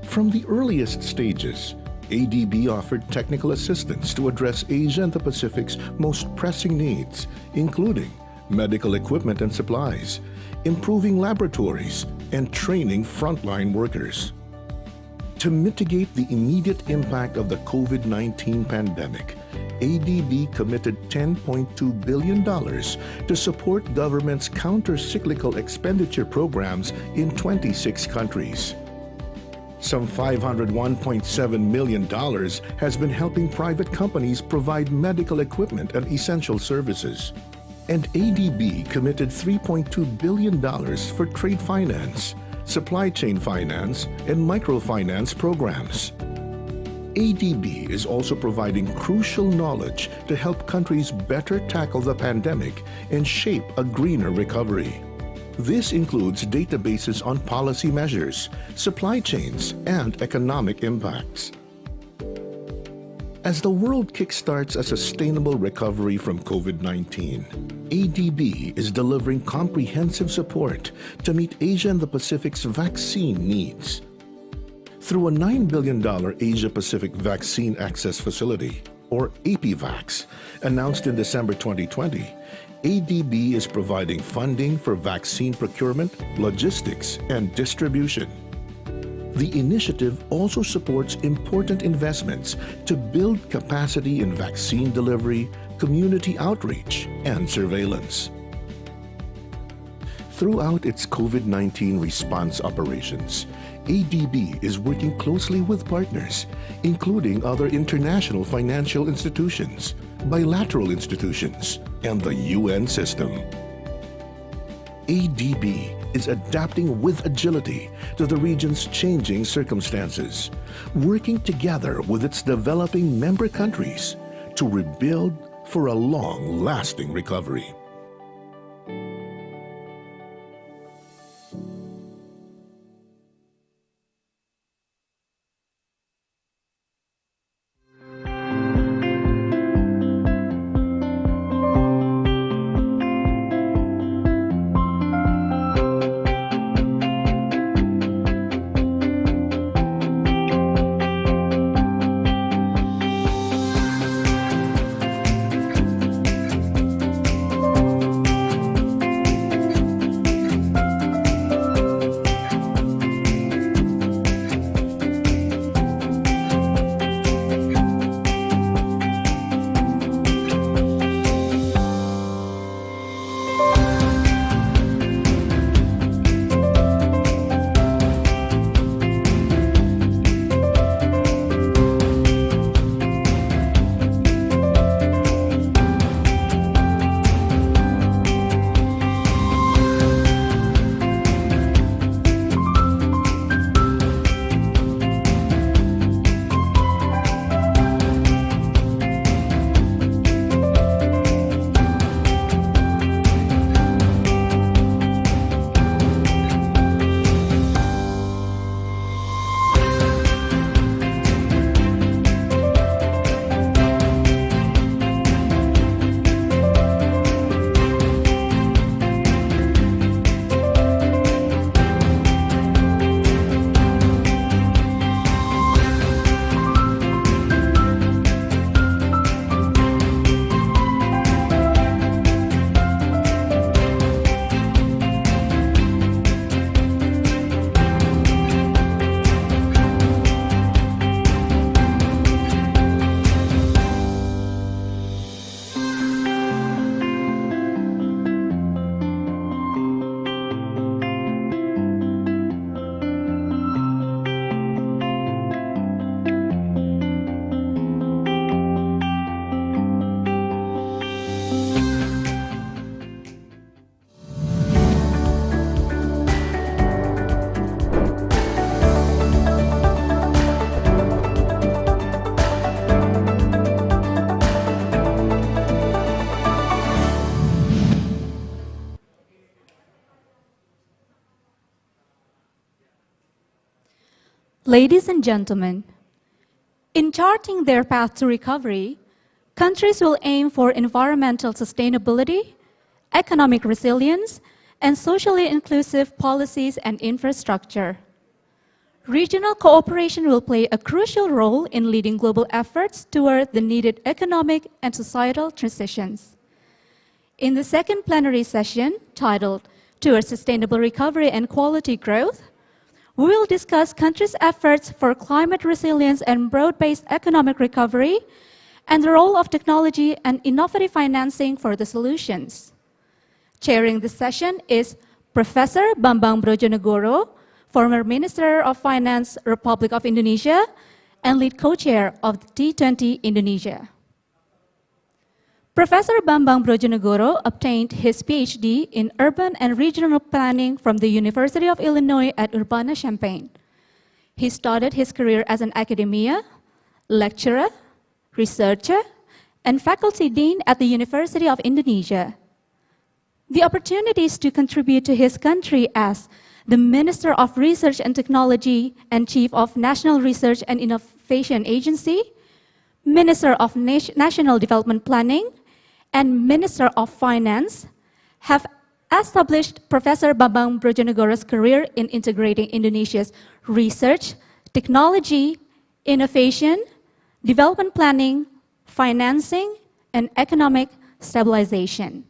From the earliest stages, ADB offered technical assistance to address Asia and the Pacific's most pressing needs, including medical equipment and supplies, improving laboratories, and training frontline workers. To mitigate the immediate impact of the COVID-19 pandemic, ADB committed $10.2 billion to support governments' counter-cyclical expenditure programs in 26 countries. Some $501.7 million has been helping private companies provide medical equipment and essential services. And ADB committed $3.2 billion for trade finance, supply chain finance, and microfinance programs. ADB is also providing crucial knowledge to help countries better tackle the pandemic and shape a greener recovery. This includes databases on policy measures, supply chains, and economic impacts. As the world kickstarts a sustainable recovery from COVID-19, ADB is delivering comprehensive support to meet Asia and the Pacific's vaccine needs. Through a $9 billion Asia-Pacific Vaccine Access Facility, or APVAX, announced in December 2020, ADB is providing funding for vaccine procurement, logistics, and distribution. The initiative also supports important investments to build capacity in vaccine delivery, community outreach, and surveillance. Throughout its COVID-19 response operations, ADB is working closely with partners, including other international financial institutions, bilateral institutions, and the UN system. ADB is adapting with agility to the region's changing circumstances, working together with its developing member countries to rebuild for a long-lasting recovery. Ladies and gentlemen, in charting their path to recovery, countries will aim for environmental sustainability, economic resilience, and socially inclusive policies and infrastructure. Regional cooperation will play a crucial role in leading global efforts toward the needed economic and societal transitions. In the second plenary session, titled Towards Sustainable Recovery and Quality Growth, we will discuss countries' efforts for climate resilience and broad-based economic recovery and the role of technology and innovative financing for the solutions. Chairing this session is Professor Bambang Brojonegoro, former Minister of Finance, Republic of Indonesia, and lead co-chair of the T20 Indonesia. Professor Bambang Brojonegoro obtained his PhD in Urban and Regional Planning from the University of Illinois at Urbana-Champaign. He started his career as an academia, lecturer, researcher, and faculty dean at the University of Indonesia. The opportunities to contribute to his country as the Minister of Research and Technology and Chief of National Research and Innovation Agency, Minister of National Development Planning, and Minister of Finance have established Professor Bambang Brojonegoro's career in integrating Indonesia's research, technology, innovation, development planning, financing, and economic stabilization.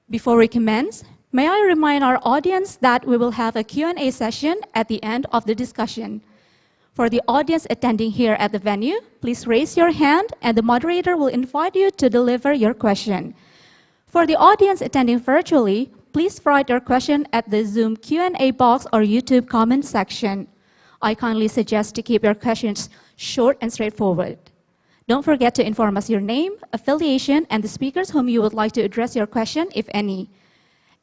Before we commence, may I remind our audience that we will have a Q&A session at the end of the discussion. For the audience attending here at the venue, please raise your hand and the moderator will invite you to deliver your question. For the audience attending virtually, please write your question at the Zoom Q&A box or YouTube comment section. I kindly suggest to keep your questions short and straightforward. Don't forget to inform us your name, affiliation, and the speakers whom you would like to address your question, if any.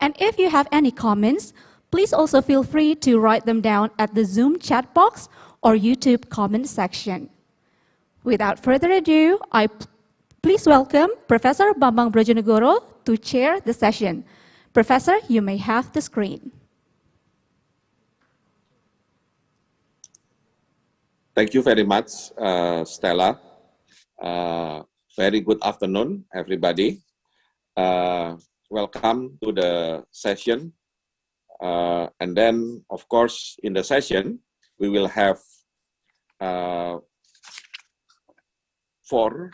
And if you have any comments, please also feel free to write them down at the Zoom chat box or YouTube comment section. Without further ado, I please welcome Professor Bambang Brojonegoro to chair the session. Professor, you may have the screen. Thank you very much, Stella. Very good afternoon, everybody. Welcome to the session. And then, of course, in the session, we will have four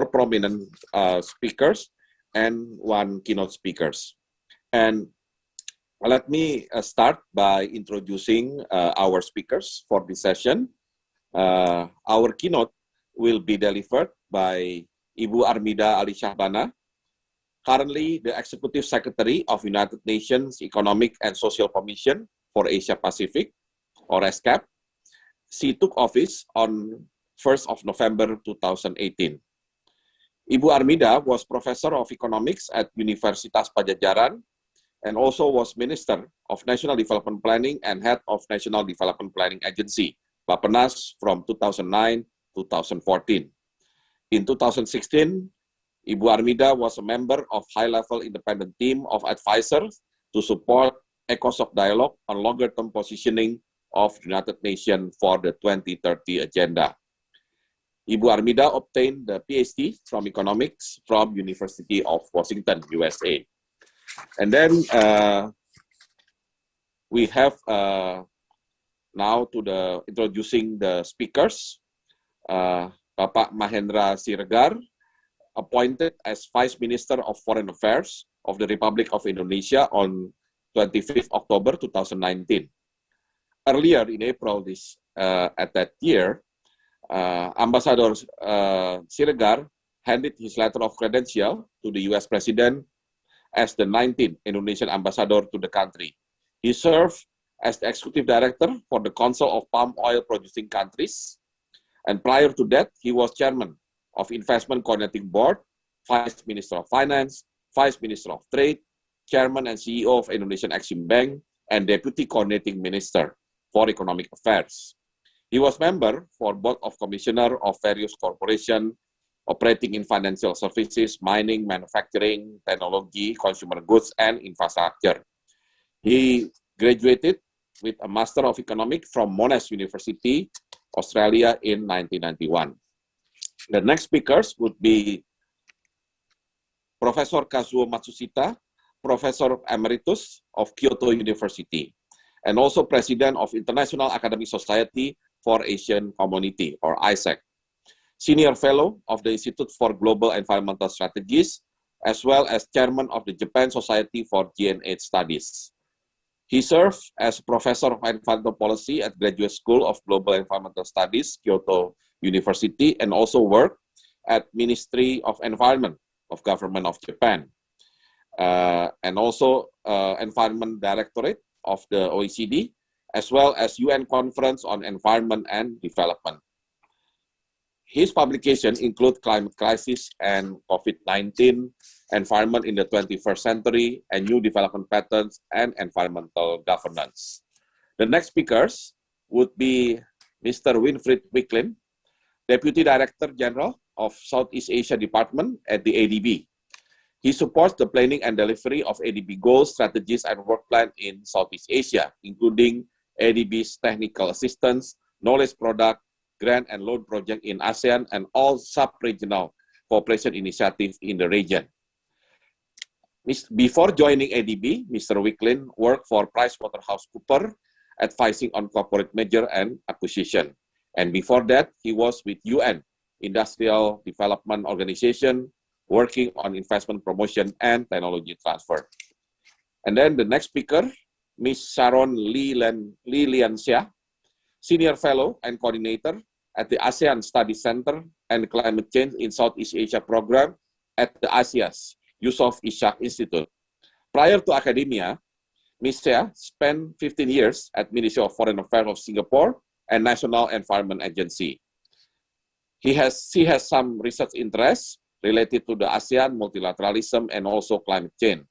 prominent speakers and one keynote speakers. And let me start by introducing our speakers for this session. Our keynote will be delivered by Ibu Armida Ali Shahbana, currently the Executive Secretary of United Nations Economic and Social Commission for Asia Pacific, or ESCAP. She took office on 1st of November 2018. Ibu Armida was Professor of Economics at Universitas Padjadjaran and also was Minister of National Development Planning and Head of National Development Planning Agency, Bappenas, from 2009-2014. In 2016, Ibu Armida was a member of high-level independent team of advisors to support ECOSOC dialogue on longer-term positioning of United Nations for the 2030 agenda. Ibu Armida obtained the PhD from economics from University of Washington, USA. And then we have now to introducing the speakers. Bapak Mahendra Siregar, appointed as Vice Minister of Foreign Affairs of the Republic of Indonesia on 25th October 2019. Earlier in April at that year, Ambassador Siregar handed his letter of credential to the US President as the 19th Indonesian ambassador to the country. He served as the Executive Director for the Council of Palm Oil Producing Countries, and prior to that, he was Chairman of Investment Coordinating Board, Vice Minister of Finance, Vice Minister of Trade, Chairman and CEO of Indonesian Exim Bank, and Deputy Coordinating Minister for Economic Affairs. He was member for Board of Commissioner of various corporations, operating in financial services, mining, manufacturing, technology, consumer goods, and infrastructure. He graduated with a Master of Economics from Monash University, Australia in 1991. The next speakers would be Professor Kazuo Matsushita, Professor Emeritus of Kyoto University, and also President of International Academic Society for Asian Community, or ISAC, Senior Fellow of the Institute for Global Environmental Strategies, as well as Chairman of the Japan Society for G&H Studies. He served as Professor of Environmental Policy at Graduate School of Global Environmental Studies, Kyoto University, and also worked at Ministry of Environment of Government of Japan, and also Environment Directorate of the OECD, as well as UN Conference on Environment and Development. His publications include Climate Crisis and COVID-19, Environment in the 21st Century, and New Development Patterns and Environmental Governance. The next speakers would be Mr. Winfried Wicklin, Deputy Director General of Southeast Asia Department at the ADB. He supports the planning and delivery of ADB goals, strategies, and work plan in Southeast Asia, including ADB's technical assistance, knowledge product, grant and loan project in ASEAN, and all sub-regional cooperation initiatives in the region. Before joining ADB, Mr. Wicklin worked for PricewaterhouseCoopers, advising on corporate merger and acquisition. And before that, he was with UN, Industrial Development Organization, working on investment promotion and technology transfer. And then the next speaker, Ms. Sharon Lee Lian Xia, Senior Fellow and Coordinator at the ASEAN Study Center and Climate Change in Southeast Asia Program at the ASIAS Yusof Ishak Institute. Prior to academia, Ms. Xia spent 15 years at Ministry of Foreign Affairs of Singapore and National Environment Agency. She has some research interests related to the ASEAN multilateralism and also climate change.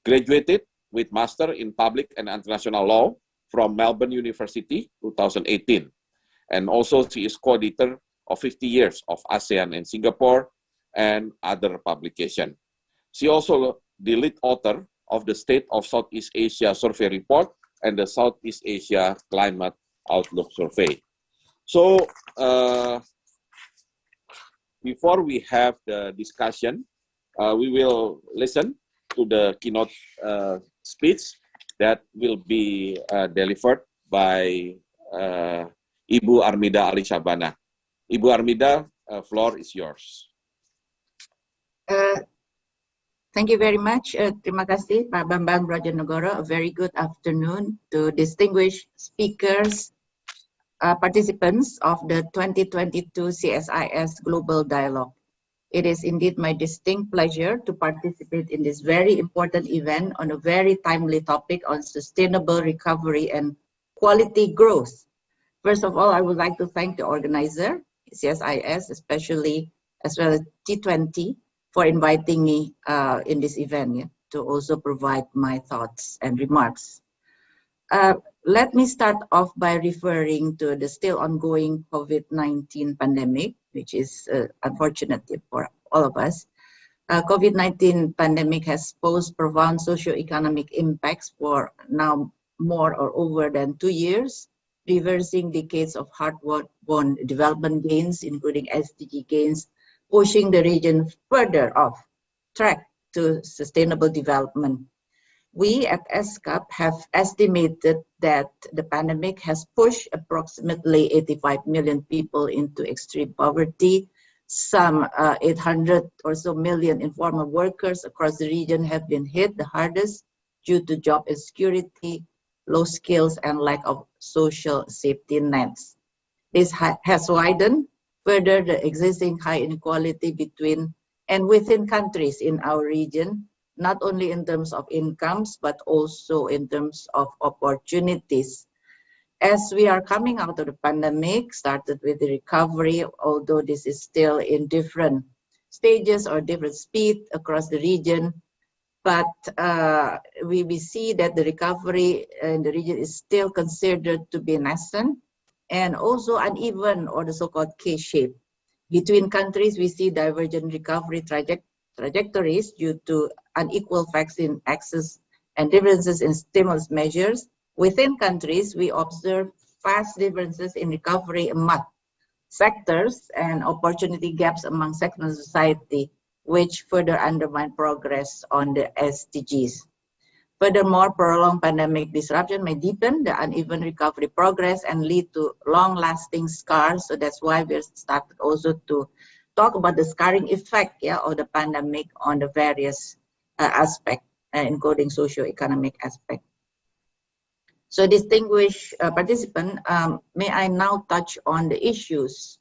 Graduated with Master in Public and International Law from Melbourne University, 2018. And also she is co-editor of 50 years of ASEAN and Singapore and other publication. She also the lead author of the State of Southeast Asia Survey Report and the Southeast Asia Climate Outlook Survey. So before we have the discussion, we will listen to the keynote speech that will be delivered by Ibu Armida Ali Shabana. Ibu Armida, floor is yours. Thank you very much. Terima kasih, Pak Bambang Brojonegoro. A very good afternoon to distinguished speakers, participants of the 2022 CSIS Global Dialogue. It is indeed my distinct pleasure to participate in this very important event on a very timely topic on sustainable recovery and quality growth. First of all, I would like to thank the organizer, CSIS, especially as well as T20, for inviting me in this event to also provide my thoughts and remarks. Let me start off by referring to the still ongoing COVID-19 pandemic, which is unfortunate for all of us. COVID-19 pandemic has posed profound socio-economic impacts for now more or over than 2 years, reversing decades of hard-won development gains, including SDG gains, pushing the region further off track to sustainable development. We at ESCAP have estimated that the pandemic has pushed approximately 85 million people into extreme poverty. Some 800 or so million informal workers across the region have been hit the hardest due to job insecurity, low skills, and lack of social safety nets. This has widened further the existing high inequality between and within countries in our region, not only in terms of incomes, but also in terms of opportunities. As we are coming out of the pandemic, started with the recovery, although this is still in different stages or different speed across the region, but we see that the recovery in the region is still considered to be nascent and also uneven, or the so-called K-shape. Between countries, we see divergent recovery trajectories due to unequal vaccine access and differences in stimulus measures. Within countries, we observe vast differences in recovery among sectors and opportunity gaps among segments of society, which further undermine progress on the SDGs. Furthermore, prolonged pandemic disruption may deepen the uneven recovery progress and lead to long-lasting scars. So that's why we're started also to talk about the scarring effect of the pandemic on the various aspects, including socio-economic aspects. So distinguished participant, may I now touch on the issues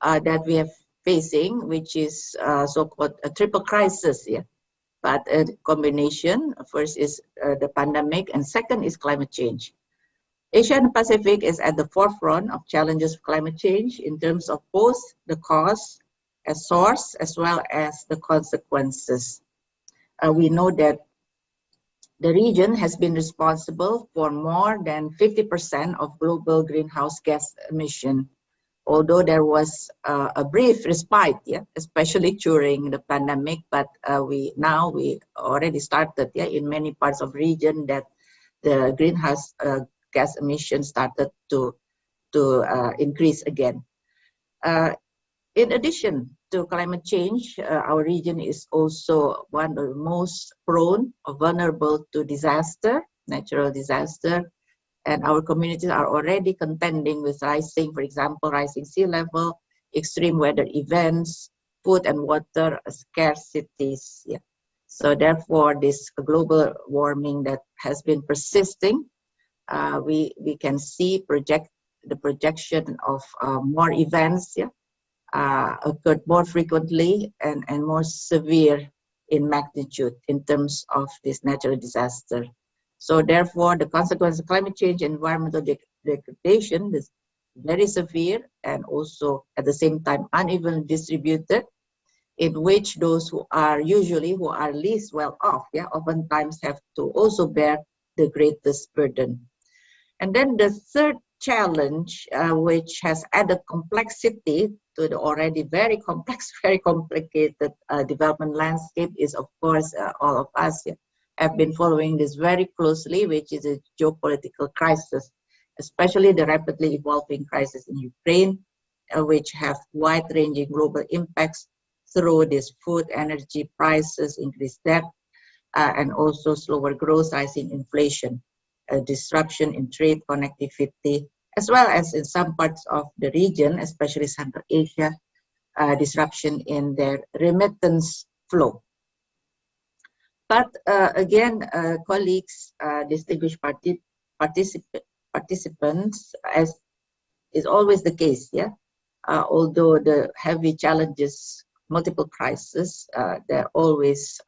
that we are facing, which is so-called a triple crisis. But a combination, first is the pandemic, and second is climate change. Asia and Pacific is at the forefront of challenges of climate change in terms of both the cause, as source, as well as the consequences. We know that the region has been responsible for more than 50% of global greenhouse gas emission. Although there was a brief respite, especially during the pandemic, but we already started in many parts of region that the greenhouse gas emissions started to increase again. In addition to climate change, our region is also one of the most prone or vulnerable to disaster, natural disaster. And our communities are already contending with rising, for example, rising sea level, extreme weather events, food and water scarcities. So therefore, this global warming that has been persisting, we can see the projection of more events occurred more frequently and more severe in magnitude in terms of this natural disaster. So therefore, the consequence of climate change and environmental degradation is very severe and also at the same time unevenly distributed, in which those who are least well off, oftentimes have to also bear the greatest burden. And then the third challenge, which has added complexity to the already very complex, very complicated development landscape, is of course all of us have been following this very closely, which is a geopolitical crisis, especially the rapidly evolving crisis in Ukraine, which have wide-ranging global impacts through this food, energy prices, increased debt, and also slower growth, rising inflation, disruption in trade connectivity, as well as in some parts of the region, especially Central Asia, disruption in their remittance flow. But again, colleagues, distinguished participants, as is always the case, although the heavy challenges, multiple crises, there are always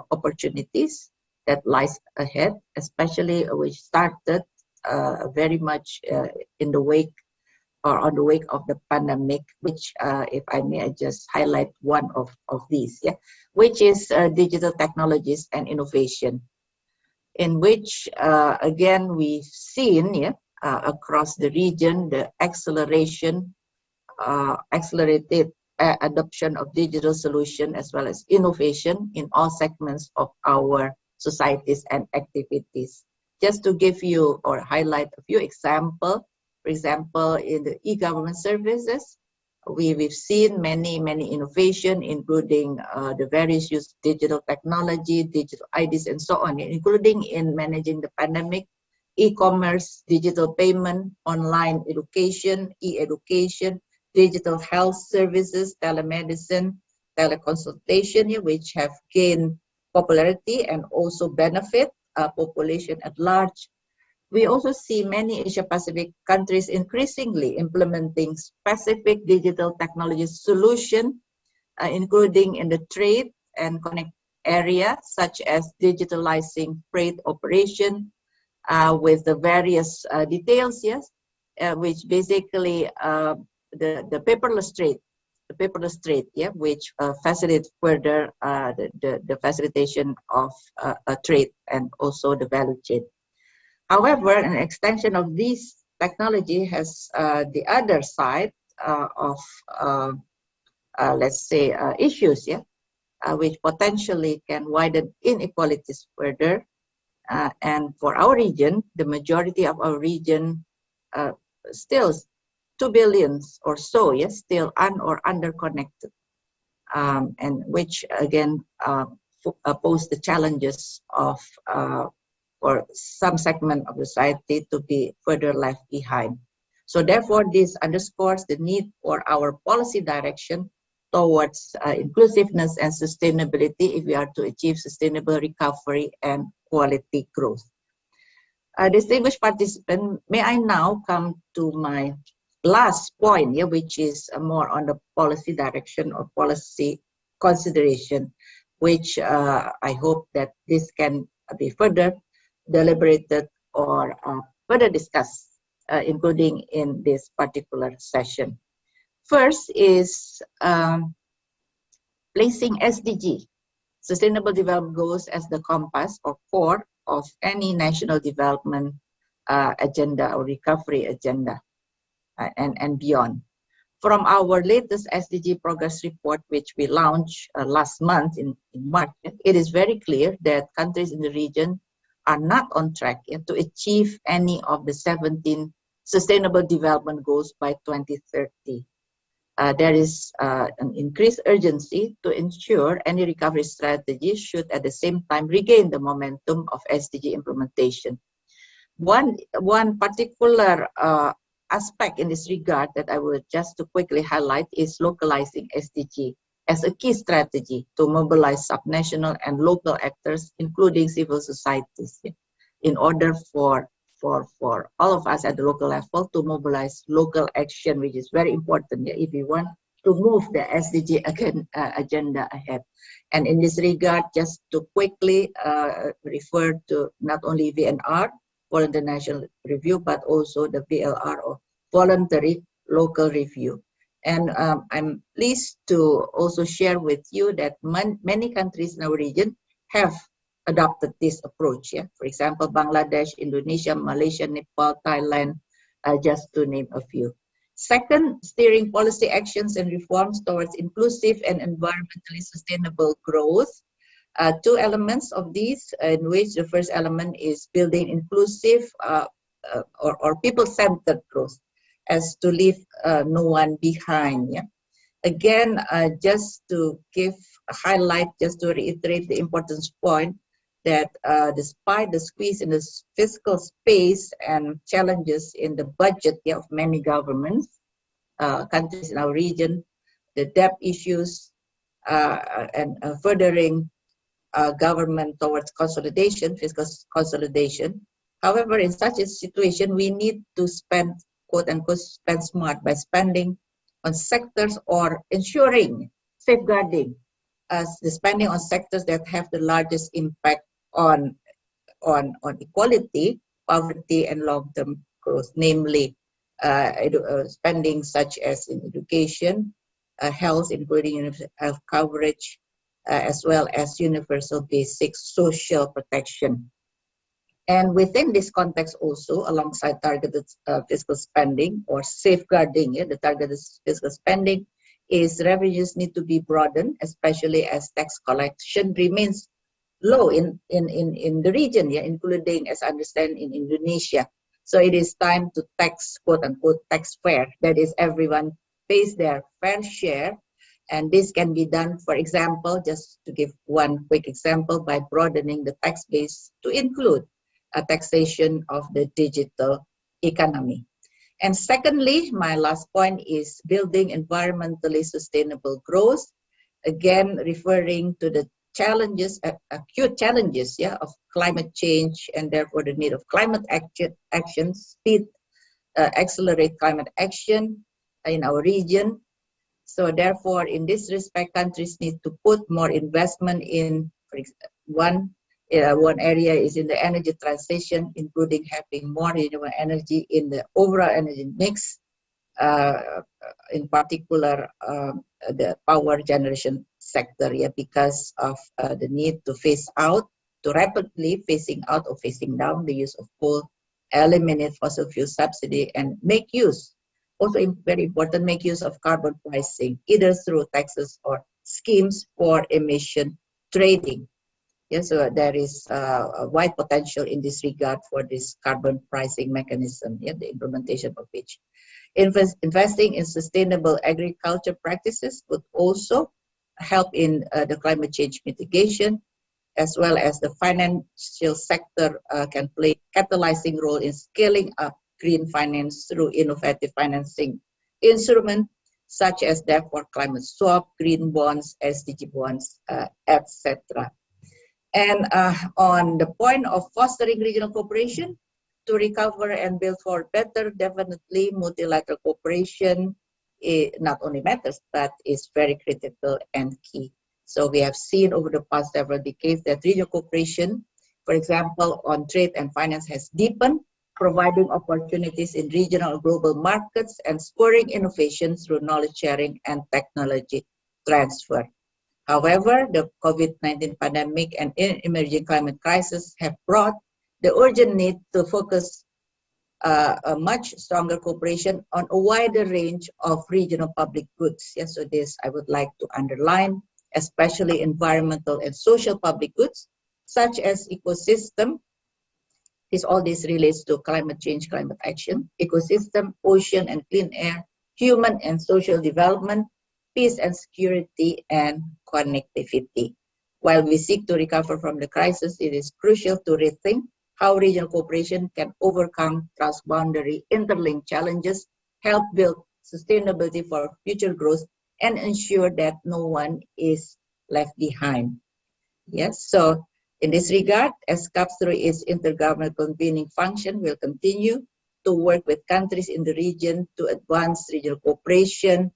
opportunities that lies ahead, especially which started very much in the wake or on the wake of the pandemic, which, if I may, I just highlight one of these, which is digital technologies and innovation, in which, again, we've seen across the region the accelerated adoption of digital solution as well as innovation in all segments of our societies and activities. Just to give you or highlight a few examples, for example, in the e-government services, we've seen many innovation, including the various use of digital technology, digital IDs, and so on, including in managing the pandemic, e-commerce, digital payment, online education, e-education, digital health services, telemedicine, teleconsultation, which have gained popularity and also benefit population at large. We also see many Asia-Pacific countries increasingly implementing specific digital technology solutions, including in the trade and connect area, such as digitalizing freight operation with the various details, which basically the paperless trade, which facilitates further the facilitation of trade and also the value chain. However, an extension of this technology has the other side of let's say, issues, which potentially can widen inequalities further. And for our region, the majority of our region still 2 billion or so, still or underconnected, and which again pose the challenges of for some segment of the society to be further left behind. So therefore, this underscores the need for our policy direction towards inclusiveness and sustainability if we are to achieve sustainable recovery and quality growth. Distinguished participants, may I now come to my last point, which is more on the policy direction or policy consideration, which I hope that this can be further deliberated or further discussed, including in this particular session. First is placing SDG, Sustainable Development Goals, as the compass or core of any national development agenda or recovery agenda and beyond. From our latest SDG progress report, which we launched last month in March, it is very clear that countries in the region are not on track to achieve any of the 17 Sustainable Development Goals by 2030. There is an increased urgency to ensure any recovery strategy should at the same time regain the momentum of SDG implementation. One particular aspect in this regard that I would just to quickly highlight is localizing SDG as a key strategy to mobilize subnational and local actors, including civil societies, in order for all of us at the local level to mobilize local action, which is very important if we want to move the SDG agenda ahead. And in this regard, just to quickly refer to not only VNR, Voluntary National Review, but also the VLR, or Voluntary Local Review. And I'm pleased to also share with you that many countries in our region have adopted this approach. For example, Bangladesh, Indonesia, Malaysia, Nepal, Thailand, just to name a few. Second, steering policy actions and reforms towards inclusive and environmentally sustainable growth. Two elements of these, in which the first element is building inclusive or people-centered growth, as to leave no one behind. Again, just to give a highlight, just to reiterate the importance point, that despite the squeeze in the fiscal space and challenges in the budget of many governments, countries in our region, the debt issues and furthering government towards consolidation, fiscal consolidation. However, in such a situation, we need to spend, quote unquote, spend smart by spending on sectors or ensuring, safeguarding the spending on sectors that have the largest impact on equality, poverty, and long-term growth, namely spending such as in education, health, including health coverage, as well as universal basic social protection. And within this context also, alongside targeted fiscal spending or safeguarding the targeted fiscal spending, is revenues need to be broadened, especially as tax collection remains low in the region, including, as I understand, in Indonesia. So it is time to tax, quote unquote, tax fair. That is, everyone pays their fair share. And this can be done, for example, just to give one quick example, by broadening the tax base to include a taxation of the digital economy. And secondly, my last point is building environmentally sustainable growth. Again, referring to the challenges, acute challenges of climate change, and therefore the need of climate action, speed, accelerate climate action in our region. So therefore, in this respect, countries need to put more investment in, for example, one area is in the energy transition, including having more renewable energy in the overall energy mix, in particular the power generation sector, because of the need to rapidly phasing out or phasing down the use of coal, eliminate fossil fuel subsidy, and make use also very important, make use of carbon pricing, either through taxes or schemes for emission trading. Yes, so there is a wide potential in this regard for this carbon pricing mechanism, the implementation of which. Investing in sustainable agriculture practices would also help in the climate change mitigation, as well as the financial sector can play a catalyzing role in scaling up green finance through innovative financing instruments such as debt for climate swap, green bonds, SDG bonds, etc. And on the point of fostering regional cooperation to recover and build for better, definitely multilateral cooperation not only matters, but is very critical and key. So we have seen over the past several decades that regional cooperation, for example, on trade and finance has deepened, providing opportunities in regional and global markets and spurring innovation through knowledge sharing and technology transfer. However, the COVID-19 pandemic and emerging climate crisis have brought the urgent need to focus a much stronger cooperation on a wider range of regional public goods. Yes, so this I would like to underline, especially environmental and social public goods, such as ecosystem. All this relates to climate change, climate action, ecosystem, ocean and clean air, human and social development, peace and security, and connectivity. While we seek to recover from the crisis, it is crucial to rethink how regional cooperation can overcome transboundary interlinked challenges, help build sustainability for future growth, and ensure that no one is left behind. Yes, so in this regard, ESCAP through its intergovernmental convening function will continue to work with countries in the region to advance regional cooperation,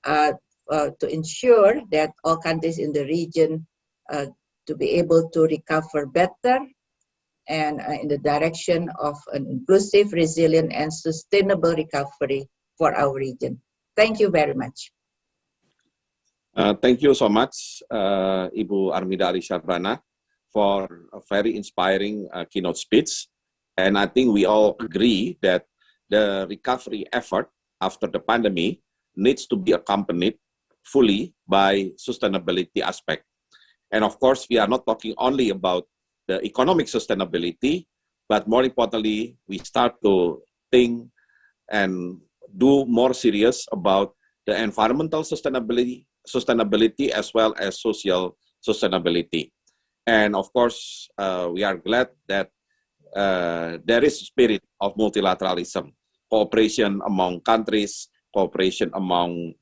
to ensure that all countries in the region to be able to recover better and in the direction of an inclusive, resilient, and sustainable recovery for our region. Thank you very much. Thank you so much, Ibu Armida Arishabana, for a very inspiring keynote speech. And I think we all agree that the recovery effort after the pandemic needs to be accompanied fully by sustainability aspect. And of course, we are not talking only about the economic sustainability, but more importantly, we start to think and do more serious about the environmental sustainability as well as social sustainability. And of course, we are glad that there is a spirit of multilateralism, cooperation among countries, cooperation among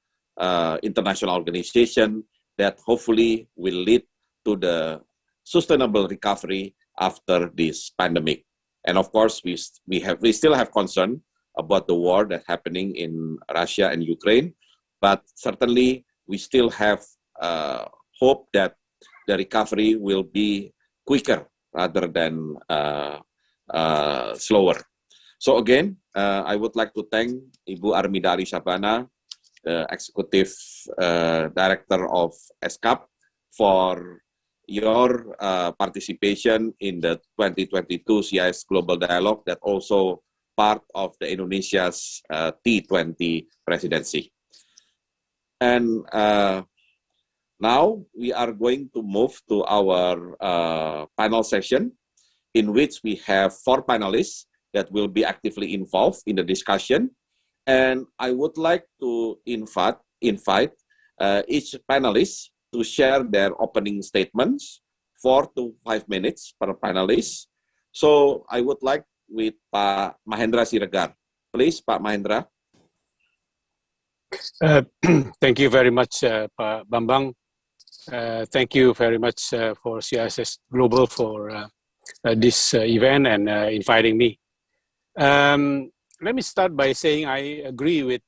international organizations that hopefully will lead to the sustainable recovery after this pandemic. And of course, we still have concern about the war that's happening in Russia and Ukraine, but certainly we still have hope that the recovery will be quicker rather than slower. So again, I would like to thank Ibu Armida Arishabana, the Executive Director of ESCAP, for your participation in the 2022 CSIS Global Dialogue that also part of the Indonesia's T20 presidency. And now we are going to move to our panel session, in which we have 4 panelists that will be actively involved in the discussion. And I would like to invite each panelist to share their opening statements, 4 to 5 minutes per panelist. So I would like with Pak Mahendra Siregar. Please, Pak Mahendra. Thank you very much, Pak Bambang. Thank you very much for CSIS Global for this event and inviting me. Let me start by saying I agree with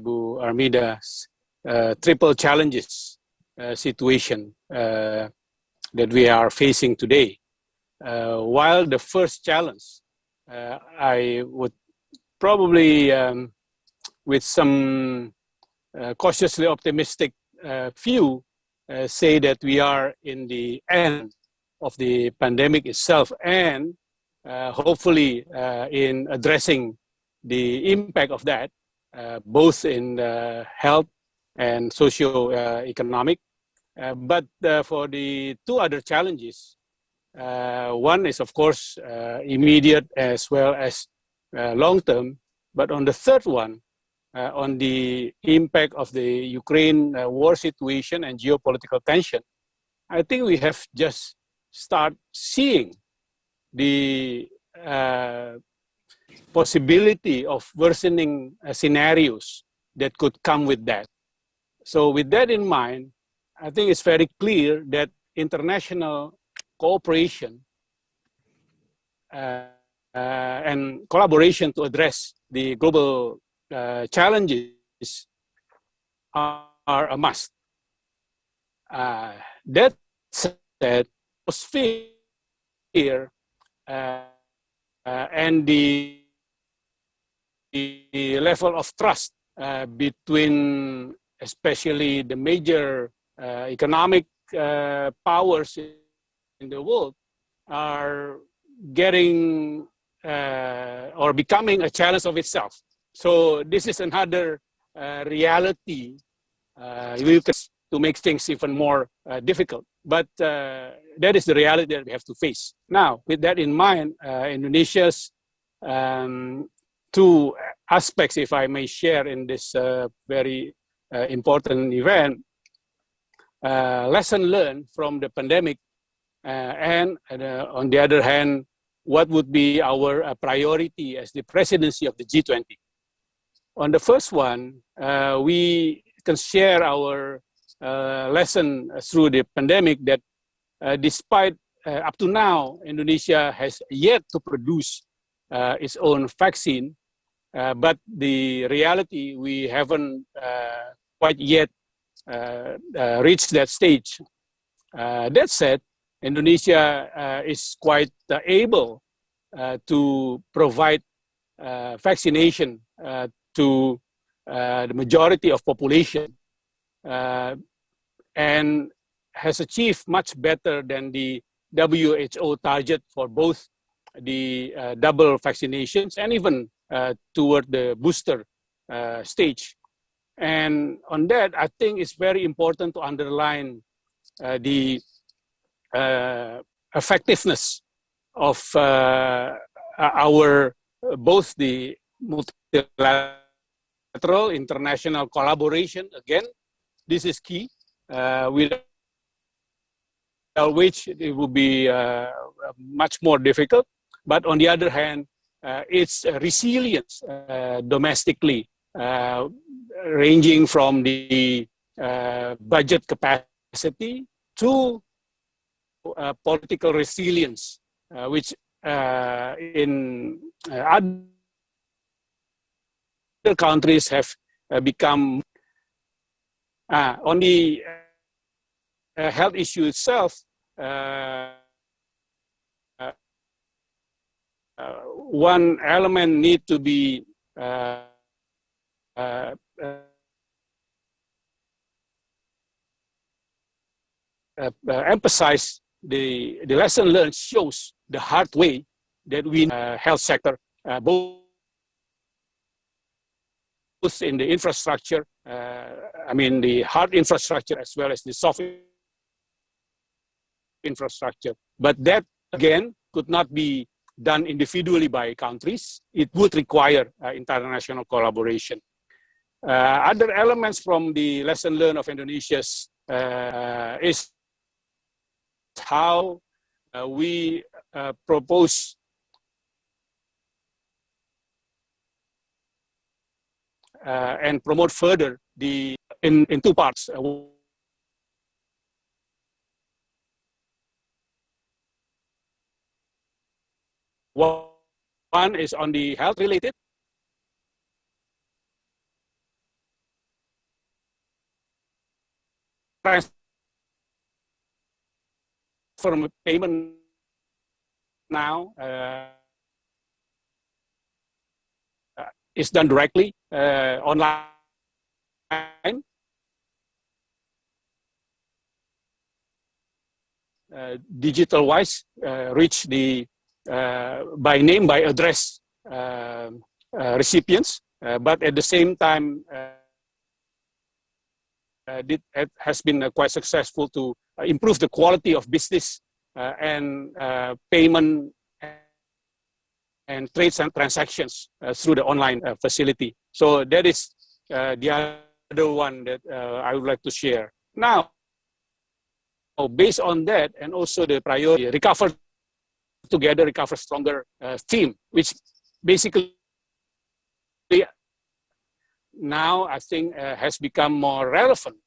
Bu Armida's triple challenges situation that we are facing today. While the first challenge, I would probably, with some cautiously optimistic view, say that we are in the end of the pandemic itself, and hopefully in addressing the impact of that, both in health and socio-economic. But for the two other challenges, one is, of course, immediate as well as long-term. But on the third one, on the impact of the Ukraine war situation and geopolitical tension, I think we have just start seeing the possibility of worsening scenarios that could come with that. So with that in mind, I think it's very clear that international cooperation and collaboration to address the global challenges are a must. That said, atmosphere and the level of trust between especially the major economic powers in the world are getting or becoming a challenge of itself. So this is another reality to make things even more difficult. But that is the reality that we have to face. Now, with that in mind, Indonesia's two aspects, if I may share in this very important event, lesson learned from the pandemic, and on the other hand, what would be our priority as the presidency of the G20. On the first one, we can share our lesson through the pandemic that despite up to now, Indonesia has yet to produce its own vaccine, but the reality, we haven't quite yet reached that stage. That said, Indonesia is quite able to provide vaccination to the majority of population and has achieved much better than the WHO target for both the double vaccinations and even toward the booster stage. And on that, I think it's very important to underline the effectiveness of our both the multilateral international collaboration. Again, this is key, without which it will be much more difficult. But on the other hand, its resilience domestically, ranging from the budget capacity to political resilience, which in other countries have become on the health issue itself. One element need to be emphasized. The lesson learned shows the hard way that we health sector, both in the infrastructure, I mean the hard infrastructure as well as the soft infrastructure. But that again could not be done individually by countries. It would require international collaboration. Other elements from the lesson learned of Indonesia's is how we propose and promote further the in two parts. One is on the health related. From payment now is done directly online. Digital wise, reach the by name, by address recipients but at the same time, it has been quite successful to improve the quality of business and payment and trades and transactions through the online facility. So that is the other one that I would like to share. Now, based on that, and also the priority, recover together, recover stronger theme, which basically now I think has become more relevant.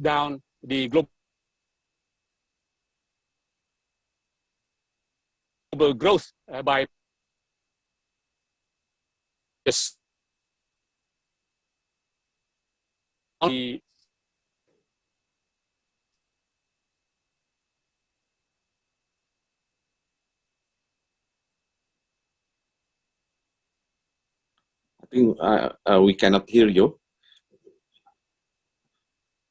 Down the global growth by just the I think we cannot hear you.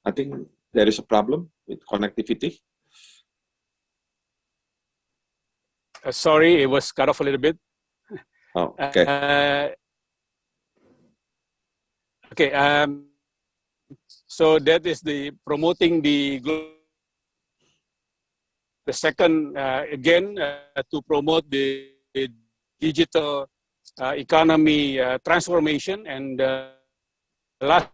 I think there is a problem with connectivity. Sorry, it was cut off a little bit. Oh, okay. Okay. So that is the promoting the second again to promote the digital economy transformation, and last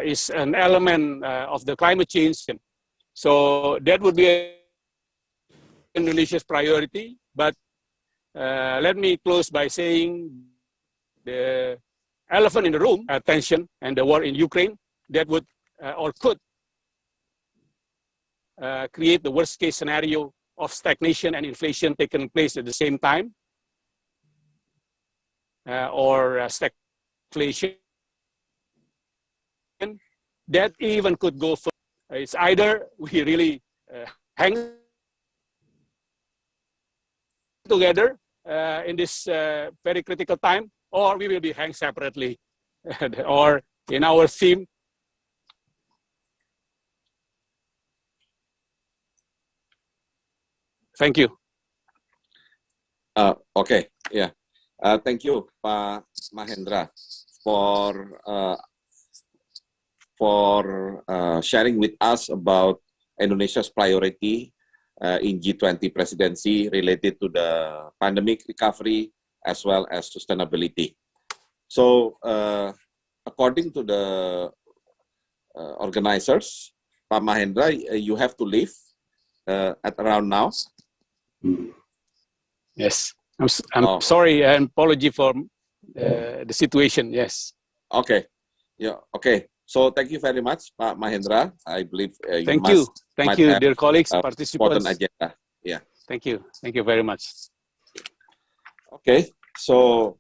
is an element of the climate change. So that would be Indonesia's priority. But let me close by saying the elephant in the room, tension and the war in Ukraine, that would or could create the worst case scenario of stagnation and inflation taking place at the same time, or stagflation. That even could go further. It's either we really hang together in this very critical time, or we will be hanged separately, or in our theme. Thank you. Okay, yeah. Thank you, Pak Mahendra, for sharing with us about Indonesia's priority in G20 presidency related to the pandemic recovery as well as sustainability. So, according to the organizers, Pak Mahendra, you have to leave at around now. Yes, I'm sorry and apology for the situation. Yes. Okay. Yeah. Okay. So thank you very much, Pak Mahendra. I believe thank you, dear colleagues, participants. Important agenda. Yeah. Thank you very much. Okay. So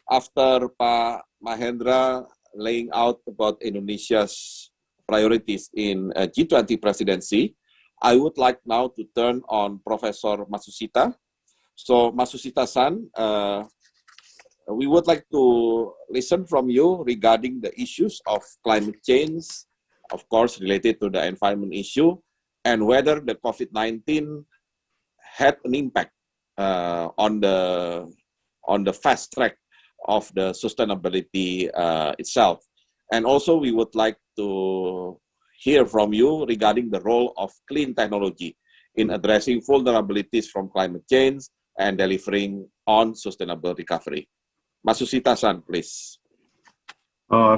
after Pak Mahendra laying out about Indonesia's priorities in G20 presidency, I would like now to turn on Professor Matsushita. So Matsushita-san, we would like to listen from you regarding the issues of climate change, of course, related to the environment issue, and whether the COVID-19 had an impact on the fast track of the sustainability itself. And also, we would like to hear from you regarding the role of clean technology in addressing vulnerabilities from climate change and delivering on sustainable recovery. Matsushita-san, please.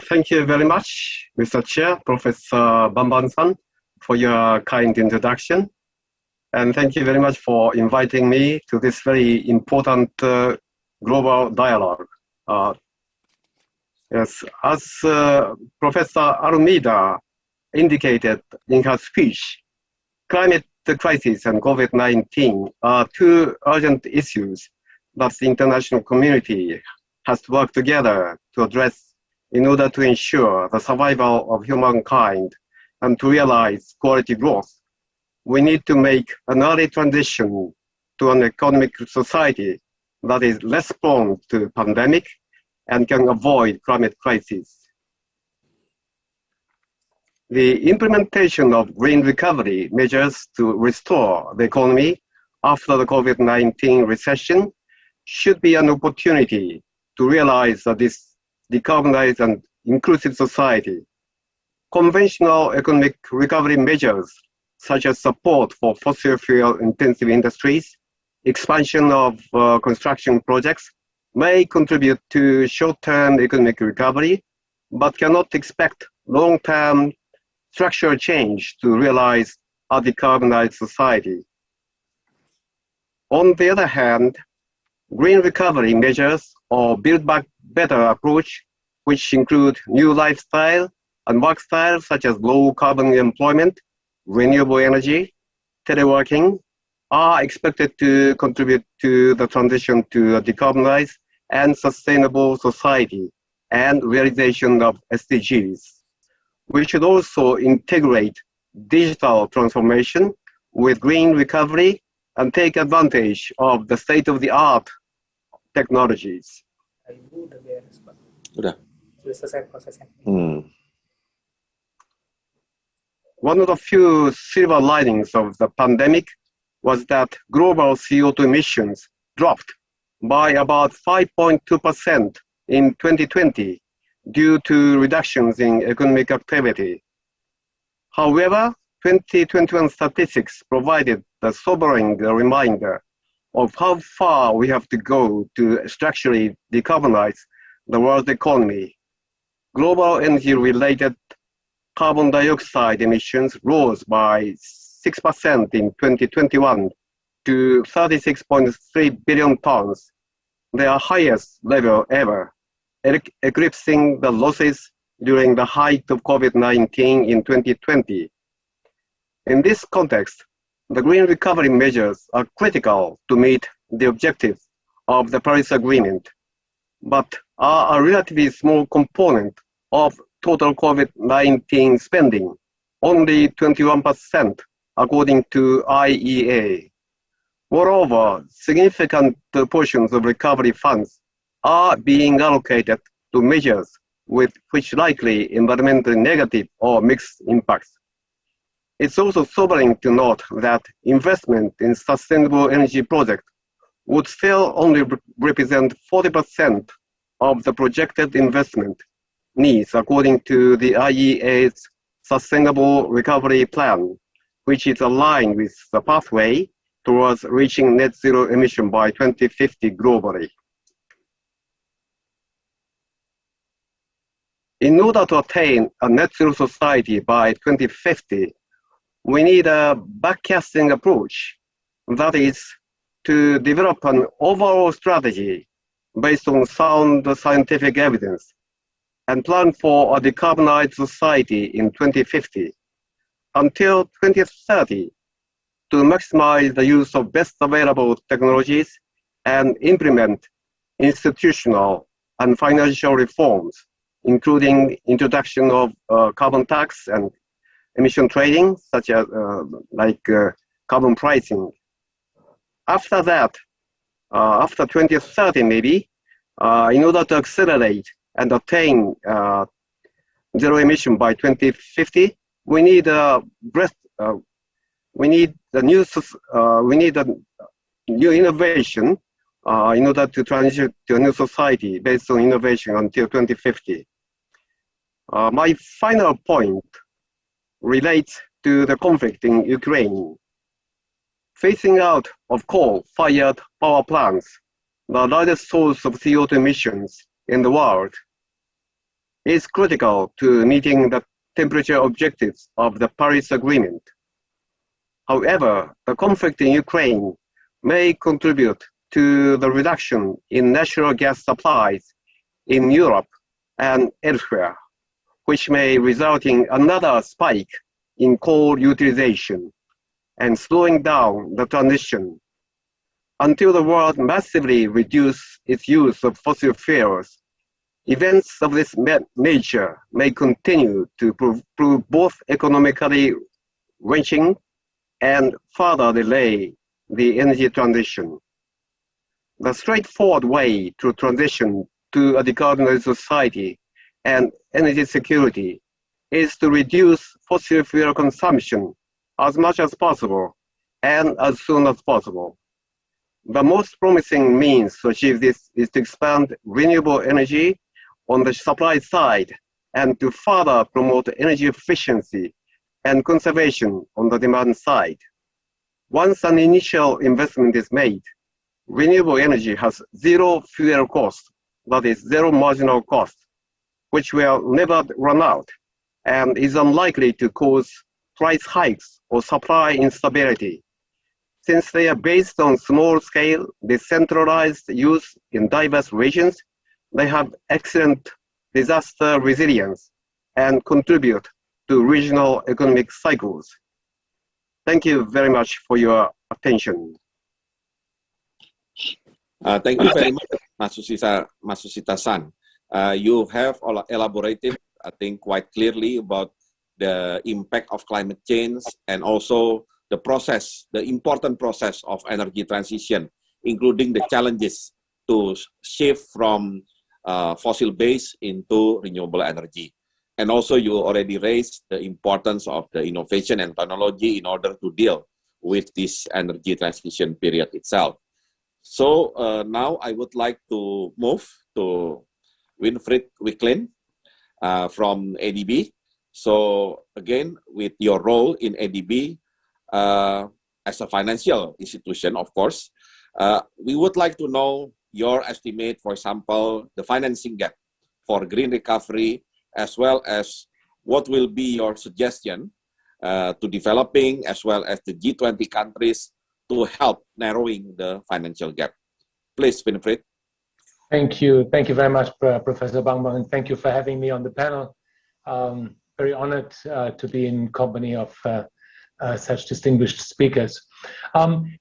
Thank you very much, Mr. Chair, Professor Bambang-san, for your kind introduction. And thank you very much for inviting me to this very important global dialogue. Yes, as Professor Almeida indicated in her speech, climate crisis and COVID-19 are two urgent issues that the international community has to work together to address in order to ensure the survival of humankind and to realize quality growth, we need to make an early transition to an economic society that is less prone to pandemic and can avoid climate crisis. The implementation of green recovery measures to restore the economy after the COVID-19 recession should be an opportunity to realize this decarbonized and inclusive society. Conventional economic recovery measures, such as support for fossil fuel intensive industries, expansion of construction projects, may contribute to short-term economic recovery, but cannot expect long-term structural change to realize a decarbonized society. On the other hand, green recovery measures or Build Back Better approach, which include new lifestyle and work styles such as low carbon employment, renewable energy, teleworking, are expected to contribute to the transition to a decarbonized and sustainable society and realization of SDGs. We should also integrate digital transformation with green recovery and take advantage of the state-of-the-art technologies. Sudah. Sudah selesai prosesnya. One of the few silver linings of the pandemic was that global CO2 emissions dropped by about 5.2% in 2020 due to reductions in economic activity. However, 2021 statistics provided the sobering reminder of how far we have to go to structurally decarbonize the world economy. Global energy-related carbon dioxide emissions rose by 6% in 2021 to 36.3 billion tons, their highest level ever, eclipsing the losses during the height of COVID-19 in 2020. In this context, the green recovery measures are critical to meet the objectives of the Paris Agreement, but are a relatively small component of total COVID-19 spending, only 21% according to IEA. Moreover, significant portions of recovery funds are being allocated to measures with which likely environmentally negative or mixed impacts. It's also sobering to note that investment in sustainable energy projects would still only represent 40% of the projected investment needs according to the IEA's Sustainable Recovery Plan, which is aligned with the pathway towards reaching net zero emission by 2050 globally. In order to attain a net zero society by 2050, we need a backcasting approach, that is, to develop an overall strategy based on sound scientific evidence and plan for a decarbonized society in 2050. Until 2030, to maximize the use of best available technologies and implement institutional and financial reforms, including introduction of carbon tax and emission trading, such as carbon pricing. After that, after 2030 maybe, in order to accelerate and attain zero emission by 2050, we need a new innovation in order to transition to a new society based on innovation until 2050. My final point relates to the conflict in Ukraine. Phasing out of coal-fired power plants, the largest source of CO2 emissions in the world, is critical to meeting the temperature objectives of the Paris Agreement. However, the conflict in Ukraine may contribute to the reduction in natural gas supplies in Europe and elsewhere, which may result in another spike in coal utilization and slowing down the transition. Until the world massively reduces its use of fossil fuels, Events of this nature may continue to prove both economically wrenching and further delay the energy transition. The straightforward way to transition to a decarbonized society and energy security is to reduce fossil fuel consumption as much as possible and as soon as possible. The most promising means to achieve this is to expand renewable energy on the supply side and to further promote energy efficiency and conservation on the demand side. Once an initial investment is made, renewable energy has zero fuel cost, that is zero marginal cost, which will never run out and is unlikely to cause price hikes or supply instability. Since they are based on small-scale, decentralized use in diverse regions, they have excellent disaster resilience and contribute to regional economic cycles. Thank you very much for your attention. Thank you very much, Matsushita-san. You have elaborated, I think, quite clearly about the impact of climate change and also the process, the important process of energy transition, including the challenges to shift from fossil-based into renewable energy. And also you already raised the importance of the innovation and technology in order to deal with this energy transition period itself. So now I would like to move to Winfried Wicklin from ADB. So again, with your role in ADB as a financial institution, of course, we would like to know your estimate, for example, the financing gap for green recovery, as well as what will be your suggestion to developing as well as the G20 countries to help narrowing the financial gap. Please, Winfried. Thank you. Thank you very much, Professor Bangbang, and thank you for having me on the panel. Very honored to be in company of such distinguished speakers.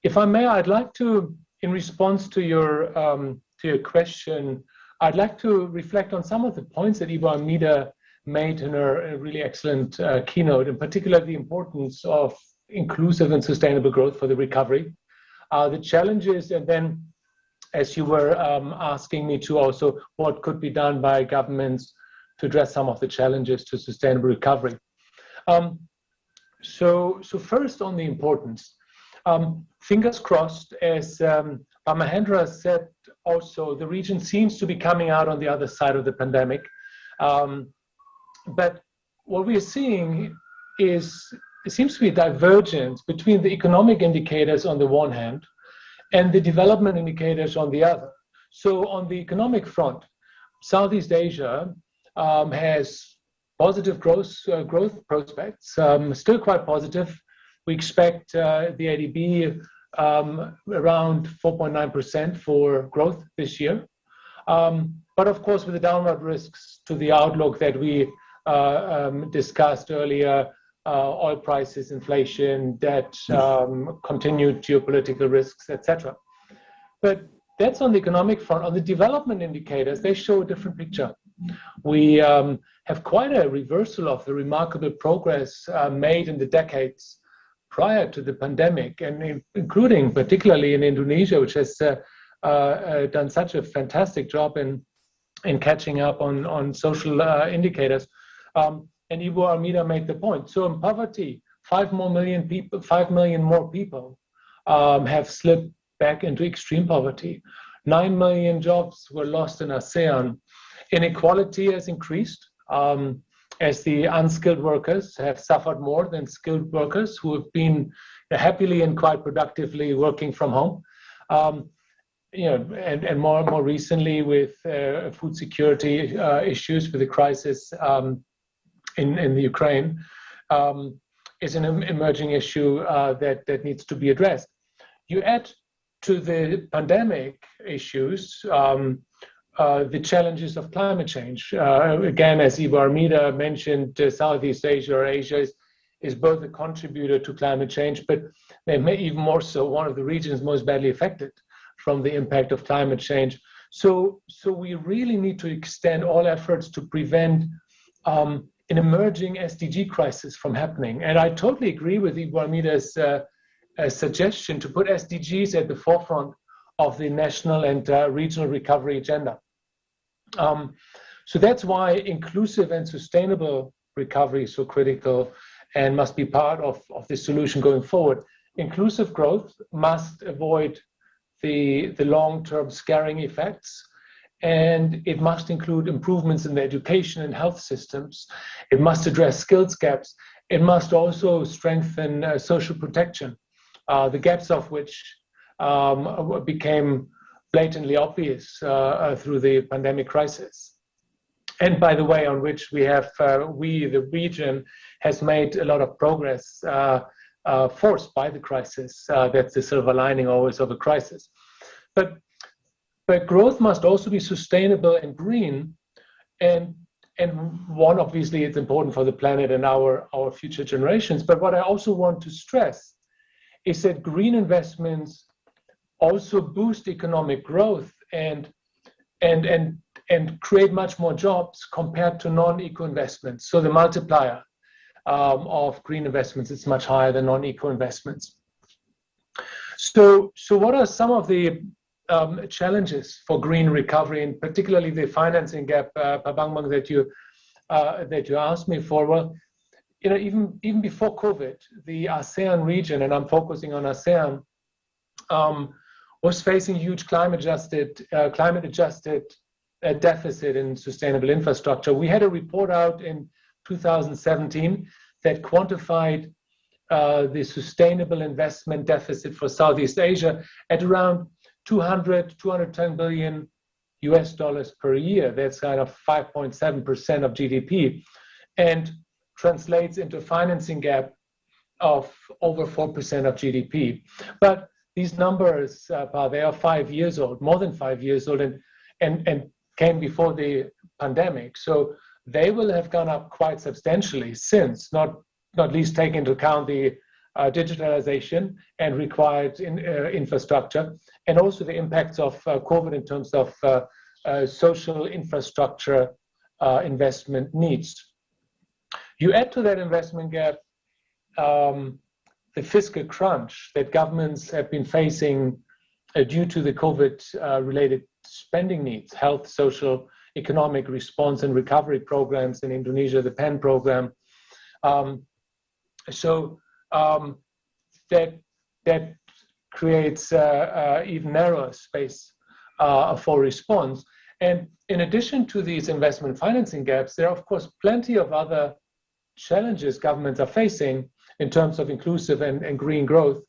If I may, I'd like to, in response to your question, I'd like to reflect on some of the points that Ivo Almeida made in her really excellent keynote, in particular the importance of inclusive and sustainable growth for the recovery, the challenges, and then as you were asking me to also what could be done by governments to address some of the challenges to sustainable recovery. So first on the importance, fingers crossed, as Mahendra said also, the region seems to be coming out on the other side of the pandemic. But what we are seeing is, it seems to be a divergence between the economic indicators on the one hand and the development indicators on the other. So on the economic front, Southeast Asia has positive growth prospects, still quite positive. We expect the ADB around 4.9% for growth this year. But of course, with the downward risks to the outlook that we discussed earlier, oil prices, inflation, debt, continued geopolitical risks, etc. But that's on the economic front. On the development indicators, they show a different picture. We have quite a reversal of the remarkable progress made in the decades prior to the pandemic, and including particularly in Indonesia, which has done such a fantastic job in catching up on social indicators. And Ivo Almeida made the point. So in poverty, 5 million more people have slipped back into extreme poverty. 9 million jobs were lost in ASEAN. Inequality has increased as the unskilled workers have suffered more than skilled workers who have been happily and quite productively working from home. And more recently with food security issues with the crisis in the Ukraine is an emerging issue that needs to be addressed. You add to the pandemic issues the challenges of climate change. Again, as Ivo Almeida mentioned, Southeast Asia or Asia is both a contributor to climate change, but they may even more so one of the regions most badly affected from the impact of climate change. So we really need to extend all efforts to prevent an emerging SDG crisis from happening. And I totally agree with Ibu Armida's suggestion to put SDGs at the forefront of the national and regional recovery agenda. So that's why inclusive and sustainable recovery is so critical and must be part of the solution going forward. Inclusive growth must avoid the long-term scarring effects, and it must include improvements in the education and health systems. It must address skills gaps. It must also strengthen social protection, the gaps of which became blatantly obvious through the pandemic crisis. And by the way, on which we have, the region, has made a lot of progress forced by the crisis. That's the silver lining always of a crisis. But growth must also be sustainable and green. And one, obviously, it's important for the planet and our future generations. But what I also want to stress is that green investments also boost economic growth and create much more jobs compared to non-eco investments. So the multiplier of green investments is much higher than non-eco investments. So what are some of the challenges for green recovery, and particularly the financing gap, Pak Bambang, that you asked me for? Well, even before COVID, the ASEAN region, and I'm focusing on ASEAN, was facing huge climate-adjusted deficit in sustainable infrastructure. We had a report out in 2017 that quantified the sustainable investment deficit for Southeast Asia at around $210 billion per year. That's kind of 5.7% of GDP, and translates into a financing gap of over 4% of GDP. But these numbers, they are 5 years old, more than 5 years old, and came before the pandemic. So they will have gone up quite substantially since, not least take into account the digitalization and required infrastructure, and also the impacts of COVID in terms of social infrastructure investment needs. You add to that investment gap the fiscal crunch that governments have been facing due to the COVID-related spending needs, health, social, economic response and recovery programs in Indonesia, the PEN program. That creates even narrower space for response. And in addition to these investment financing gaps, there are, of course, plenty of other challenges governments are facing in terms of inclusive and green growth.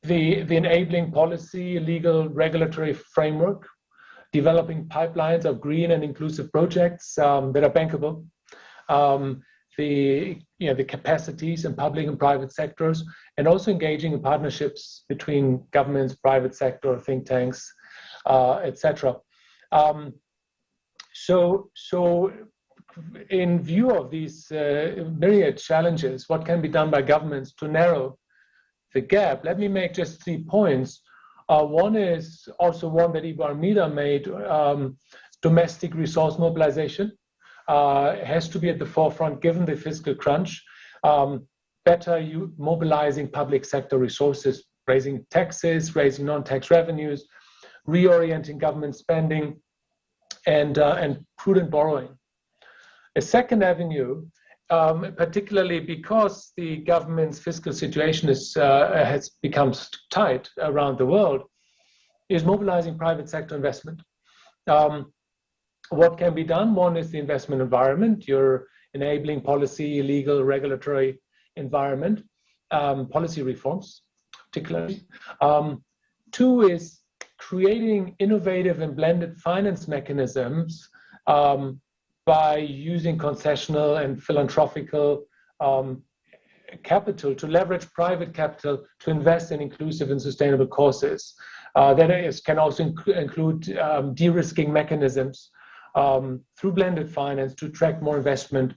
The enabling policy, legal, regulatory framework, developing pipelines of green and inclusive projects that are bankable, the capacities in public and private sectors, and also engaging in partnerships between governments, private sector, think tanks, etc. So in view of these myriad challenges, what can be done by governments to narrow the gap? Let me make just 3 points. One is also one that Ibu Armida made, domestic resource mobilization. Has to be at the forefront given the fiscal crunch. Better mobilizing public sector resources, raising taxes, raising non-tax revenues, reorienting government spending, and prudent borrowing. A second avenue, particularly because the government's fiscal situation has become tight around the world, is mobilizing private sector investment. What can be done? One is the investment environment. You're enabling policy, legal, regulatory environment, policy reforms, particularly. Two is creating innovative and blended finance mechanisms by using concessional and philanthropical capital to leverage private capital to invest in inclusive and sustainable causes. That can also include de-risking mechanisms through blended finance to attract more investment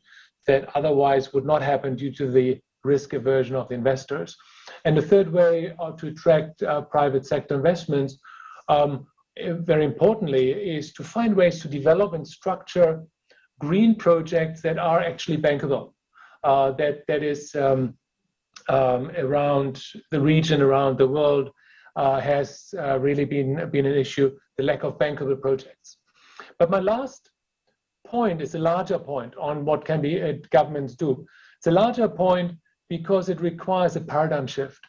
that otherwise would not happen due to the risk aversion of the investors. And the third way to attract private sector investments very importantly, is to find ways to develop and structure green projects that are actually bankable, that is around the region, around the world, has really been an issue, the lack of bankable projects. But my last point is a larger point on what can be governments do. It's a larger point because it requires a paradigm shift.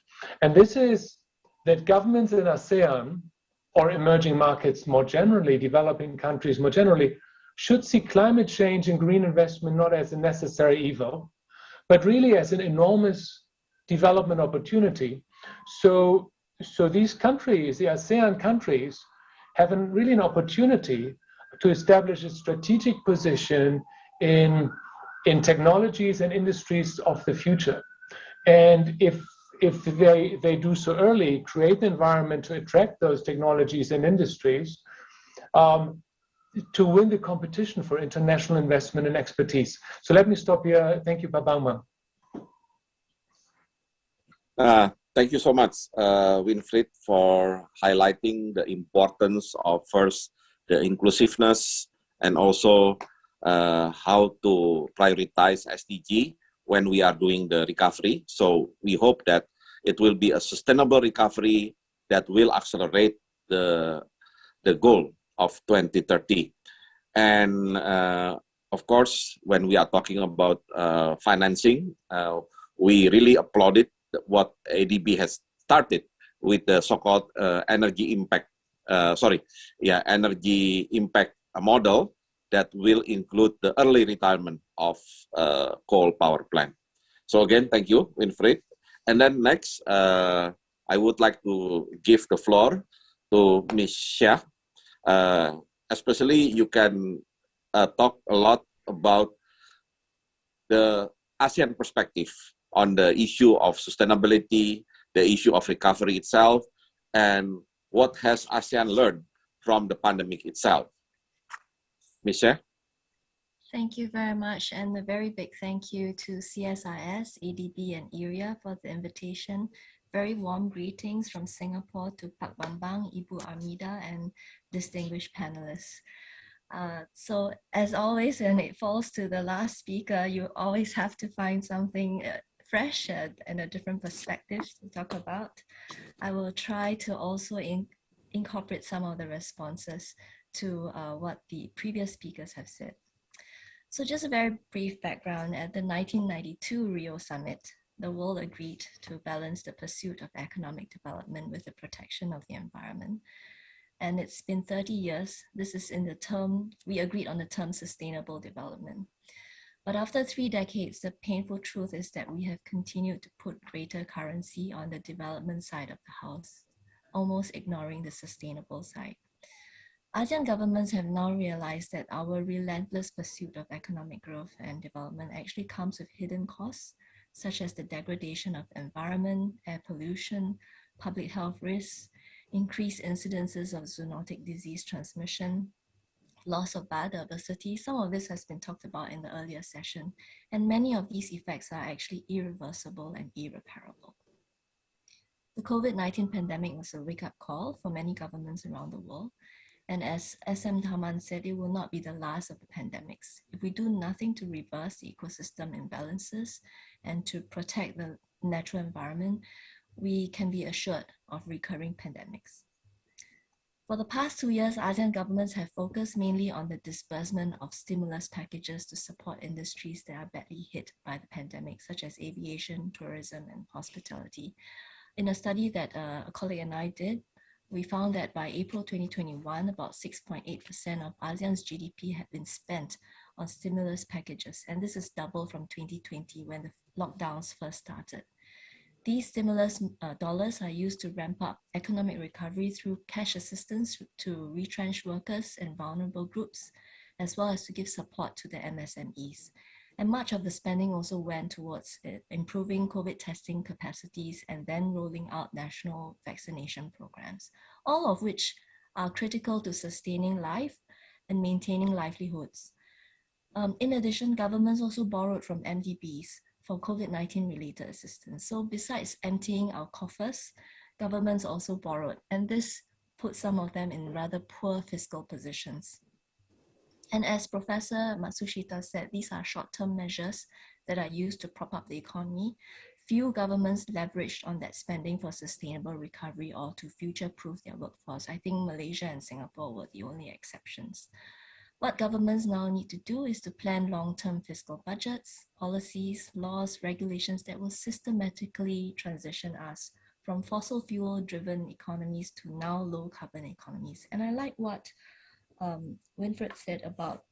And this is that governments in ASEAN or emerging markets more generally, developing countries more generally, should see climate change and green investment not as a necessary evil, but really as an enormous development opportunity. So these countries, the ASEAN countries, have really an opportunity to establish a strategic position in technologies and industries of the future. And if they do so early, create the environment to attract those technologies and industries, to win the competition for international investment and expertise. So let me stop here. Thank you, Pak Bambang. Thank you so much, Winfried, for highlighting the importance of first the inclusiveness and also how to prioritize SDG when we are doing the recovery. So we hope that it will be a sustainable recovery that will accelerate the goal of 2030. And of course, when we are talking about financing, we really applauded what ADB has started with the so-called energy impact model that will include the early retirement of coal power plant. So again, thank you, Winfried. And then next, I would like to give the floor to Ms. Shah. Especially, you can talk a lot about the ASEAN perspective on the issue of sustainability, the issue of recovery itself, and what has ASEAN learned from the pandemic itself. Ms. Shah? Thank you very much, and a very big thank you to CSIS, ADB, and IRIA for the invitation. Very warm greetings from Singapore to Pak Bambang, Ibu Armida, and distinguished panelists. So as always, when it falls to the last speaker, you always have to find something fresh and a different perspective to talk about. I will try to also incorporate some of the responses to what the previous speakers have said. So just a very brief background. At the 1992 Rio Summit, the world agreed to balance the pursuit of economic development with the protection of the environment. And it's been 30 years. This is in the term, we agreed on the term sustainable development. But after 3 decades, the painful truth is that we have continued to put greater currency on the development side of the house, almost ignoring the sustainable side. ASEAN governments have now realized that our relentless pursuit of economic growth and development actually comes with hidden costs, such as the degradation of the environment, air pollution, public health risks, increased incidences of zoonotic disease transmission, loss of biodiversity. Some of this has been talked about in the earlier session, and many of these effects are actually irreversible and irreparable. The COVID-19 pandemic was a wake-up call for many governments around the world. And as SM Tharman said, it will not be the last of the pandemics. If we do nothing to reverse the ecosystem imbalances and to protect the natural environment, we can be assured of recurring pandemics. For the past 2 years, ASEAN governments have focused mainly on the disbursement of stimulus packages to support industries that are badly hit by the pandemic, such as aviation, tourism, and hospitality. In a study that a colleague and I did, we found that by April 2021, about 6.8% of ASEAN's GDP had been spent on stimulus packages, and this is double from 2020 when the lockdowns first started. These stimulus dollars are used to ramp up economic recovery through cash assistance to retrenched workers and vulnerable groups, as well as to give support to the MSMEs. And much of the spending also went towards improving COVID testing capacities and then rolling out national vaccination programs, all of which are critical to sustaining life and maintaining livelihoods. In addition, governments also borrowed from MDBs for COVID-19 related assistance. So besides emptying our coffers, governments also borrowed. And this put some of them in rather poor fiscal positions. And as Professor Matsushita said, these are short-term measures that are used to prop up the economy. Few governments leveraged on that spending for sustainable recovery or to future-proof their workforce. I think Malaysia and Singapore were the only exceptions. What governments now need to do is to plan long-term fiscal budgets, policies, laws, regulations that will systematically transition us from fossil fuel-driven economies to now low-carbon economies. And I like what Winfred said about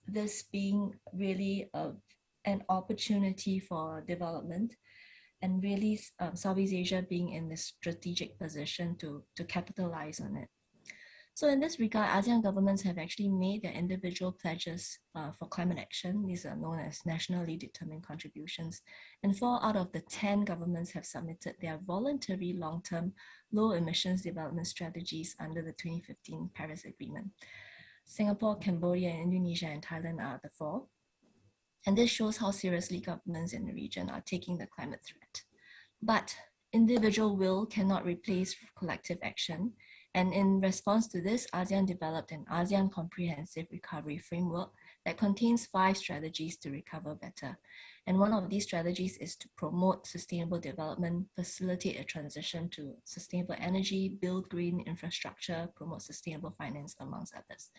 this being really an opportunity for development, and really Southeast Asia being in this strategic position to capitalize on it. So in this regard, ASEAN governments have actually made their individual pledges for climate action. These are known as nationally determined contributions. And 4 out of the 10 governments have submitted their voluntary long-term low emissions development strategies under the 2015 Paris Agreement. Singapore, Cambodia, Indonesia, and Thailand are the 4. And this shows how seriously governments in the region are taking the climate threat. But individual will cannot replace collective action. And in response to this, ASEAN developed an ASEAN Comprehensive Recovery Framework that contains 5 strategies to recover better. And one of these strategies is to promote sustainable development, facilitate a transition to sustainable energy, build green infrastructure, promote sustainable finance, amongst others.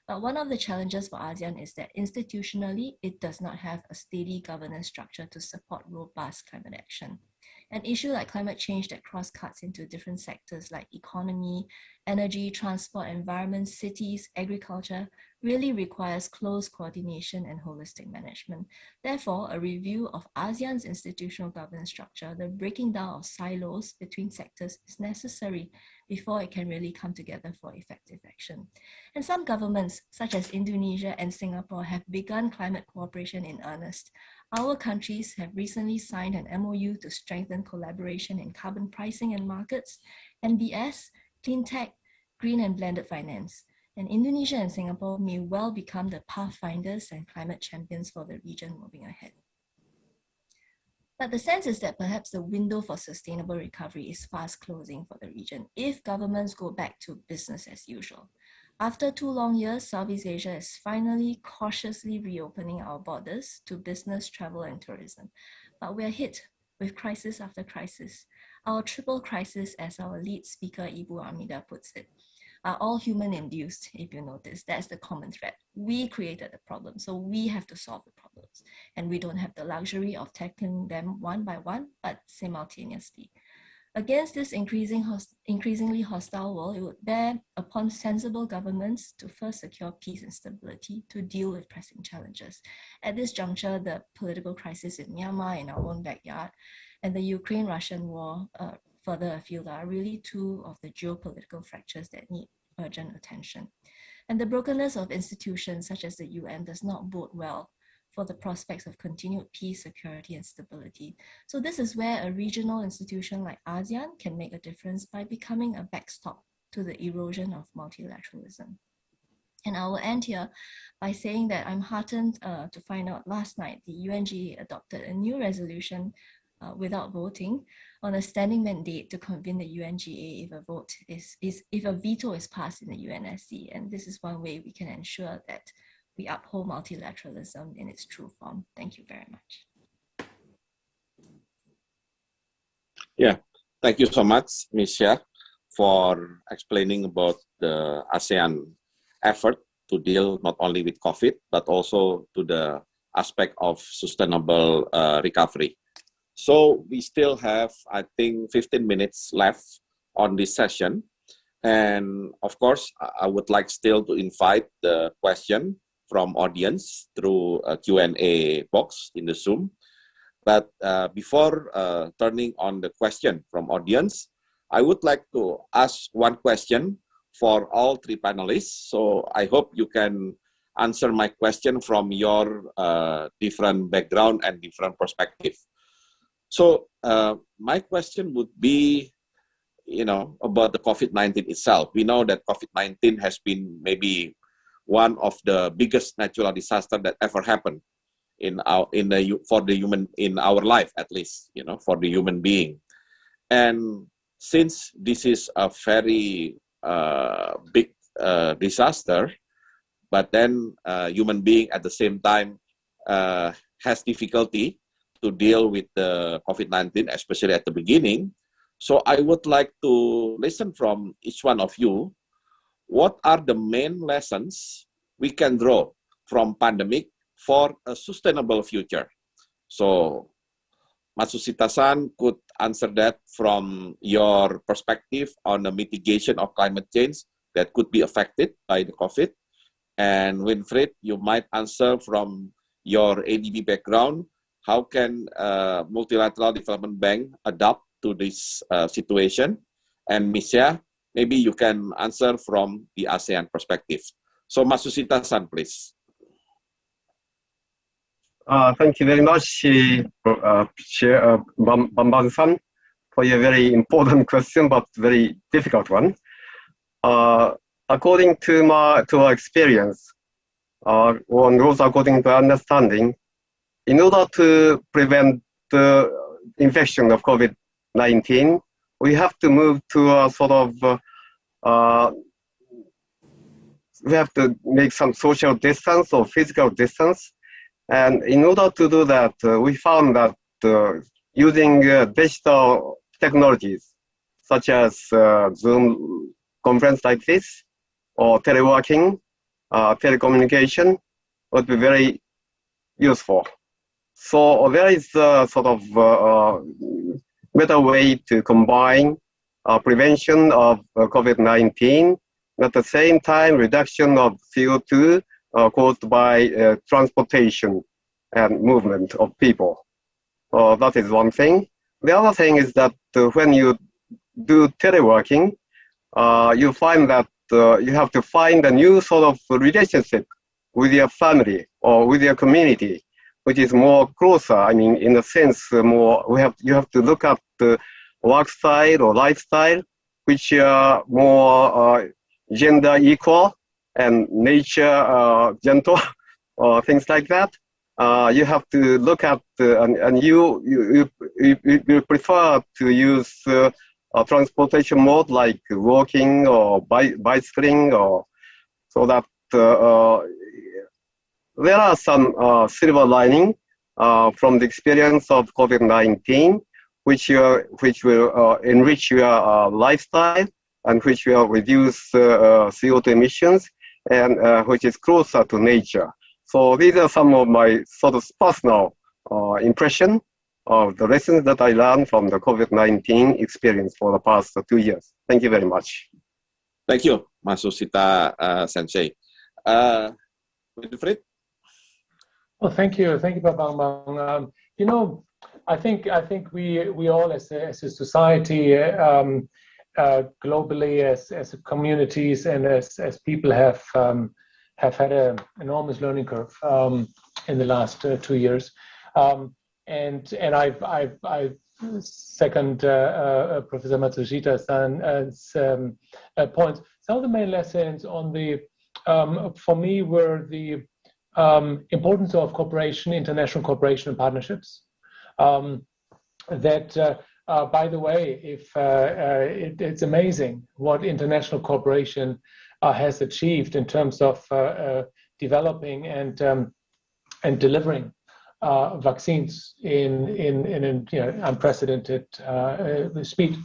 But one of the challenges for ASEAN is that institutionally, it does not have a steady governance structure to support robust climate action. An issue like climate change that cross-cuts into different sectors like economy, energy, transport, environment, cities, agriculture, really requires close coordination and holistic management. Therefore, a review of ASEAN's institutional governance structure, the breaking down of silos between sectors, is necessary before it can really come together for effective action. And some governments, such as Indonesia and Singapore, have begun climate cooperation in earnest. Our countries have recently signed an MOU to strengthen collaboration in carbon pricing and markets, NBS, clean tech, green and blended finance. And Indonesia and Singapore may well become the pathfinders and climate champions for the region moving ahead. But the sense is that perhaps the window for sustainable recovery is fast closing for the region if governments go back to business as usual. After 2 long years, Southeast Asia is finally cautiously reopening our borders to business, travel, and tourism. But we are hit with crisis after crisis. Our triple crisis, as our lead speaker, Ibu Armida, puts it, are all human-induced, if you notice. That's the common thread. We created the problem, so we have to solve the problems. And we don't have the luxury of tackling them one by one, but simultaneously. Against this increasingly hostile world, it would bear upon sensible governments to first secure peace and stability to deal with pressing challenges. At this juncture, the political crisis in Myanmar, in our own backyard, and the Ukraine-Russian war further afield are really 2 of the geopolitical fractures that need urgent attention. And the brokenness of institutions such as the UN does not bode well for the prospects of continued peace, security, and stability. So this is where a regional institution like ASEAN can make a difference by becoming a backstop to the erosion of multilateralism. And I will end here by saying that I'm heartened to find out last night the UNGA adopted a new resolution without voting on a standing mandate to convene the UNGA if a veto is passed in the UNSC. And this is one way we can ensure that we uphold multilateralism in its true form. Thank you very much. Yeah, thank you so much, Ms. Shah, for explaining about the ASEAN effort to deal not only with COVID, but also to the aspect of sustainable recovery. So we still have, I think, 15 minutes left on this session. And of course, I would like still to invite the question from audience through a Q&A box in the Zoom. But before turning on the question from audience, I would like to ask one question for all 3 panelists. So I hope you can answer my question from your different background and different perspective. So my question would be, about the COVID-19 itself. We know that COVID-19 has been maybe one of the biggest natural disaster that ever happened in our life, at least, for the human being. And since this is a very big disaster, but then human being at the same time has difficulty to deal with the COVID-19, especially at the beginning. So I would like to listen from each one of you. What are the main lessons we can draw from pandemic for a sustainable future? So Matsushita-san could answer that from your perspective on the mitigation of climate change that could be affected by the COVID. And Winfried, you might answer from your ADB background. How can multilateral development bank adapt to this situation? And Misha, maybe you can answer from the ASEAN perspective. So Matsushita-san, please. Thank you very much, Bambang-san, for your very important question, but very difficult one. According to our experience, and also according to understanding, in order to prevent the infection of COVID-19, we have to move to a sort of, we have to make some social distance or physical distance. And in order to do that, we found that using digital technologies, such as Zoom conference like this, or teleworking, telecommunication, would be very useful. So there is a sort of better way to combine prevention of COVID-19, at the same time reduction of CO2 caused by transportation and movement of people. That is one thing. The other thing is that when you do teleworking, you find that you have to find a new sort of relationship with your family or with your community, which is more closer. I mean, in a sense, more you have to look at the work style or lifestyle, which are more gender equal and nature gentle, or things like that. You have to look at and you prefer to use a transportation mode like walking or bicycling, or so that there are some silver lining from the experience of COVID-19, which will enrich your lifestyle and which will reduce CO2 emissions, and which is closer to nature. So these are some of my sort of personal impression of the lessons that I learned from the COVID-19 experience for the past 2 years. Thank you very much. Thank you, Matsushita Sensei. Winfried? Well, thank you, Bambang. You know, I think we all as a society, globally, as communities and as people have had an enormous learning curve in the last 2 years, and I second Professor Matsushita-san's points. Some of the main lessons on the for me were the importance of cooperation, international cooperation and partnerships. By the way, it's amazing what international cooperation has achieved in terms of developing and delivering vaccines in unprecedented speed.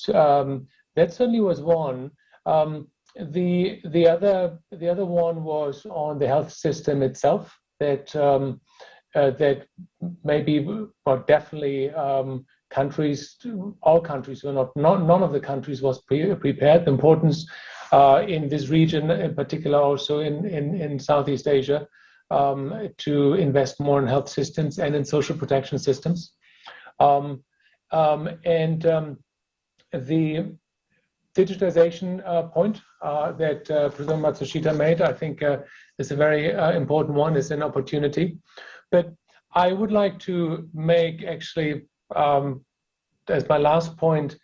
That certainly was one. The other one was on the health system itself. That maybe, well, definitely all countries were none of the countries was prepared. The importance in this region, in particular, also in Southeast Asia, to invest more in health systems and in social protection systems, and the digitization point that Professor Matsushita made, I think, is a very important one. Is an opportunity, but I would like to make actually as my last point.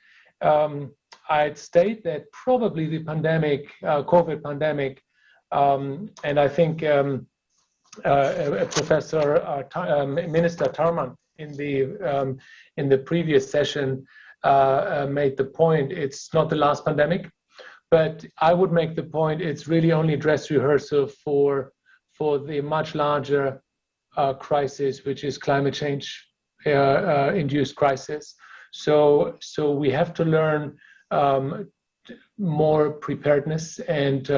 I'd state that probably the pandemic, COVID pandemic, and I think Professor Minister Tarman in the previous session made the point. It's not the last pandemic, But I would make the point it's really only dress rehearsal for the much larger crisis, which is climate change induced crisis. So we have to learn more preparedness and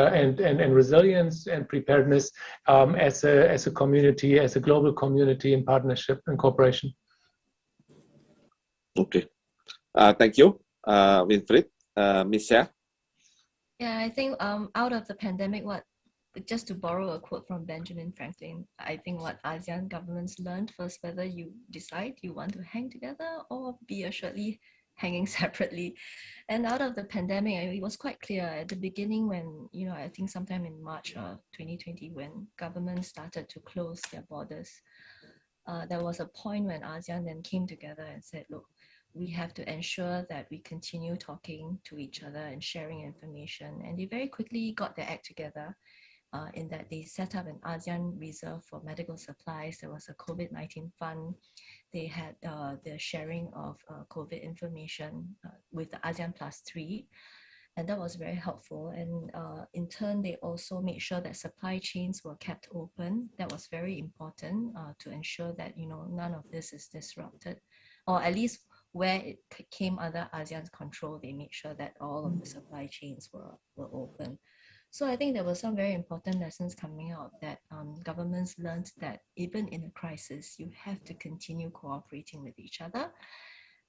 resilience and preparedness as a community, as a global community in partnership and cooperation. Okay, thank you, Winfried. Ms. Xia? Yeah, I think out of the pandemic, just to borrow a quote from Benjamin Franklin, I think what ASEAN governments learned first, whether you decide you want to hang together or be assuredly hanging separately. And out of the pandemic, it was quite clear at the beginning when, I think sometime in March 2020, when governments started to close their borders, there was a point when ASEAN then came together and said, look, we have to ensure that we continue talking to each other and sharing information. And they very quickly got their act together in that they set up an ASEAN reserve for medical supplies. There was a COVID-19 fund. They had the sharing of COVID information with the ASEAN +3. And that was very helpful. And in turn, they also made sure that supply chains were kept open. That was very important to ensure that, none of this is disrupted, or at least where it came under ASEAN's control, they made sure that all of the supply chains were open. So I think there were some very important lessons coming out that governments learned that even in a crisis, you have to continue cooperating with each other.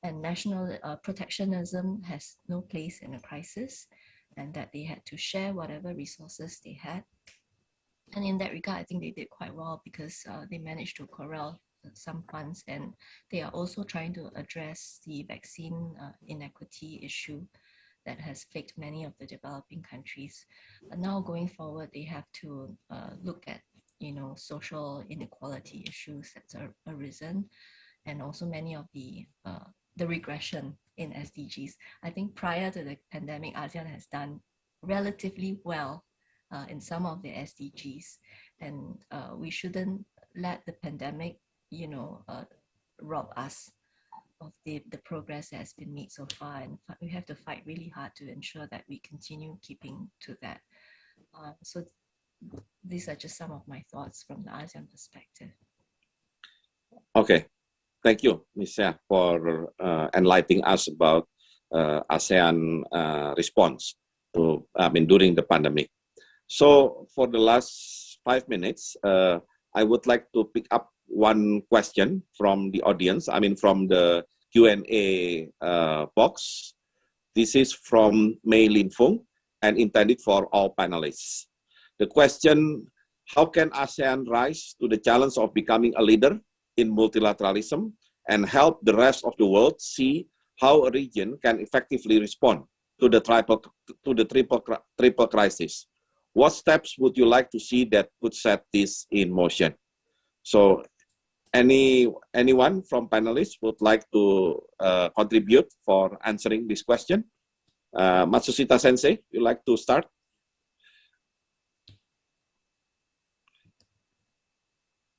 And national protectionism has no place in a crisis, and that they had to share whatever resources they had. And in that regard, I think they did quite well because they managed to corral some funds, and they are also trying to address the vaccine inequity issue that has plagued many of the developing countries. But now going forward, they have to look at social inequality issues that's arisen, and also many of the regression in SDGs. I think prior to the pandemic, ASEAN has done relatively well in some of the SDGs, and we shouldn't let the pandemic rob us of the progress that has been made so far, and we have to fight really hard to ensure that we continue keeping to that. So these are just some of my thoughts from the ASEAN perspective. Okay, thank you, Ms. Xia, for enlightening us about ASEAN response to during the pandemic. So for the last 5 minutes, I would like to pick up one question from the audience, from the Q&A box. This is from Mei Lin Fung and intended for all panelists. The question, how can ASEAN rise to the challenge of becoming a leader in multilateralism and help the rest of the world see how a region can effectively respond to the triple crisis? What steps would you like to see that could set this in motion? So anyone from panelists would like to contribute for answering this question? Matsushita Sensei, you like to start?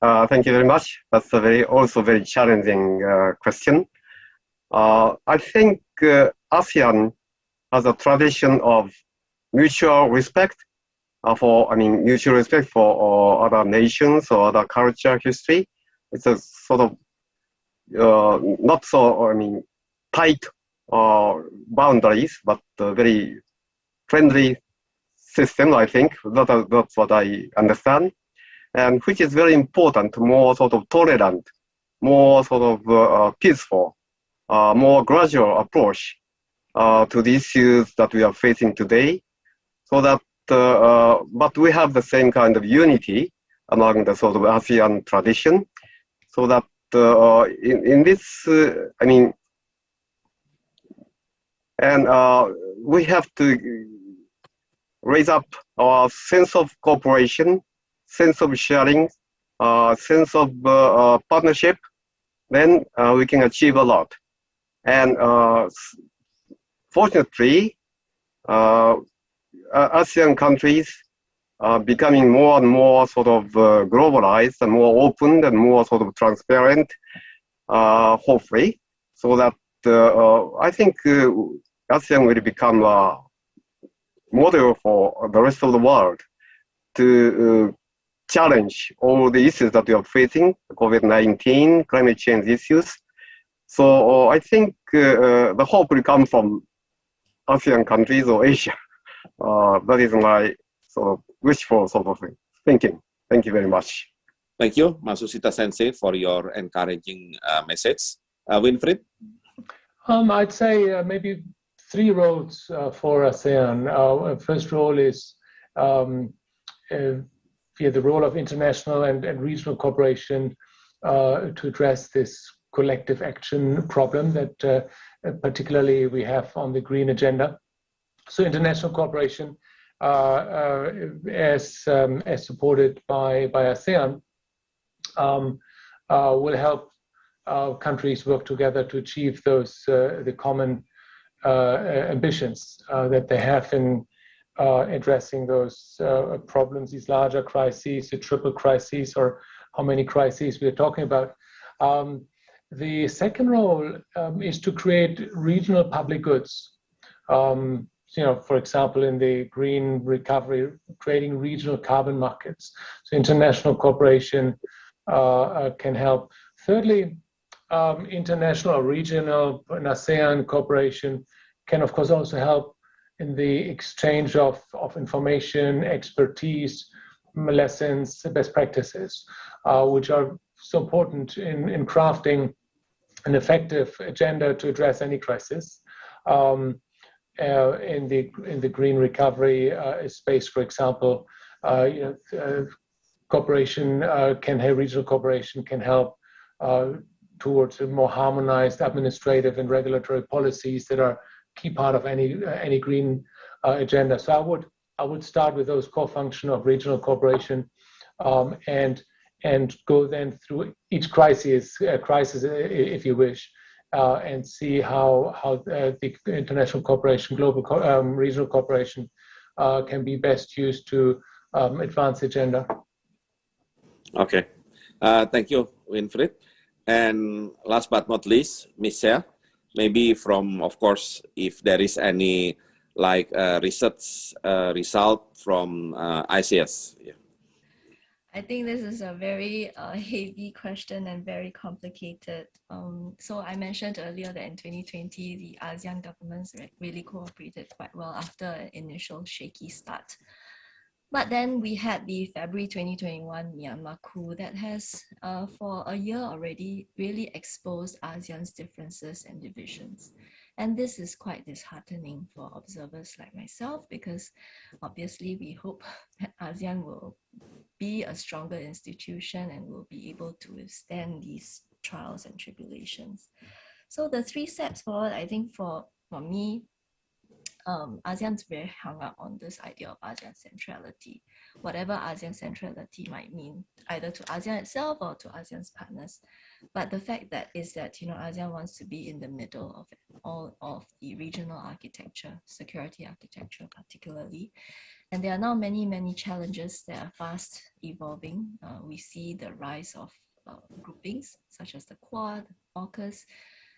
Thank you very much. That's a also very challenging question. I think ASEAN has a tradition of mutual respect mutual respect for other nations or other culture, history. It's a sort of not so tight boundaries, but a very friendly system. I think that's what I understand, and which is very important. More sort of tolerant, more sort of peaceful, more gradual approach to the issues that we are facing today, so that. But we have the same kind of unity among the sort of ASEAN tradition, so that in this, we have to raise up our sense of cooperation, sense of sharing, sense of partnership. Then we can achieve a lot. And fortunately, ASEAN countries are becoming more and more sort of globalized and more open and more sort of transparent, hopefully, so that I think ASEAN will become model for the rest of the world to challenge all the issues that we are facing, COVID-19, climate change issues. So I think the hope will come from ASEAN countries or Asia. That is my sort of wishful sort of thinking. Thank you very much. Thank you, Masusita Sensei, for your encouraging message. Winfried? I'd say maybe 3 roles for ASEAN. First role is the role of international and regional cooperation to address this collective action problem that particularly we have on the green agenda. So international cooperation, as supported by ASEAN, will help countries work together to achieve those the common ambitions that they have in addressing those problems, these larger crises, the triple crises, or how many crises we're talking about. The second role is to create regional public goods. For example, in the green recovery, creating regional carbon markets. So international cooperation can help. Thirdly, international or regional and ASEAN cooperation can, of course, also help in the exchange of information, expertise, lessons, best practices, which are so important in crafting an effective agenda to address any crisis. In the green recovery space, for example, cooperation regional cooperation can help towards a more harmonized administrative and regulatory policies that are key part of any green agenda. So I would start with those core functions of regional cooperation, and go then through each crisis, if you wish, and see how the international cooperation, global regional cooperation, can be best used to advance the agenda. Okay, thank you, Winfried. And last but not least, Michelle, maybe from, of course, if there is any research result from ICS. Yeah. I think this is a very heavy question and very complicated. So I mentioned earlier that in 2020, the ASEAN governments really cooperated quite well after an initial shaky start. But then we had the February 2021 Myanmar coup that has, for a year already, really exposed ASEAN's differences and divisions. And this is quite disheartening for observers like myself, because obviously we hope that ASEAN will be a stronger institution and will be able to withstand these trials and tribulations. So the 3 steps forward, I think for me, ASEAN's very hung up on this idea of ASEAN centrality, whatever ASEAN centrality might mean, either to ASEAN itself or to ASEAN's partners. But the fact that ASEAN wants to be in the middle of all of the regional architecture, security architecture particularly. And there are now many, many challenges that are fast evolving. We see the rise of groupings, such as the Quad, AUKUS,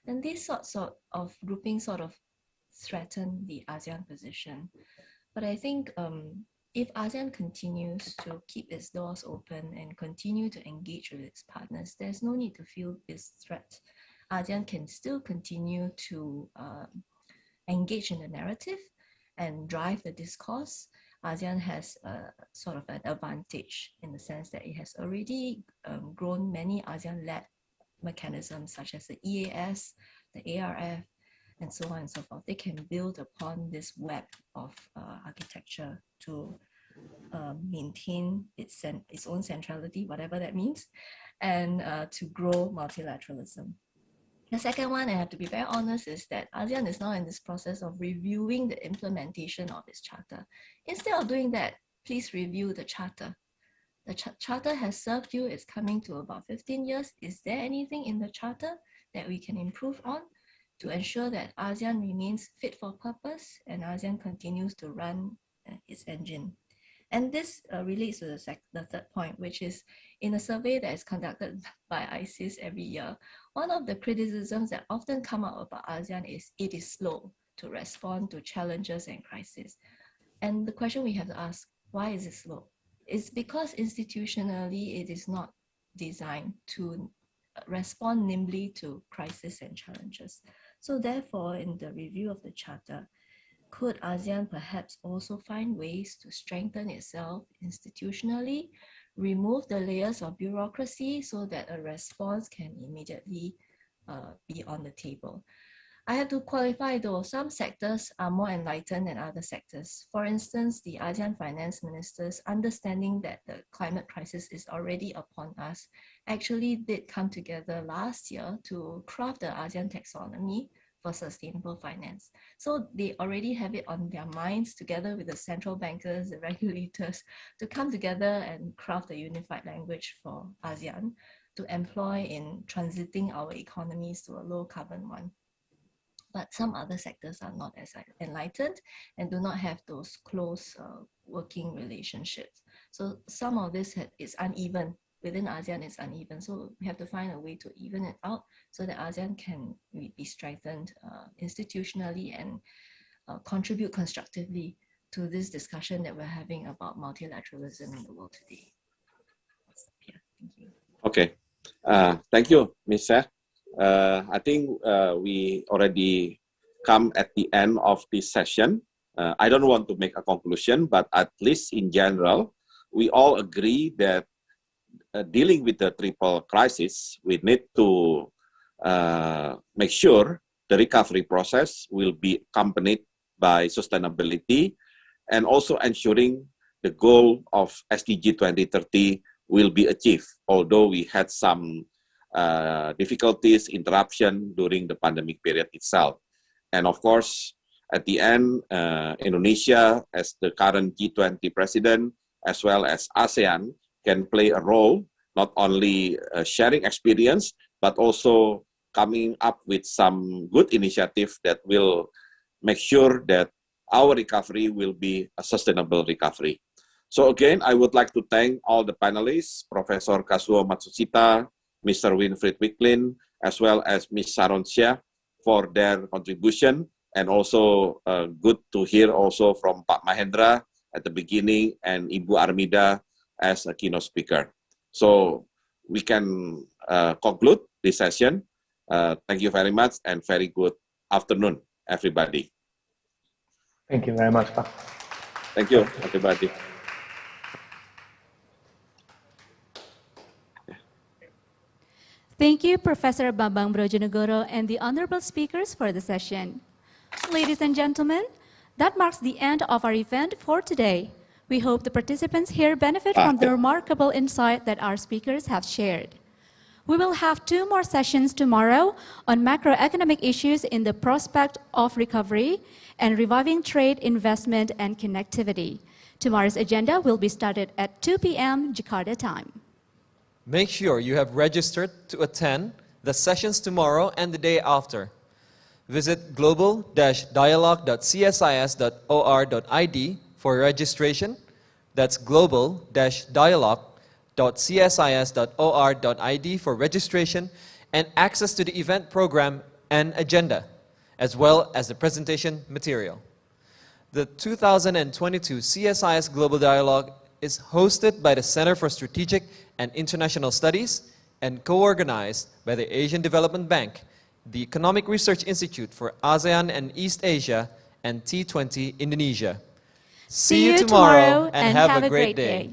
and these sorts of groupings sort of threaten the ASEAN position. But I think if ASEAN continues to keep its doors open and continue to engage with its partners, there's no need to feel this threat. ASEAN can still continue to engage in the narrative and drive the discourse. ASEAN has sort of an advantage in the sense that it has already grown many ASEAN-led mechanisms such as the EAS, the ARF, and so on and so forth. They can build upon this web of architecture to maintain its own centrality, whatever that means, and to grow multilateralism. The second one, I have to be very honest, is that ASEAN is now in this process of reviewing the implementation of its charter. Instead of doing that, please review the charter. The charter has served you, it's coming to about 15 years. Is there anything in the charter that we can improve on to ensure that ASEAN remains fit for purpose and ASEAN continues to run its engine? And this relates to the third point, which is in a survey that is conducted by ICIS every year, one of the criticisms that often come out about ASEAN is it is slow to respond to challenges and crises. And the question we have to ask, why is it slow? It's because institutionally it is not designed to respond nimbly to crisis and challenges. So therefore, in the review of the Charter, could ASEAN perhaps also find ways to strengthen itself institutionally, remove the layers of bureaucracy so that a response can immediately be on the table? I have to qualify though, some sectors are more enlightened than other sectors. For instance, the ASEAN finance ministers, understanding that the climate crisis is already upon us, actually did come together last year to craft the ASEAN taxonomy for sustainable finance. So they already have it on their minds together with the central bankers, the regulators, to come together and craft a unified language for ASEAN to employ in transiting our economies to a low carbon one. But some other sectors are not as enlightened and do not have those close working relationships. So some of this is uneven. Within ASEAN, it's uneven. So we have to find a way to even it out so that ASEAN can be strengthened institutionally and contribute constructively to this discussion that we're having about multilateralism in the world today. Yeah, thank you. Okay. Thank you, Ms. Seh. I think we already come at the end of this session. I don't want to make a conclusion, but at least in general, we all agree that dealing with the triple crisis, we need to make sure the recovery process will be accompanied by sustainability and also ensuring the goal of SDG 2030 will be achieved, although we had some difficulties, interruption during the pandemic period itself. And of course, at the end, Indonesia as the current G20 president, as well as ASEAN, can play a role, not only sharing experience, but also coming up with some good initiative that will make sure that our recovery will be a sustainable recovery. So again, I would like to thank all the panelists, Professor Kazuo Matsushita, Mr. Winfried Wicklin, as well as Ms. Sharon Xia for their contribution. And also good to hear also from Pak Mahendra at the beginning and Ibu Armida as a keynote speaker. So we can conclude this session. Thank you very much and very good afternoon, everybody. Thank you very much, Pak. Thank you, everybody. Thank you, Professor Bambang Brojonegoro and the honorable speakers for the session. Ladies and gentlemen, that marks the end of our event for today. We hope the participants here benefit from the remarkable insight that our speakers have shared. We will have 2 more sessions tomorrow on macroeconomic issues in the prospect of recovery and reviving trade, investment, and connectivity. Tomorrow's agenda will be started at 2 p.m. Jakarta time. Make sure you have registered to attend the sessions tomorrow and the day after. Visit global-dialogue.csis.or.id for registration. That's global-dialogue.csis.or.id for registration and access to the event program and agenda, as well as the presentation material. The 2022 CSIS Global Dialogue is hosted by the Center for Strategic and International Studies and co-organized by the Asian Development Bank, the Economic Research Institute for ASEAN and East Asia, and T20 Indonesia. See you tomorrow and have a great day.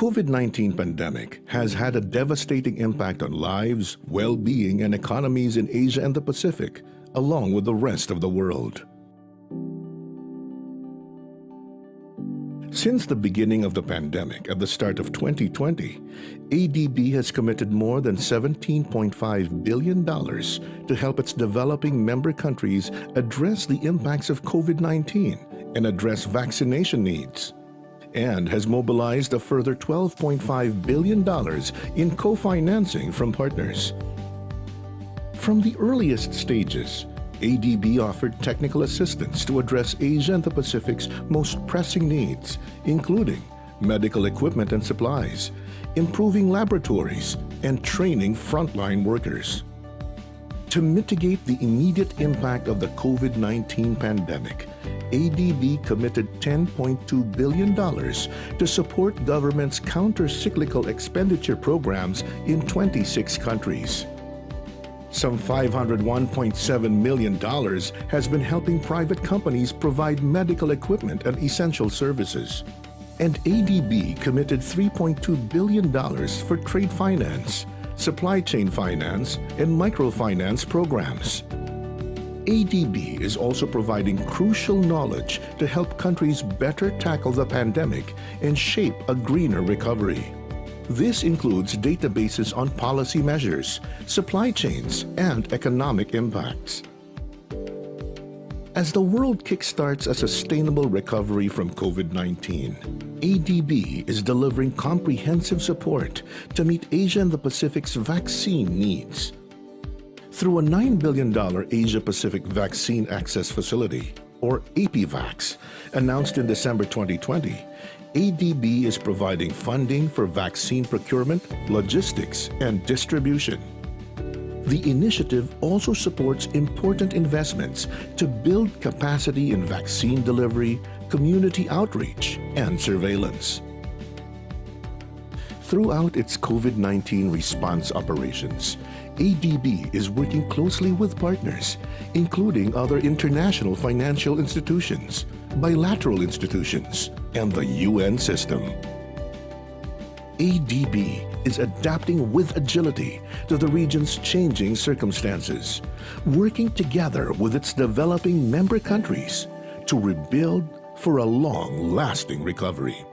COVID-19 pandemic has had a devastating impact on lives, well-being, and economies in Asia and the Pacific, along with the rest of the world. Since the beginning of the pandemic at the start of 2020, ADB has committed more than $17.5 billion to help its developing member countries address the impacts of COVID-19 and address vaccination needs, and has mobilized a further $12.5 billion in co-financing from partners. From the earliest stages, ADB offered technical assistance to address Asia and the Pacific's most pressing needs, including medical equipment and supplies, improving laboratories, and training frontline workers. To mitigate the immediate impact of the COVID-19 pandemic, ADB committed $10.2 billion to support governments' counter-cyclical expenditure programs in 26 countries. Some $501.7 million has been helping private companies provide medical equipment and essential services. And ADB committed $3.2 billion for trade finance, supply chain finance, and microfinance programs. ADB is also providing crucial knowledge to help countries better tackle the pandemic and shape a greener recovery. This includes databases on policy measures, supply chains, and economic impacts. As the world kickstarts a sustainable recovery from COVID-19, ADB is delivering comprehensive support to meet Asia and the Pacific's vaccine needs. Through a $9 billion Asia-Pacific Vaccine Access Facility, or APVAX, announced in December 2020, ADB is providing funding for vaccine procurement, logistics, and distribution. The initiative also supports important investments to build capacity in vaccine delivery, community outreach, and surveillance. Throughout its COVID-19 response operations, ADB is working closely with partners, including other international financial institutions, bilateral institutions, and the UN system. ADB is adapting with agility to the region's changing circumstances, working together with its developing member countries to rebuild for a long-lasting recovery.